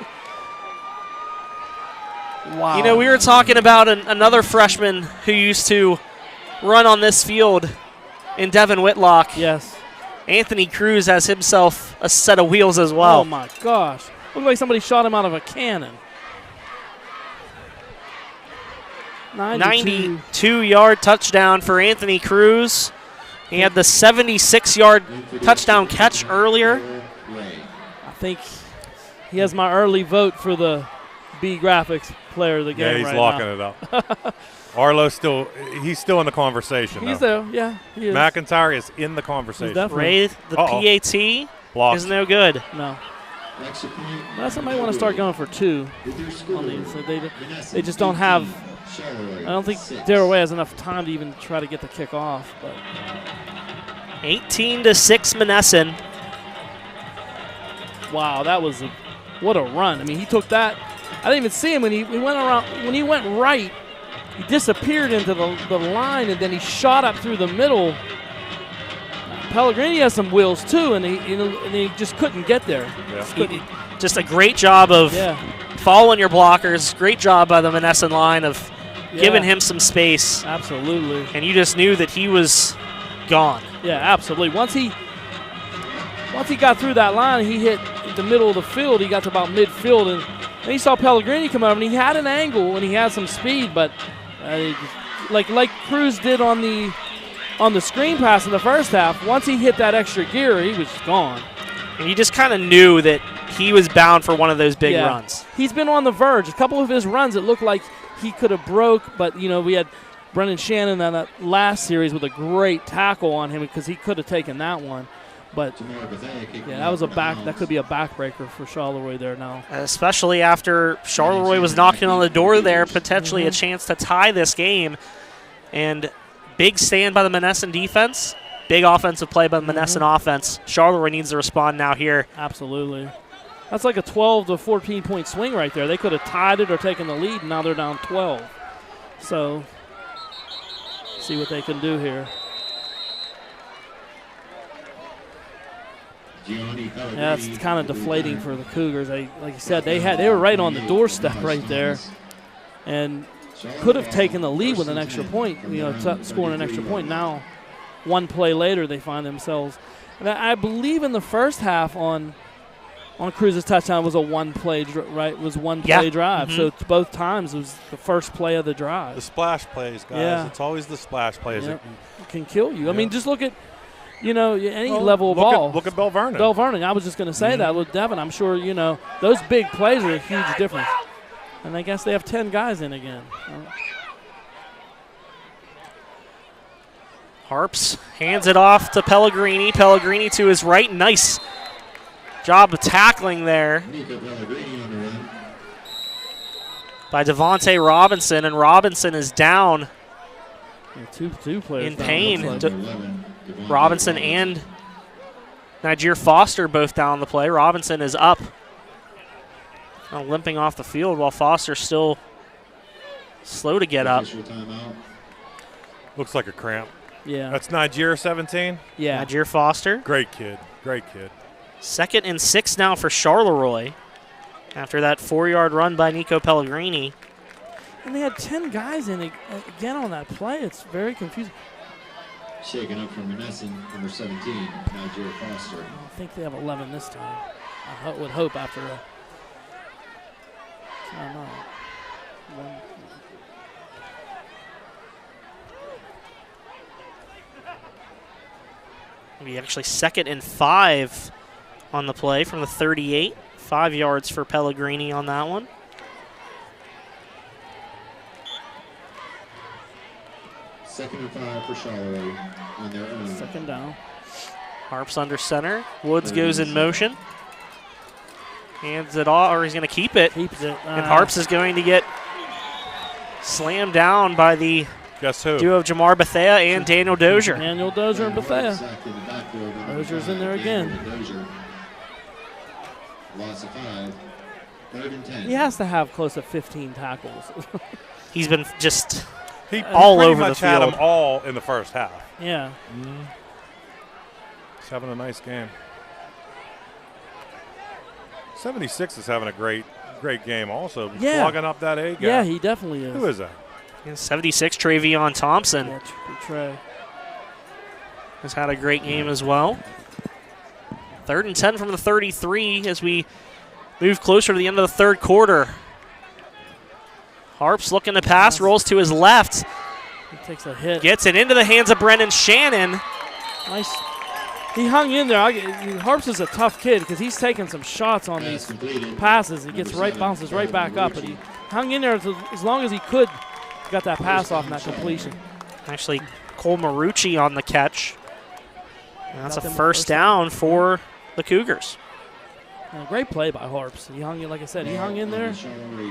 Wow. You know, we were talking about another freshman who used to run on this field in Devin Whitlock. Yes. Anthony Cruz has himself a set of wheels as well. Oh, my gosh. Looked like somebody shot him out of a cannon. 92-yard touchdown for Anthony Cruz. He had the 76-yard touchdown catch earlier. I think he has my early vote for the B graphics player of the game. Yeah, he's right locking now. it up. Arlo's he's still in the conversation. He's though. there, yeah. He is. McIntyre is in the conversation. Ray, the PAT Blocked. is no good. No. Monessen might want to start going for 2 on these. So they just don't have. I don't think Charleroi has enough time to even try to get the kick off. But 18-6 Monessen. wow, that was what a run! I mean, he took that. I didn't even see him when he went around. When he went right, he disappeared into the line, and then he shot up through the middle. Pellegrini has some wheels too, and he just couldn't get there. Yeah. Just a great job of following your blockers. Great job by the Monessen line of giving him some space. Absolutely. And you just knew that he was gone. Yeah, absolutely. Once he got through that line, he hit the middle of the field. He got to about midfield, and then he saw Pellegrini come over, and he had an angle and he had some speed, but like Cruz did on the screen pass in the first half, once he hit that extra gear, he was gone. And you just kind of knew that he was bound for one of those big runs. He's been on the verge. A couple of his runs, it looked like he could have broke, but, we had Brendan Shannon on that last series with a great tackle on him because he could have taken that one. But, that could be a backbreaker for Charleroi there now. Especially after Charleroi was knocking on the door there, potentially a chance to tie this game. And big stand by the Monessen defense. Big offensive play by the Monessen offense. Charleroi needs to respond now here. Absolutely. That's like a 12 to 14-point swing right there. They could have tied it or taken the lead, and now they're down 12. So, see what they can do here. Yeah, it's kind of deflating for the Cougars. Like you said, they were right on the doorstep right there, and could have taken the lead with an extra point. Scoring an extra point. Now, one play later, they find themselves. And I believe in the first half on Cruz's touchdown was a one-play drive. So it's both times it was the first play of the drive. The splash plays, guys. Yeah. It's always the splash plays that can kill you. I mean, just look at any level of ball. Look at Bell Vernon. Bell Vernon. I was just going to say that with Devin. I'm sure those big plays are a huge difference. And I guess they have 10 guys in again. Harps hands it off to Pellegrini. Pellegrini to his right. Nice job of tackling there by Devontae Robinson, and Robinson is down two players in pain. Robinson and Niger Foster both down the play. Robinson is up, limping off the field, while Foster's still slow to get up. Looks like a cramp. Yeah. That's Niger 17? Yeah. Niger Foster. Great kid. 2nd and 6 now for Charleroi after that 4-yard run by Nico Pellegrini. And they had 10 guys in again on that play. It's very confusing. Shaking up from Monessen, number 17, Niger Foster. I think they have 11 this time. I would hope after a timeout. Maybe actually 2nd and 5 on the play from the 38. 5 yards for Pellegrini on that one. Second and 5 for Charleroi on their own. Second down. Harps under center. Woods goes in motion. Hands it off, or he's going to keep it. Keeps it. And Harps is going to get slammed down by the Guess who? duo of Jamar Bethea and Daniel Dozier. Daniel Dozier and Bethea. Dozier's in there again. Loss of 5. 3rd and 10. He has to have close to 15 tackles. He's been just He all pretty over much the had field. them all in the first half. Yeah. He's having a nice game. 76 is having a great game also. Yeah. Plugging up that A guy. Yeah, he definitely is. Who is that? 76, Travion Thompson Yeah, Trey. has had a great game as well. 3rd and 10 from the 33 as we move closer to the end of the third quarter. Harps looking to pass, rolls to his left, He takes a hit. gets it into the hands of Brendan Shannon. He hung in there. Harps is a tough kid because he's taking some shots on these passes. He gets bounces right back up, but he hung in there as long as he could. Got that pass off and that completion. Actually, Cole Marucci on the catch. And that's a first down for the Cougars. Great play by Harps. He hung in, like I said, he hung in there. He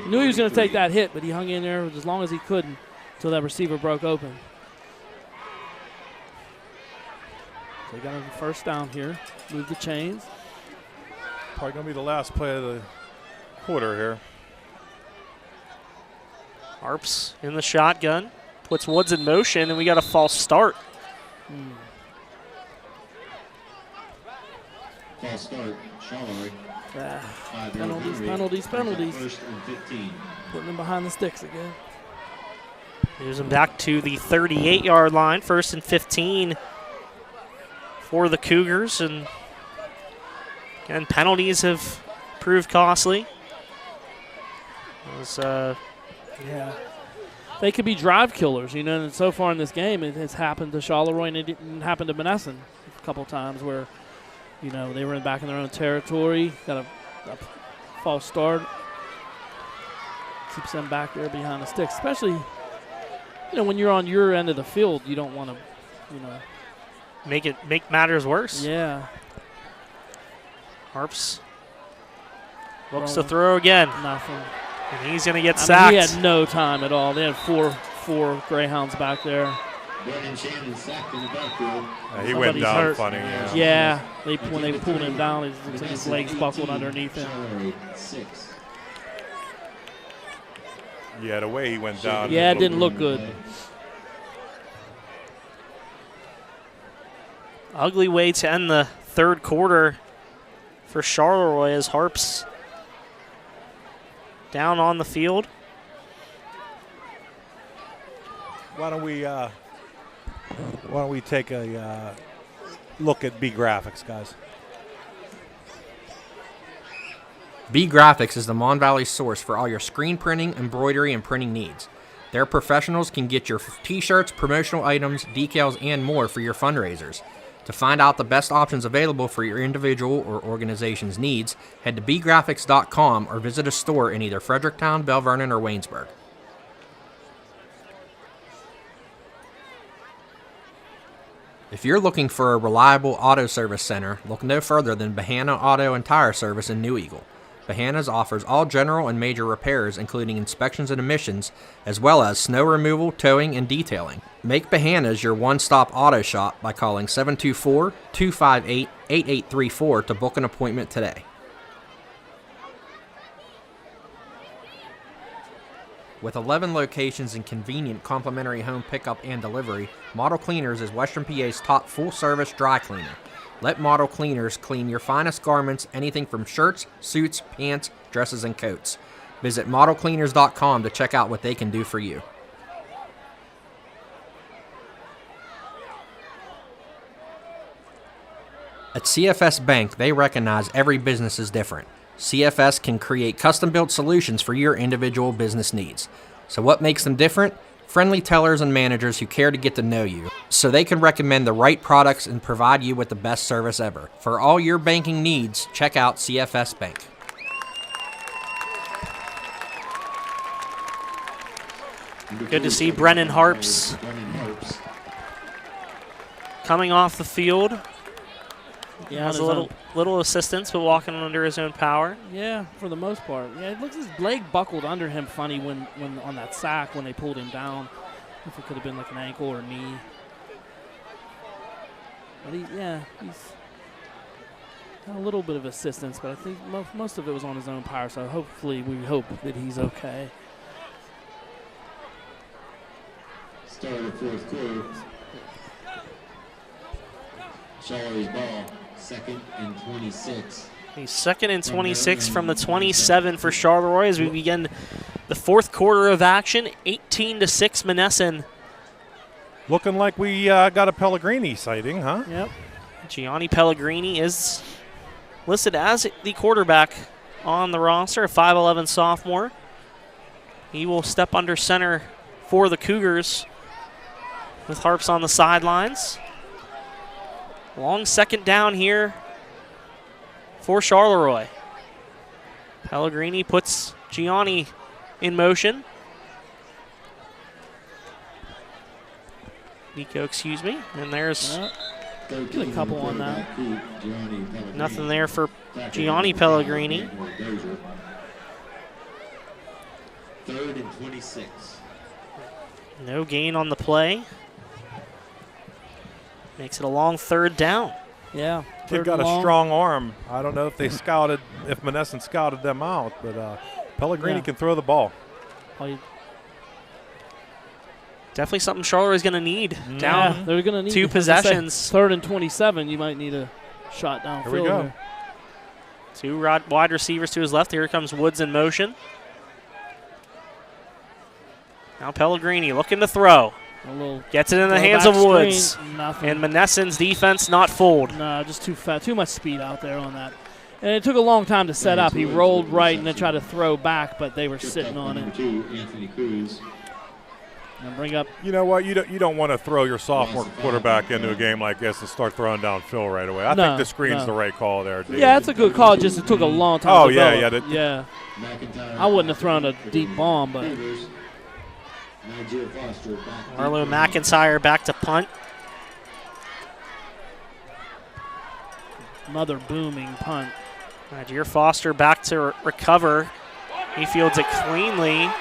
knew he was going to take that hit, but he hung in there as long as he could until that receiver broke open. They got a first down here. Move the chains. Probably going to be the last play of the quarter here. Harps in the shotgun. Puts Woods in motion, and we got a false start. False start, Charleroi. Penalties. First and 15. Putting them behind the sticks again. Moves them back to the 38-yard line. First and 15 for the Cougars. And again, penalties have proved costly. Yeah. They could be drive killers, and so far in this game it has happened to Charleroi and it didn't happen to Monessen a couple times where, they were back in their own territory, got a false start. Keeps them back there behind the sticks, especially, when you're on your end of the field, you don't want to, make matters worse. Yeah. Harps looks to throw again. Nothing. And he's going to get sacked. He had no time at all. They had four Greyhounds back there. Brennan Shannon sacked in the backfield. He went down hurt. funny. Yeah. When they pulled him down, it looks like his legs buckled underneath him. Yeah, the way he went down. Yeah, it didn't look good. Ugly way to end the third quarter for Charleroi as Harps down on the field. Why don't we take a look at B Graphics, guys? B Graphics is the Mon Valley source for all your screen printing, embroidery, and printing needs. Their professionals can get your t-shirts, promotional items, decals, and more for your fundraisers. To find out the best options available for your individual or organization's needs, head to bgraphics.com or visit a store in either Fredericktown, Bell Vernon, or Waynesburg. If you're looking for a reliable auto service center, look no further than Bahana Auto and Tire Service in New Eagle. Bahana's offers all general and major repairs, including inspections and emissions, as well as snow removal, towing, and detailing. Make Bahana's your one-stop auto shop by calling 724-258-8834 to book an appointment today. With 11 locations and convenient complimentary home pickup and delivery, Model Cleaners is Western PA's top full-service dry cleaner. Let Model Cleaners clean your finest garments, anything from shirts, suits, pants, dresses, and coats. Visit modelcleaners.com to check out what they can do for you. At CFS Bank, they recognize every business is different. CFS can create custom-built solutions for your individual business needs. So what makes them different? Friendly tellers and managers who care to get to know you, so they can recommend the right products and provide you with the best service ever. For all your banking needs, check out CFS Bank. Good to see Brennan Harps coming off the field. Yeah, has a little assistance, but walking under his own power. Yeah, for the most part. Yeah, it looks his leg buckled under him funny when on that sack when they pulled him down. If it could have been like an ankle or knee. But he's got a little bit of assistance, but I think most of it was on his own power. So hopefully, we hope that he's okay. Start of the fourth quarter. Charlerie's ball. Second and 26. He's second and 26 from the 27 for Charleroi as we begin the fourth quarter of action. 18-6 Monessen. Looking like we got a Pellegrini sighting, huh? Yep. Gianni Pellegrini is listed as the quarterback on the roster, a 5'11 sophomore. He will step under center for the Cougars with Harps on the sidelines. Long second down here for Charleroi. Pellegrini puts Gianni in motion. Nico, excuse me. And there's Get a couple on that. nothing there for Gianni Pellegrini. 3rd and 26. No gain on the play. Makes it a long third down. Yeah. They've got a strong arm. I don't know if if Monessen scouted them out, but Pellegrini can throw the ball. Definitely something Charleroi going to need. Down they're going to need 2 possessions. 3rd and 27, you might need a shot downfield. Here we go. 2 wide receivers to his left. Here comes Woods in motion. Now Pellegrini looking to throw. Gets it in the hands of Woods. And Monessen's defense not fooled. No, just too fast. Too much speed out there on that. And it took a long time to set up. He rolled right and then tried to throw back, but they were sitting on it. And bring up. You know what? You don't want to throw your sophomore quarterback into a game like this and start throwing downfield right away. I think the screen's the right call there, Dave. Yeah, it's a good call. Just it took a long time. Oh, to yeah. I wouldn't have thrown a deep bomb, but. Marlo McIntyre back to punt. Another booming punt. Nigeria Foster back to recover. He fields it cleanly.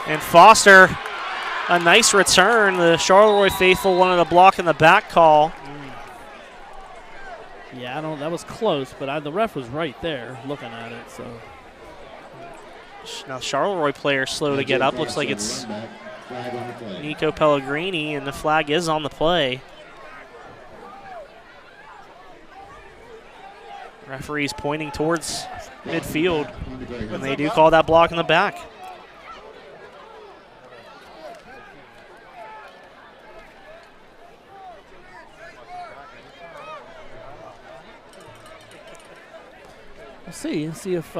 And Foster, a nice return. The Charleroi faithful wanted a block in the back call. Yeah, that was close, but the ref was right there looking at it. So now Charleroi player slow to get up. Looks like it's Nico Pellegrini, and the flag is on the play. Referee's pointing towards midfield, and they do call that block in the back. We'll see if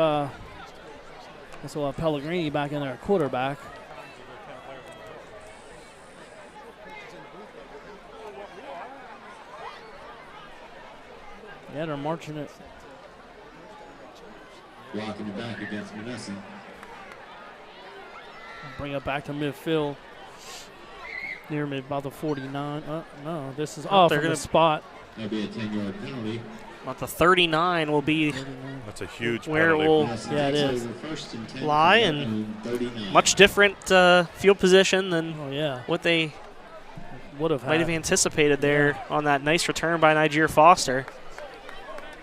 this will have Pellegrini back in there at quarterback. Yeah, they're marching it. Blocking it back against Monessen. Bring it back to midfield. Near mid, about the 49. No, this is off from the spot. That'll be a 10-yard penalty. About the 39 will be that's a huge where penalty. it will it is. lie, and much different field position than what they might have anticipated there on that nice return by Nigeria Foster.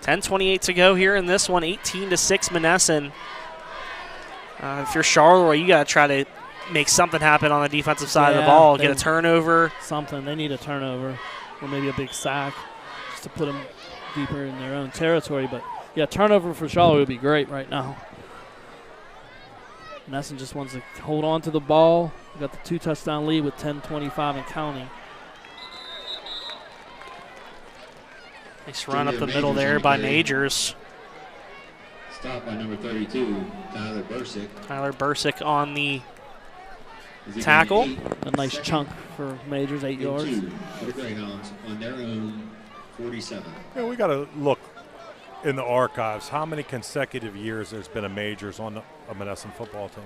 10:28 to go here in this one, 18-6 Monessen. If you're Charleroi, you got to try to make something happen on the defensive side of the ball. Get a turnover. Something. They need a turnover or maybe a big sack just to put them deeper in their own territory. But, yeah, turnover for Charleroi would be great right now. Monessen just wants to hold on to the ball. We got the 2-touchdown lead with 10:25 and counting. Nice run up the middle there by Majors. Stopped by number 32, Tyler Bergstedt. Tyler Bergstedt on the tackle. A nice chunk for Majors, 8 yards. For the Greyhounds on their own 47. Yeah, we got to look in the archives how many consecutive years there's been a Majors on a Monessen football team.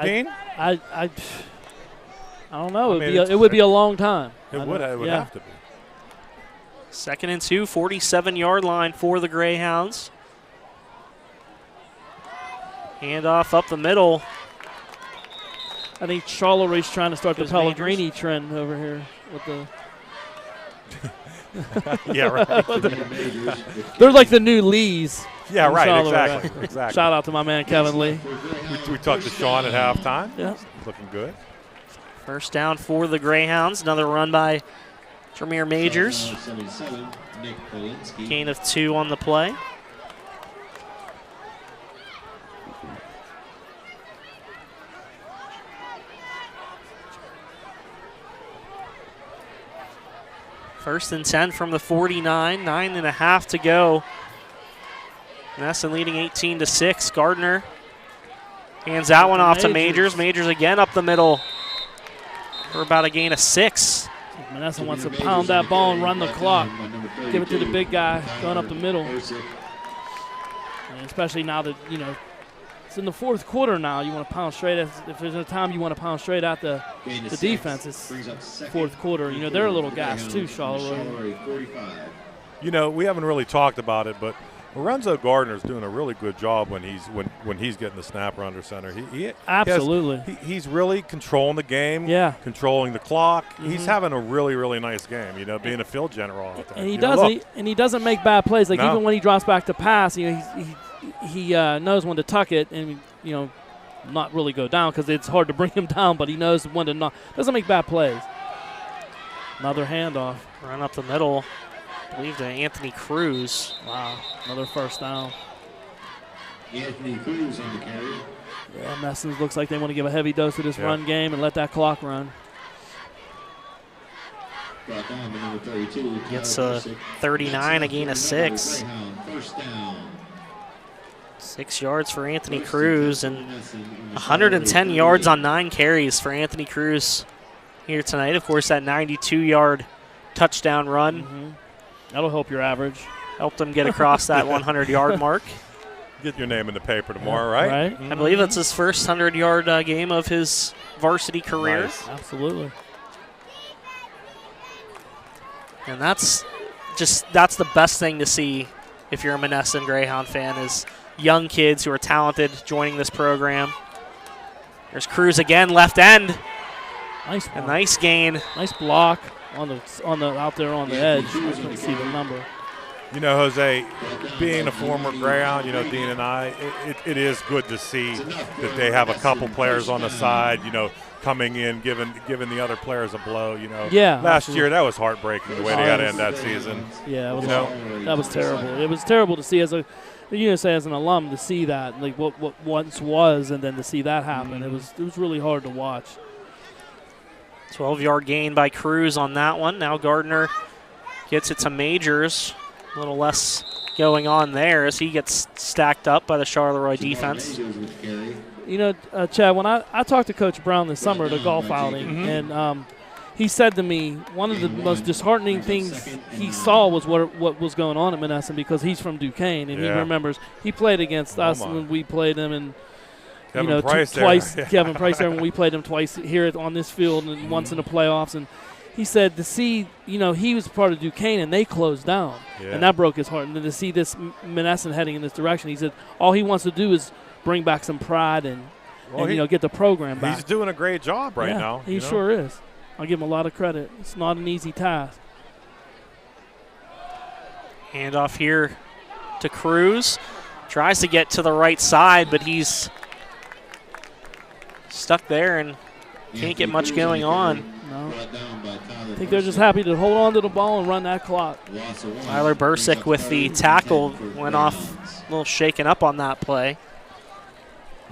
Dean? I don't know. It would be a long time. It would have to be. 2nd and 2, 47-yard line for the Greyhounds. Handoff up the middle. I think Charleroi's trying to start the Pellegrini trend over here with the. Yeah, right. They're like the new Lees. Yeah, right. Charleroi. Exactly. Shout out to my man Kevin Lee. We talked to Sean at halftime. Yeah, looking good. First down for the Greyhounds. Another run by Tremere Majors. Gain of 2 on the play. First and 10 from the 49, 9.5 to go. Monessen leading 18-6. Gardner hands that one off to Majors. Majors again up the middle for about a gain of 6. Monessen wants to pound that ball and run the clock. Give it to the big guy going up the middle. And especially now that, it's in the fourth quarter now. You want to pound straight. If there's a time you want to pound straight at the defense, it's fourth quarter. They're a little gassed too, Charleroi. We haven't really talked about it, but Lorenzo Gardner's doing a really good job when he's getting the snapper under center. Absolutely. He's really controlling the game. Yeah. Controlling the clock. Mm-hmm. He's having a really, really nice game. Being a field general out there. And he doesn't make bad plays. Like even when he drops back to pass, he knows when to tuck it and not really go down because it's hard to bring him down. But he knows when to not. Doesn't make bad plays. Another handoff. Run up the middle. I believe to Anthony Cruz. Wow, another first down. Anthony Cruz on the carry. Yeah, Monessen looks like they want to give a heavy dose of this run game and let that clock run. Brought down to number 32. Gets a 39, a gain of 6. First down. 6 yards for Anthony Cruz and 110 yards on 9 carries for Anthony Cruz here tonight. Of course, that 92-yard touchdown run. Mm-hmm. That'll help your average. Helped him get across that 100-yard mark. Get your name in the paper tomorrow, right? Right. Mm-hmm. I believe that's his first 100-yard game of his varsity career. Nice. Absolutely. And that's the best thing to see if you're a Monessen Greyhound fan is young kids who are talented joining this program. There's Cruz again, left end. Nice A nice gain. Nice block on the out there on the edge. I couldn't see the number. Jose, being a former Greyhound, Dean and I, it is good to see that they have a couple players on the side, coming in, giving the other players a blow, Yeah. Last year, that was heartbreaking the way they got to end that season. Yeah, that was terrible. It was terrible to see as an alum to see that, like what once was, and then to see that happen. Mm-hmm. It was really hard to watch. 12-yard gain by Cruz on that one. Now Gardner gets it to Majors. A little less going on there as he gets stacked up by the Charleroi defense. Chad, when I talked to Coach Brown this summer at a golf outing, and he said to me one of the most disheartening things he saw was what was going on at Monessen because he's from Duquesne, and he remembers he played against us when we played him, and Kevin Price twice. there. Kevin Price there when we played him twice here on this field and once in the playoffs, and he said to see, he was part of Duquesne and they closed down, and that broke his heart. And then to see this Monessen heading in this direction, he said all he wants to do is bring back some pride and get the program back. He's doing a great job right now. He sure is. I'll give him a lot of credit. It's not an easy task. Handoff here to Cruz. Tries to get to the right side, but he's stuck there and can't get much going on. No. I think they're just happy to hold on to the ball and run that clock. Tyler Bergstedt with the tackle went off a little shaken up on that play.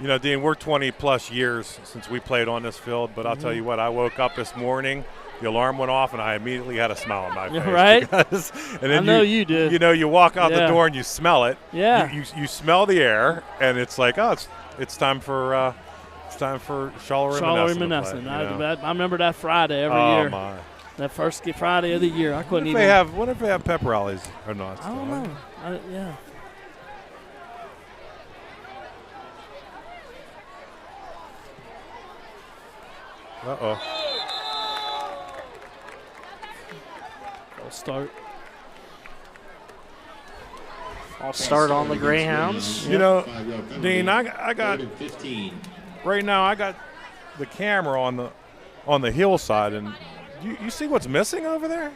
Dean, we're 20-plus years since we played on this field, but I'll tell you what, I woke up this morning, the alarm went off, and I immediately had a smile on my face. Right? And then I know you did. You walk out the door and you smell it. Yeah. You smell the air, and it's like, it's time for Charleroi Monessen. I remember that Friday every year. My. That first Friday of the year. I couldn't even. What if they have pep rallies or not? I don't know. Yeah. Uh-oh. I'll start on the Greyhounds. Dean, I got right now. I got the camera on the hillside, and you see what's missing over there?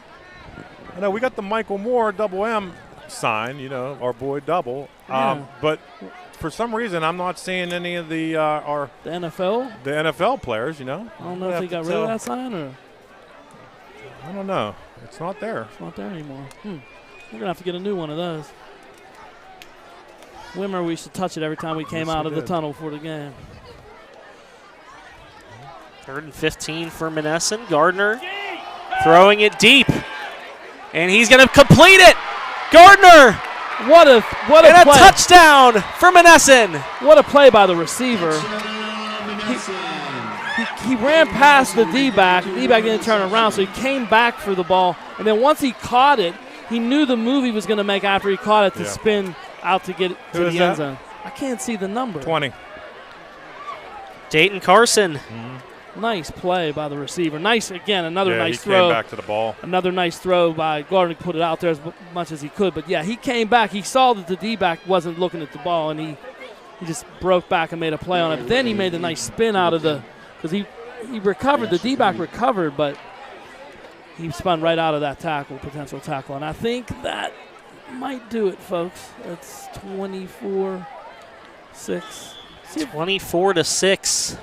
I know we got the Michael Moore double M sign. Our boy Double. Yeah. But for some reason, I'm not seeing any of the the NFL players. I don't know if they got rid of that sign or. I don't know. It's not there. It's not there anymore. We're gonna have to get a new one of those. Remember, we used to touch it every time we came out of the tunnel for the game. 3rd and 15 for Monessen. Gardner throwing it deep, and he's going to complete it. Gardner, what a play. A touchdown for Monessen. What a play by the receiver. he ran past the D-back. The D-back didn't turn around, so he came back for the ball. And then once he caught it, he knew the move he was going to make after he caught it to spin out to get it to the end zone. I can't see the number. 20. Dayton Carson. Nice play by the receiver. Nice, again, another nice he throw. Came back to the ball. Another nice throw by Gardner to put it out there as much as he could. But, yeah, he came back. He saw that the D-back wasn't looking at the ball, and he just broke back and made a play on it. But then he made a nice spin out of the – because he recovered. The D-back recovered, but he spun right out of that tackle, potential tackle. And I think that might do it, folks. It's 24-6. 24-6.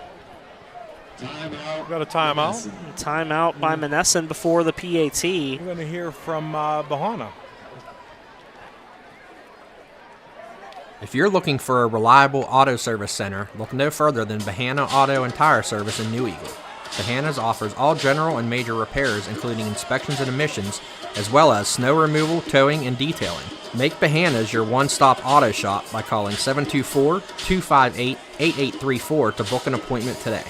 Timeout. Got a timeout. Timeout by Monessen before the PAT. We're going to hear from Bahana. If you're looking for a reliable auto service center, look no further than Bahana Auto and Tire Service in New Eagle. Bahana's offers all general and major repairs, including inspections and emissions, as well as snow removal, towing, and detailing. Make Bahana's your one-stop auto shop by calling 724-258-8834 to book an appointment today.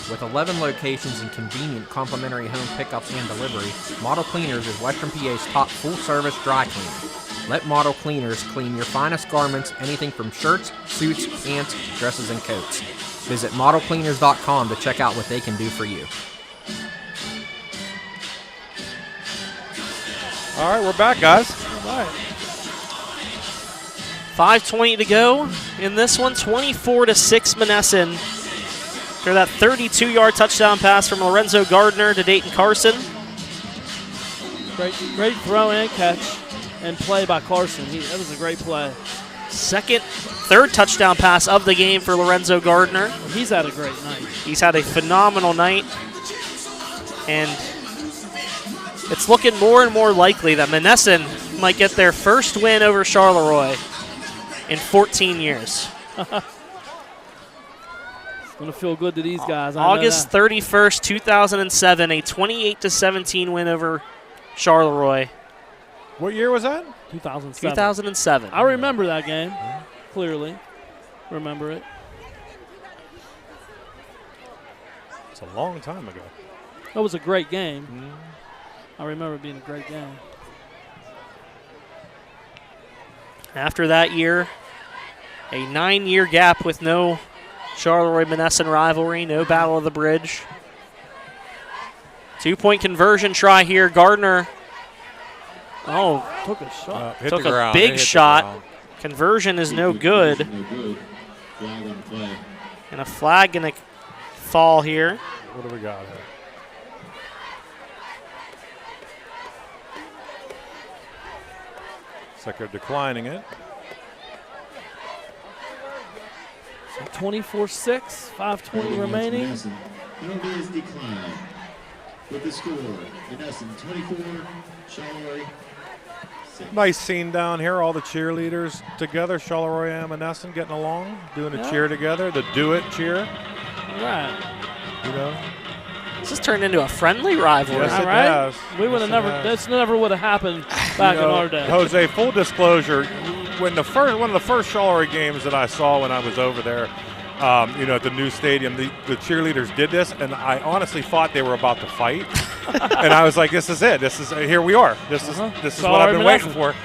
With 11 locations and convenient complimentary home pickup and delivery, Model Cleaners is Western PA's top full-service dry cleaner. Let Model Cleaners clean your finest garments, anything from shirts, suits, pants, dresses, and coats. Visit modelcleaners.com to check out what they can do for you. All right, we're back, guys. All right. 5:20 to go in this one. 24-6 Monessen. After that 32-yard touchdown pass from Lorenzo Gardner to Dayton Carson. Great throw and catch and play by Carson. That was a great play. Third touchdown pass of the game for Lorenzo Gardner. He's had a great night. He's had a phenomenal night. And it's looking more and more likely that Monessen might get their first win over Charleroi in 14 years. It's going to feel good to these guys. August 31st, 2007, a 28-17 win over Charleroi. What year was that? 2007. 2007. I remember that game, clearly. Remember it. It's a long time ago. That was a great game. I remember it being a great game. After that year, a 9-year gap with no Charleroi-Monessen rivalry, no Battle of the Bridge. 2-point conversion try here. Gardner took a shot. took a big shot. Conversion is no good. Flag on play. And a flag going to fall here. What do we got here? Looks like they're declining it. 24-6, 5:20 remaining. Penalty is declined. With the score, Monessen 24, Charleroi 6. Nice scene down here. All the cheerleaders together. Charleroi and Monessen getting along, doing a cheer together. The Do It cheer. Right. You know. This has turned into a friendly rivalry. Yes, All it right. has. We would have never. This never would have happened back in our day. Jose, full disclosure, when one of the first Charleroi games that I saw when I was over there, at the new stadium, the cheerleaders did this, and I honestly thought they were about to fight. And I was like, "This is it. This is here we are. This is what I've been waiting for."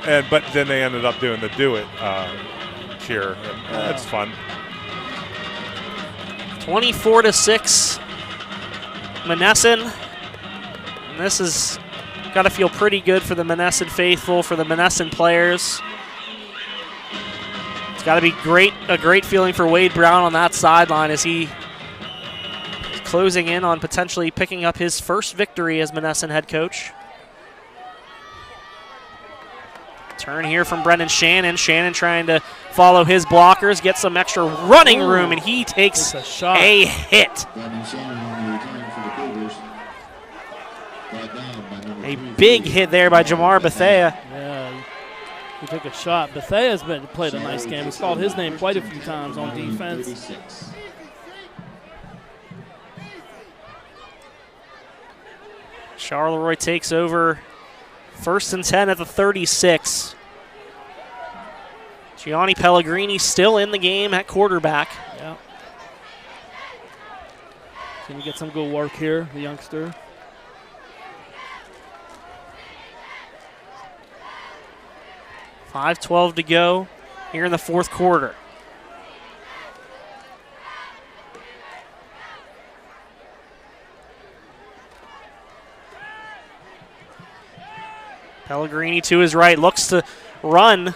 But then they ended up doing the Do It cheer. It's fun. 24-6, Monessen. And this has got to feel pretty good for the Monessen faithful, for the Monessen players. It's got to be a great feeling for Wade Brown on that sideline as he is closing in on potentially picking up his first victory as Monessen head coach. Turn here from Brendan Shannon. Shannon trying to follow his blockers, get some extra running room, and he takes a hit. A big hit there by Jamar Bethea. Yeah, he took a shot. Bethea's played a nice game. He's called his name quite a few times on defense. Charleroi takes over First and 10 at the 36. Gianni Pellegrini still in the game at quarterback. Yeah. Going to get some good work here, the youngster. .5:12 to go here in the fourth quarter. Pellegrini to his right, looks to run.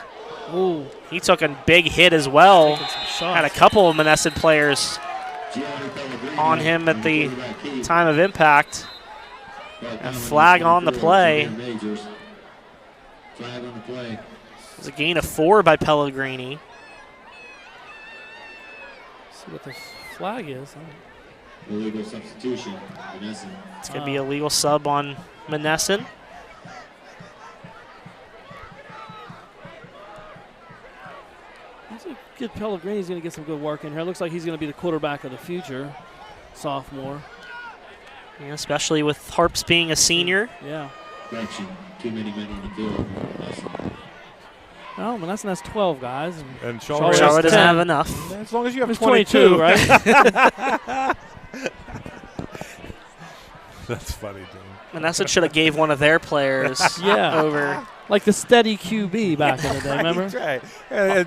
Ooh. He took a big hit as well. Had a couple of Monessen players on him at the time of impact. A flag on the play. Flag on the play. It was a gain of 4 by Pellegrini. See what the flag is. Illegal substitution. Monessen. It's going to be a legal sub on Monessen. Good Pellegrini's going to get some good work in here. Looks like he's going to be the quarterback of the future, sophomore. Yeah, especially with Harps being a senior. Yeah. Correction. Too many men on the field. Monessen. Oh, Monessen has 12 guys. And Charleroi Charlotte doesn't 10. have enough. As long as you have It's 22, 22, right? That's funny, dude. Monessen should have gave one of their players Yeah. over. Like the steady QB back in the day, remember? Right.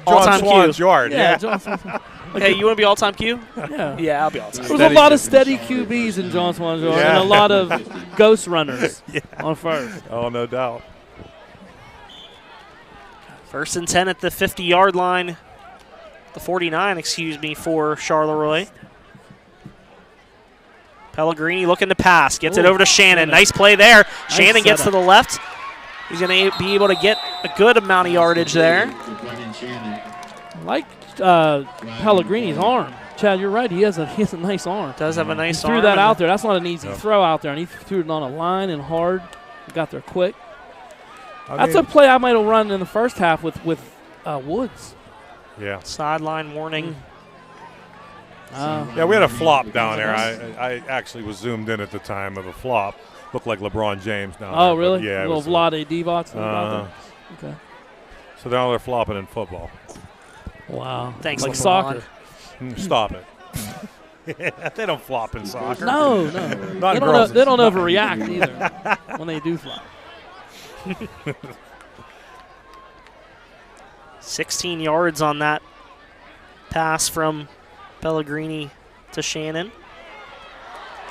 All-time John Swan's Q. yard. Yeah, Yeah. Johnson. Hey, you want to be all-time Q? Yeah. Yeah, I'll be all-time. There was a lot of steady QBs in John Swan's yard and a lot of ghost runners on first. Oh, no doubt. First and 10 at the 50-yard line. The 49, excuse me, for Charleroi. Pellegrini looking to pass. Gets it over to Shannon. Nice play there. Shannon gets to the left. He's going to be able to get a good amount of yardage there. Like Pellegrini's arm. Chad, you're right. He has a nice arm. Does have a nice arm. Threw that out there. That's not an easy throw out there, and he threw it on a line and hard. He got there quick. That's a play I might have run in the first half with Woods. Yeah. Sideline warning. Yeah, we had a flop down there. I actually was zoomed in at the time of the flop. Looked like LeBron James down there. Oh, really? Yeah. A little Vlade Divac. Okay. So now they're flopping in football. Wow. Thanks, like LeBron. soccer. Stop it. They don't flop in soccer. No. Not They don't overreact either when they do flop. 16 yards on that pass from Pellegrini to Shannon.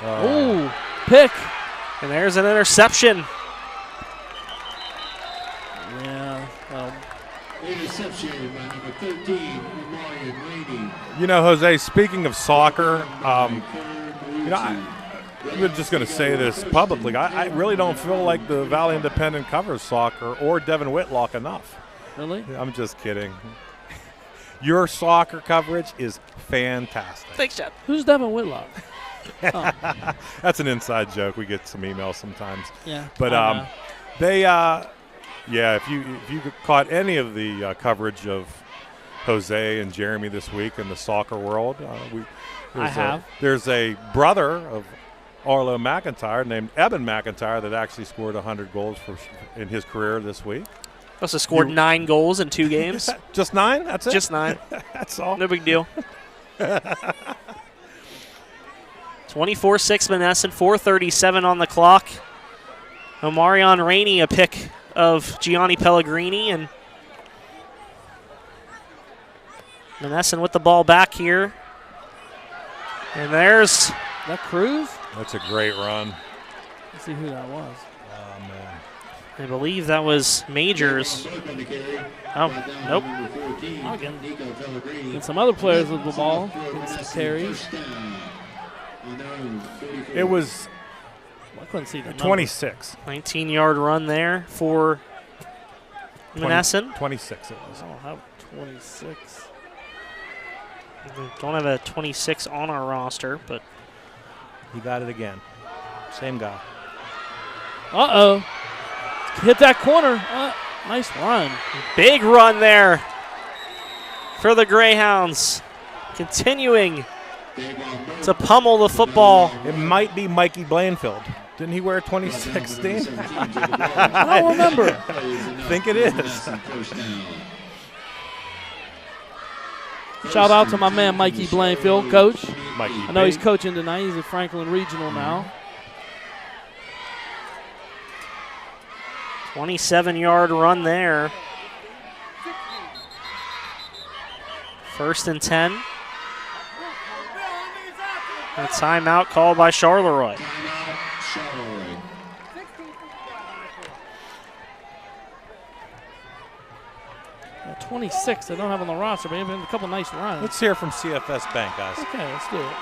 Ooh, pick. And there's an interception. Yeah. Interception by number 13, Marion Rainey. You know, Jose, speaking of soccer, I'm just going to say this publicly. I really don't feel like the Valley Independent covers soccer or Devin Whitlock enough. Really? I'm just kidding. Your soccer coverage is fantastic. Thanks, Chad. Who's Devin Whitlock? That's an inside joke. We get some emails sometimes. Yeah. But if you caught any of the coverage of Jose and Jeremy this week in the soccer world, there's a brother of Arlo McIntyre named Eben McIntyre that actually scored 100 goals in his career this week. Also scored 9 goals in 2 games. Just 9? That's it? Just 9. That's all. No big deal. 24-6 Monessen, 4:37 on the clock. Omarion Rainey, a pick of Gianni Pellegrini, and Monessen with the ball back here. And there's that Cruz? That's a great run. Let's see who that was. Oh, man. I believe that was Majors. Oh, nope. And some other players with the ball. Some carries. It was I couldn't see the 26. 19-yard run there for Monessen. 26 it was. Oh, how 26. We don't have a 26 on our roster, but He got it again. Same guy. Uh-oh. Hit that corner. Nice run. big run there for the Greyhounds. Continuing to pummel the football. It might be Mikey Blainfield. Didn't he wear 2016? I don't remember. I think it is. Shout out to my man Mikey Blainfield, coach. Mikey I know he's B. coaching tonight. He's at Franklin Regional now. 27-yard run there. 1st and 10. A timeout called by Charleroi. Timeout, Charleroi. 26 they don't have on the roster, but even a couple nice runs. Let's hear from CFS Bank, guys. Okay, let's do it.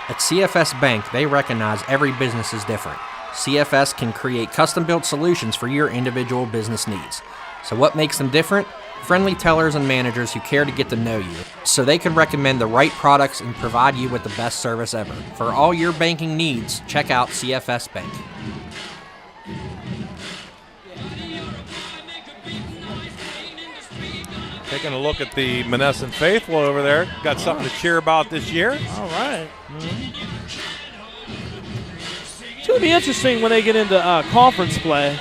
At CFS Bank, they recognize every business is different. CFS can create custom-built solutions for your individual business needs. So what makes them different? Friendly tellers and managers who care to get to know you, so they can recommend the right products and provide you with the best service ever. For all your banking needs, check out CFS Bank. Taking a look at the Monessen faithful over there. Got something to cheer about this year. All right. It's going to be interesting when they get into conference play.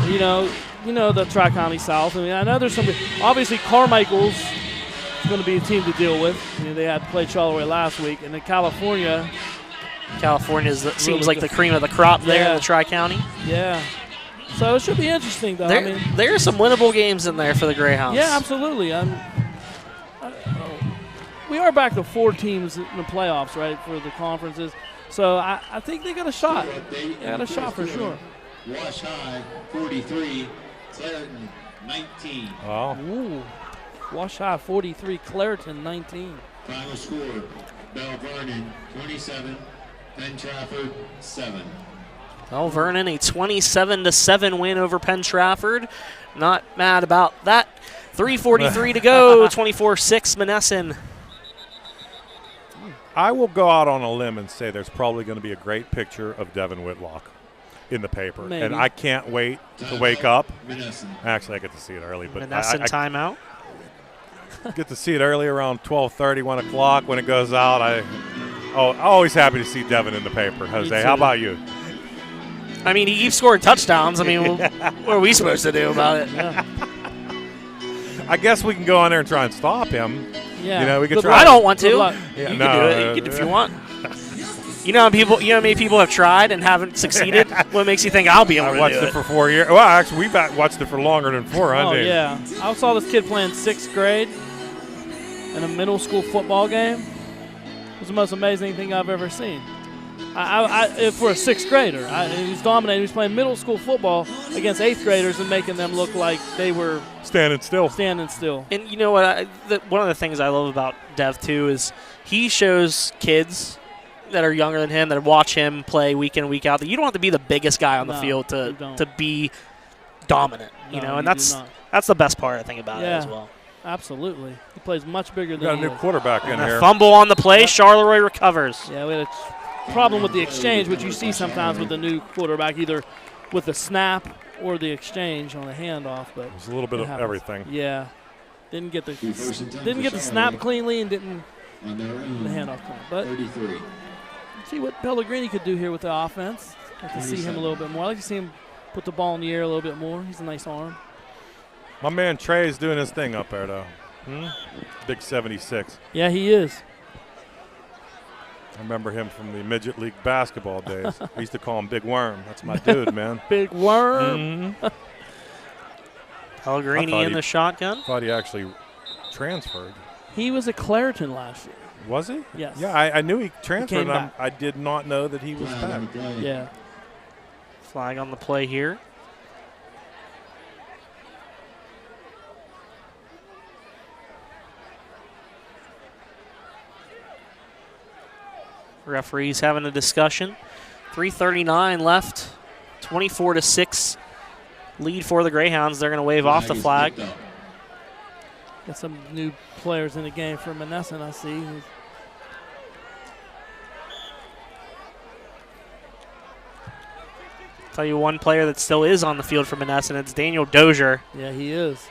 You know the Tri-County South. I mean, I know there's some. Obviously, Carmichael's is going to be a team to deal with. You know, they had played Charleroi last week, and then California. Seems like the cream of the crop there in the Tri-County. Yeah. So it should be interesting, though. There are some winnable games in there for the Greyhounds. Yeah, absolutely. We are back to 4 teams in the playoffs, right, for the conferences. So I think they got a shot. They got a shot for sure. Wash High, 43. Clareton, 19. Oh. Ooh. Wash High, 43. Clareton, 19. Final score, Bell Vernon, 27. Penn Trafford, 7. Well, Vernon, a 27-7 win over Penn Trafford. Not mad about that. 3:43 to go, 24-6 Monessen. I will go out on a limb and say there's probably going to be a great picture of Devin Whitlock in the paper. Maybe. And I can't wait to wake up. Monessen. Actually, I get to see it early. But Monessen timeout. get to see it early around 12:30, 1 o'clock when it goes out. Always happy to see Devin in the paper. Jose, how about you? I mean, he keeps scoring touchdowns. I mean, what are we supposed to do about it? Yeah. I guess we can go on there and try and stop him. Yeah. You know, we could Good try. luck. I don't want to. Good luck. Yeah, You no, can do it. You can if you want. You know how many people have tried and haven't succeeded? What makes you think I'll be able I to watched do it it? for 4 years. Well, actually, we've watched it for longer than 4, huh, Oh, Dave? yeah. I saw this kid playing 6th grade in a middle school football game. It was the most amazing thing I've ever seen. For a 6th grader, he was dominating. He was playing middle school football against 8th graders and making them look like they were Standing still. And you know what? One of the things I love about Dev, too, is he shows kids that are younger than him that watch him play week in, week out that you don't have to be the biggest guy on the field to be dominant. And that's the best part, I think, about it as well. Absolutely. He plays much bigger than Got a he new is. quarterback in And here. a fumble on the play. Charleroi recovers. Yeah, we had a problem with the exchange, which you see sometimes with the new quarterback, either with the snap or the exchange on the handoff. But There's a little bit of everything. Yeah, didn't get the snap cleanly and didn't On their own, the handoff clean. But 33. see what Pellegrini could do here with the offense. Like to see him a little bit more. I like to see him put the ball in the air a little bit more. He's a nice arm. My man Trey's doing his thing up there, though. Big 76. Yeah, he is. I remember him from the Midget League basketball days. I used to call him Big Worm. That's my dude, man. Big Worm. Pellegrini in the shotgun. Thought he actually transferred. He was at Clareton last year. Was he? Yes. Yeah, I knew he transferred. came back. I did not know that he was Flag back. on the play. Yeah. Flag on the play here. Referees having a discussion. 3:39 left. 24-6 lead for the Greyhounds. They're going to wave off the is flag. picked up. Got some new players in the game for Monessen, I see. Tell you one player that still is on the field for Monessen. It's Daniel Dozier, Yeah, he is.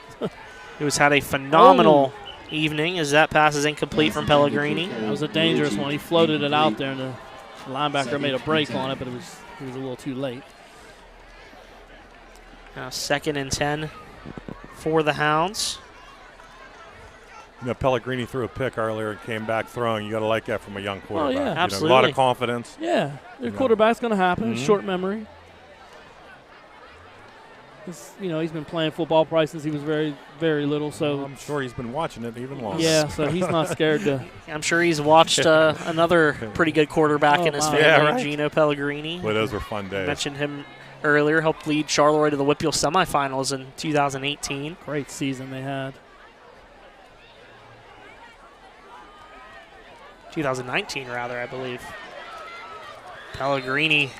who's had a phenomenal evening as that pass is incomplete from Pellegrini. That was a dangerous one. He floated it out there. The linebacker made a break on it, but he was a little too late. Now 2nd and 10 for the Hounds. You know, Pellegrini threw a pick earlier and came back throwing. You got to like that from a young quarterback. yeah. You know, Absolutely. a lot of confidence. Yeah, the You know. quarterback's going to happen. Mhm. Short memory. He's been playing football probably since he was very, very little. So I'm sure he's been watching it even longer. yeah, so he's not scared to. I'm sure he's watched another pretty good quarterback in his wow. family, Yeah, right. Gino Pellegrini. Boy, those were fun days. Mentioned him earlier, helped lead Charleroi to the Whippeal semifinals in 2018. Great season they had. 2019, rather, I believe. Pellegrini.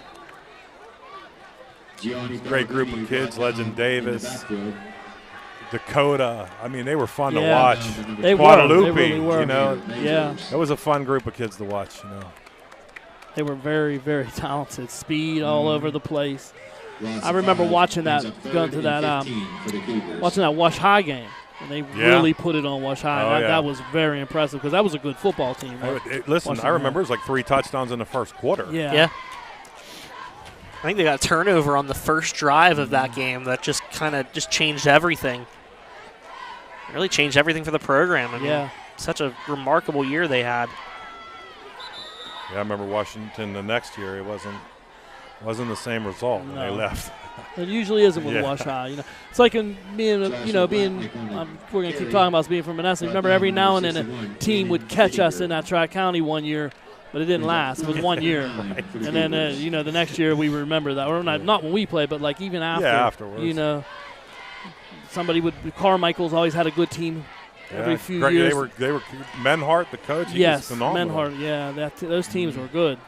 Great group of kids, Legend Davis, Dakota. I mean, they were fun to Yeah. watch. They Guadalupe, were. They really were. you know. Yeah, It was a fun group of kids to watch, you know. they were very, very talented. Speed all over the place. I remember watching that, going to that, watching that Wash High game, and they really put it on Wash High. Oh, yeah. That was very impressive because that was a good football team. Listen, I remember it was like 3 touchdowns in the first quarter. Yeah. I think they got a turnover on the first drive of that game that just kind of just changed everything. Really changed everything for the program. I mean, such a remarkable year they had. Yeah, I remember Washington the next year. It wasn't the same result when they left. It usually isn't with Wash High. You know, it's like in being, we're going to keep talking about us being from Monessen. Remember, every now and then a team would catch us in that Tri-County one year, but it didn't last. It was 1 year. And then, the next year we remember that. Or not when we played, but like even after. Yeah, afterwards. You know, Carmichael's always had a good team every few great. years. They were Menhart, the coach. He Yes, was phenomenal. Menhart. Yeah, those teams were good.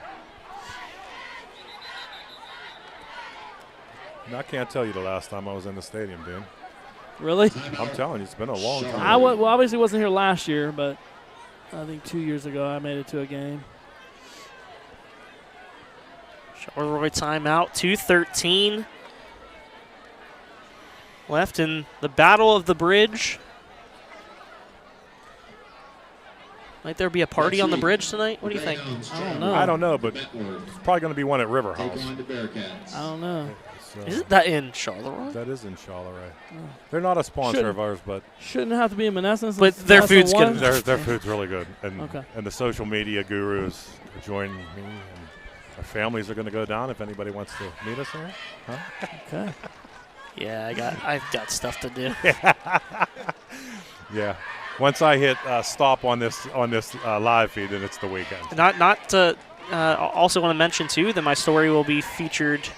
And I can't tell you the last time I was in the stadium, Dean. Really? I'm telling you, it's been a long time. I obviously wasn't here last year, but I think 2 years ago I made it to a game. Charleroi timeout, 2:13 left in the Battle of the Bridge. Might there be a party on the bridge tonight? What do you think? I don't know, but it's probably going to be one at River House. I don't know. So Isn't that in Charleroi? that is in Charleroi. They're not a sponsor of ours, but Shouldn't have to be in Monessen. But their food's good. their food's really good. And Okay. and the social media gurus are joining me. And our families are going to go down if anybody wants to meet us there. Huh? Okay. Yeah, I've got stuff to do. Yeah. Once I hit stop on this live feed, then it's the weekend. Also want to mention too that my story will be featured.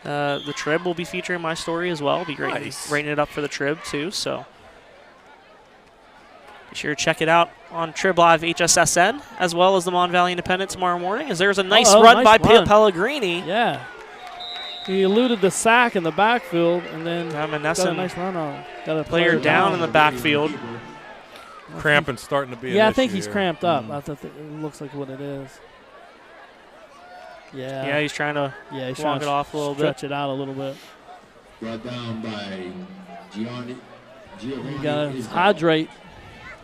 The Trib will be featuring my story as well. Be great, Nice. rating it up for the Trib too. So be sure to check it out on Trib Live HSSN as well as the Mon Valley Independent tomorrow morning. As there's a nice run by Pellegrini. Yeah. He eluded the sack in the backfield and then Monessen got a nice run on. Got a player down in the backfield. Cramping starting to be. Yeah, an I think issue he's here. cramped up. It looks like what it is. Yeah. Yeah, he's trying to he's walk trying it off a little bit. stretch it out a little bit. Brought down by Giovanni. You got to hydrate.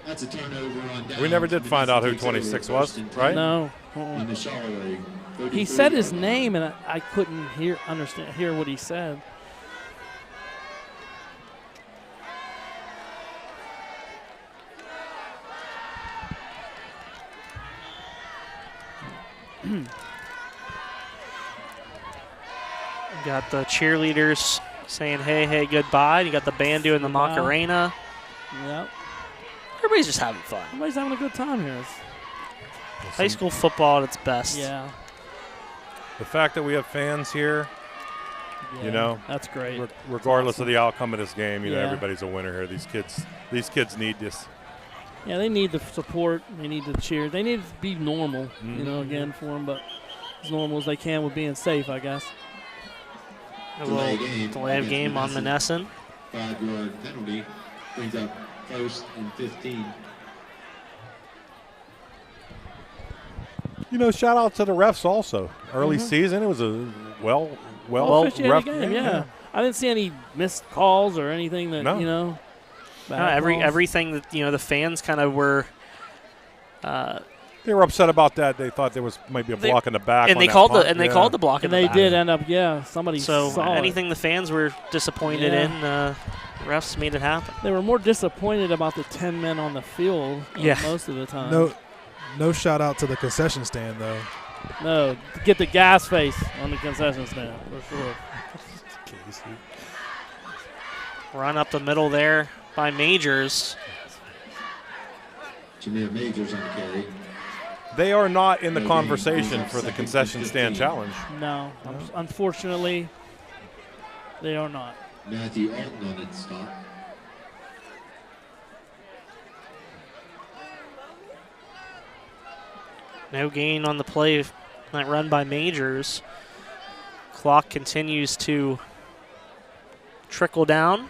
That's a turnover on down. We never did find out who 26 was, right? No. On the Charleroi. He said his name, and I couldn't hear what he said. Got the cheerleaders saying hey, hey, goodbye. You got the band doing the Goodbye. Macarena. Yep. Everybody's just having fun. Everybody's having a good time here. High school football at its best. Yeah. The fact that we have fans here, Yeah, you know, that's great. regardless of the outcome of this game, you know, Yeah. everybody's a winner here. These kids need this. Yeah, they need the support. They need the cheer. They need to be normal, you know, again for them, but as normal as they can with being safe, I guess. A little delay of game on Monessen. 5-yard penalty brings up 1st and 15. You know, shout out to the refs also. Early season, it was a well officiated ref game, yeah. I didn't see any missed calls or anything that, No. you know. No, bad calls. everything that the fans kind of were They were upset about that. They thought there was maybe a block in the back. And they called the called the block in the back. And they did end up, somebody so saw anything the fans were disappointed in, refs made it happen. They were more disappointed about the 10 men on the field most of the time. No shout out to the concession stand though. No, get the gas face on the concession stand for sure. Run up the middle there by Majors. Jimmy Majors on the carry. They are not in the conversation for the concession stand challenge. No, unfortunately, they are not. Matthew Alton on its stop. No gain on the play. That run by Majors. Clock continues to trickle down.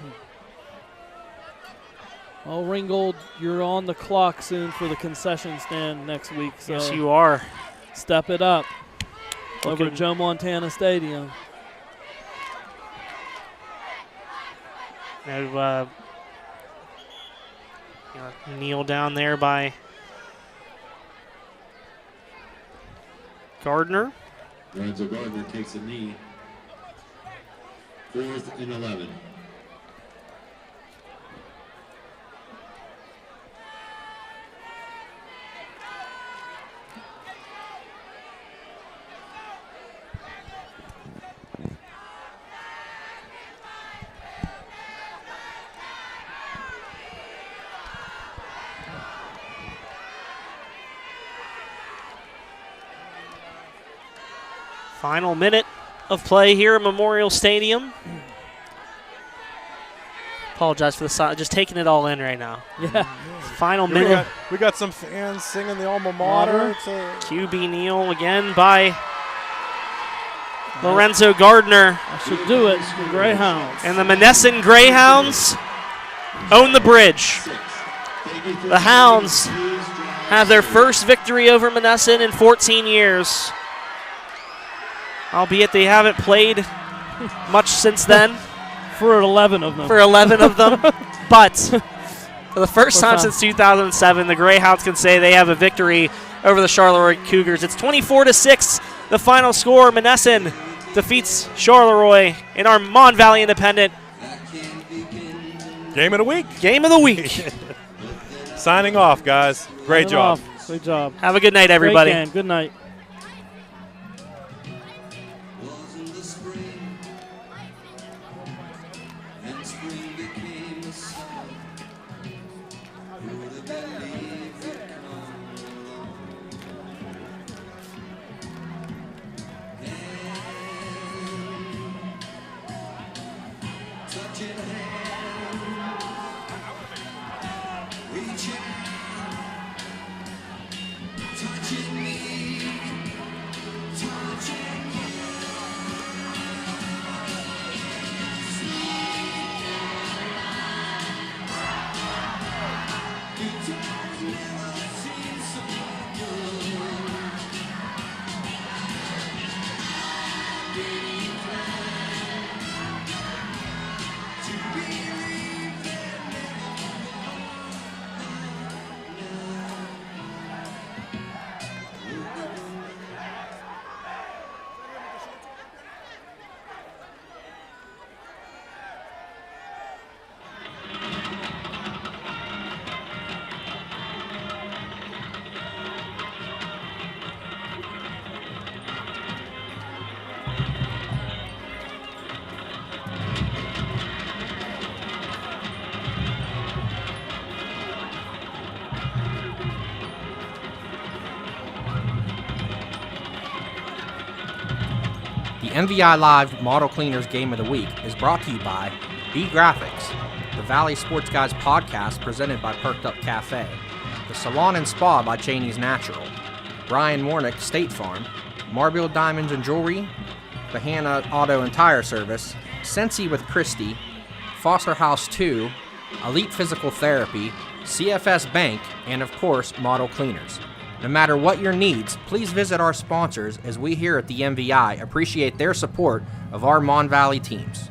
Well, Ringgold, you're on the clock soon for the concession stand next week. So yes, you are. Step it up over at Joe Montana Stadium. No, kneel down there by Gardner. Lorenzo Gardner takes a knee. 4th and 11. Final minute of play here at Memorial Stadium. Apologize for the silence. Just taking it all in right now. Yeah. Final minute. We got some fans singing the alma mater. QB kneel again by Lorenzo Gardner. I should do it. The Greyhounds. And the Monessen Greyhounds own the bridge. The Hounds have their first victory over Monessen in 14 years. Albeit they haven't played much since then. For 11 of them. For 11 of them. But for the first time since 2007, the Greyhounds can say they have a victory over the Charleroi Cougars. It's 24-6, the final score. Monessen defeats Charleroi in our Mon Valley Independent. Game of the week. Game of the week. Signing off, guys. Great job. Great job. Have a good night, everybody. Great game. Good night. The MVI Live Model Cleaners Game of the Week is brought to you by B Graphics, the Valley Sports Guys podcast presented by Perked Up Cafe, the Salon and Spa by Cheney's Natural, Brian Warnick State Farm, Marble Diamonds and Jewelry, the Hannah Auto and Tire Service, Sensi with Christie, Foster House 2, Elite Physical Therapy, CFS Bank, and of course, Model Cleaners. No matter what your needs, please visit our sponsors as we here at the MVI appreciate their support of our Mon Valley teams.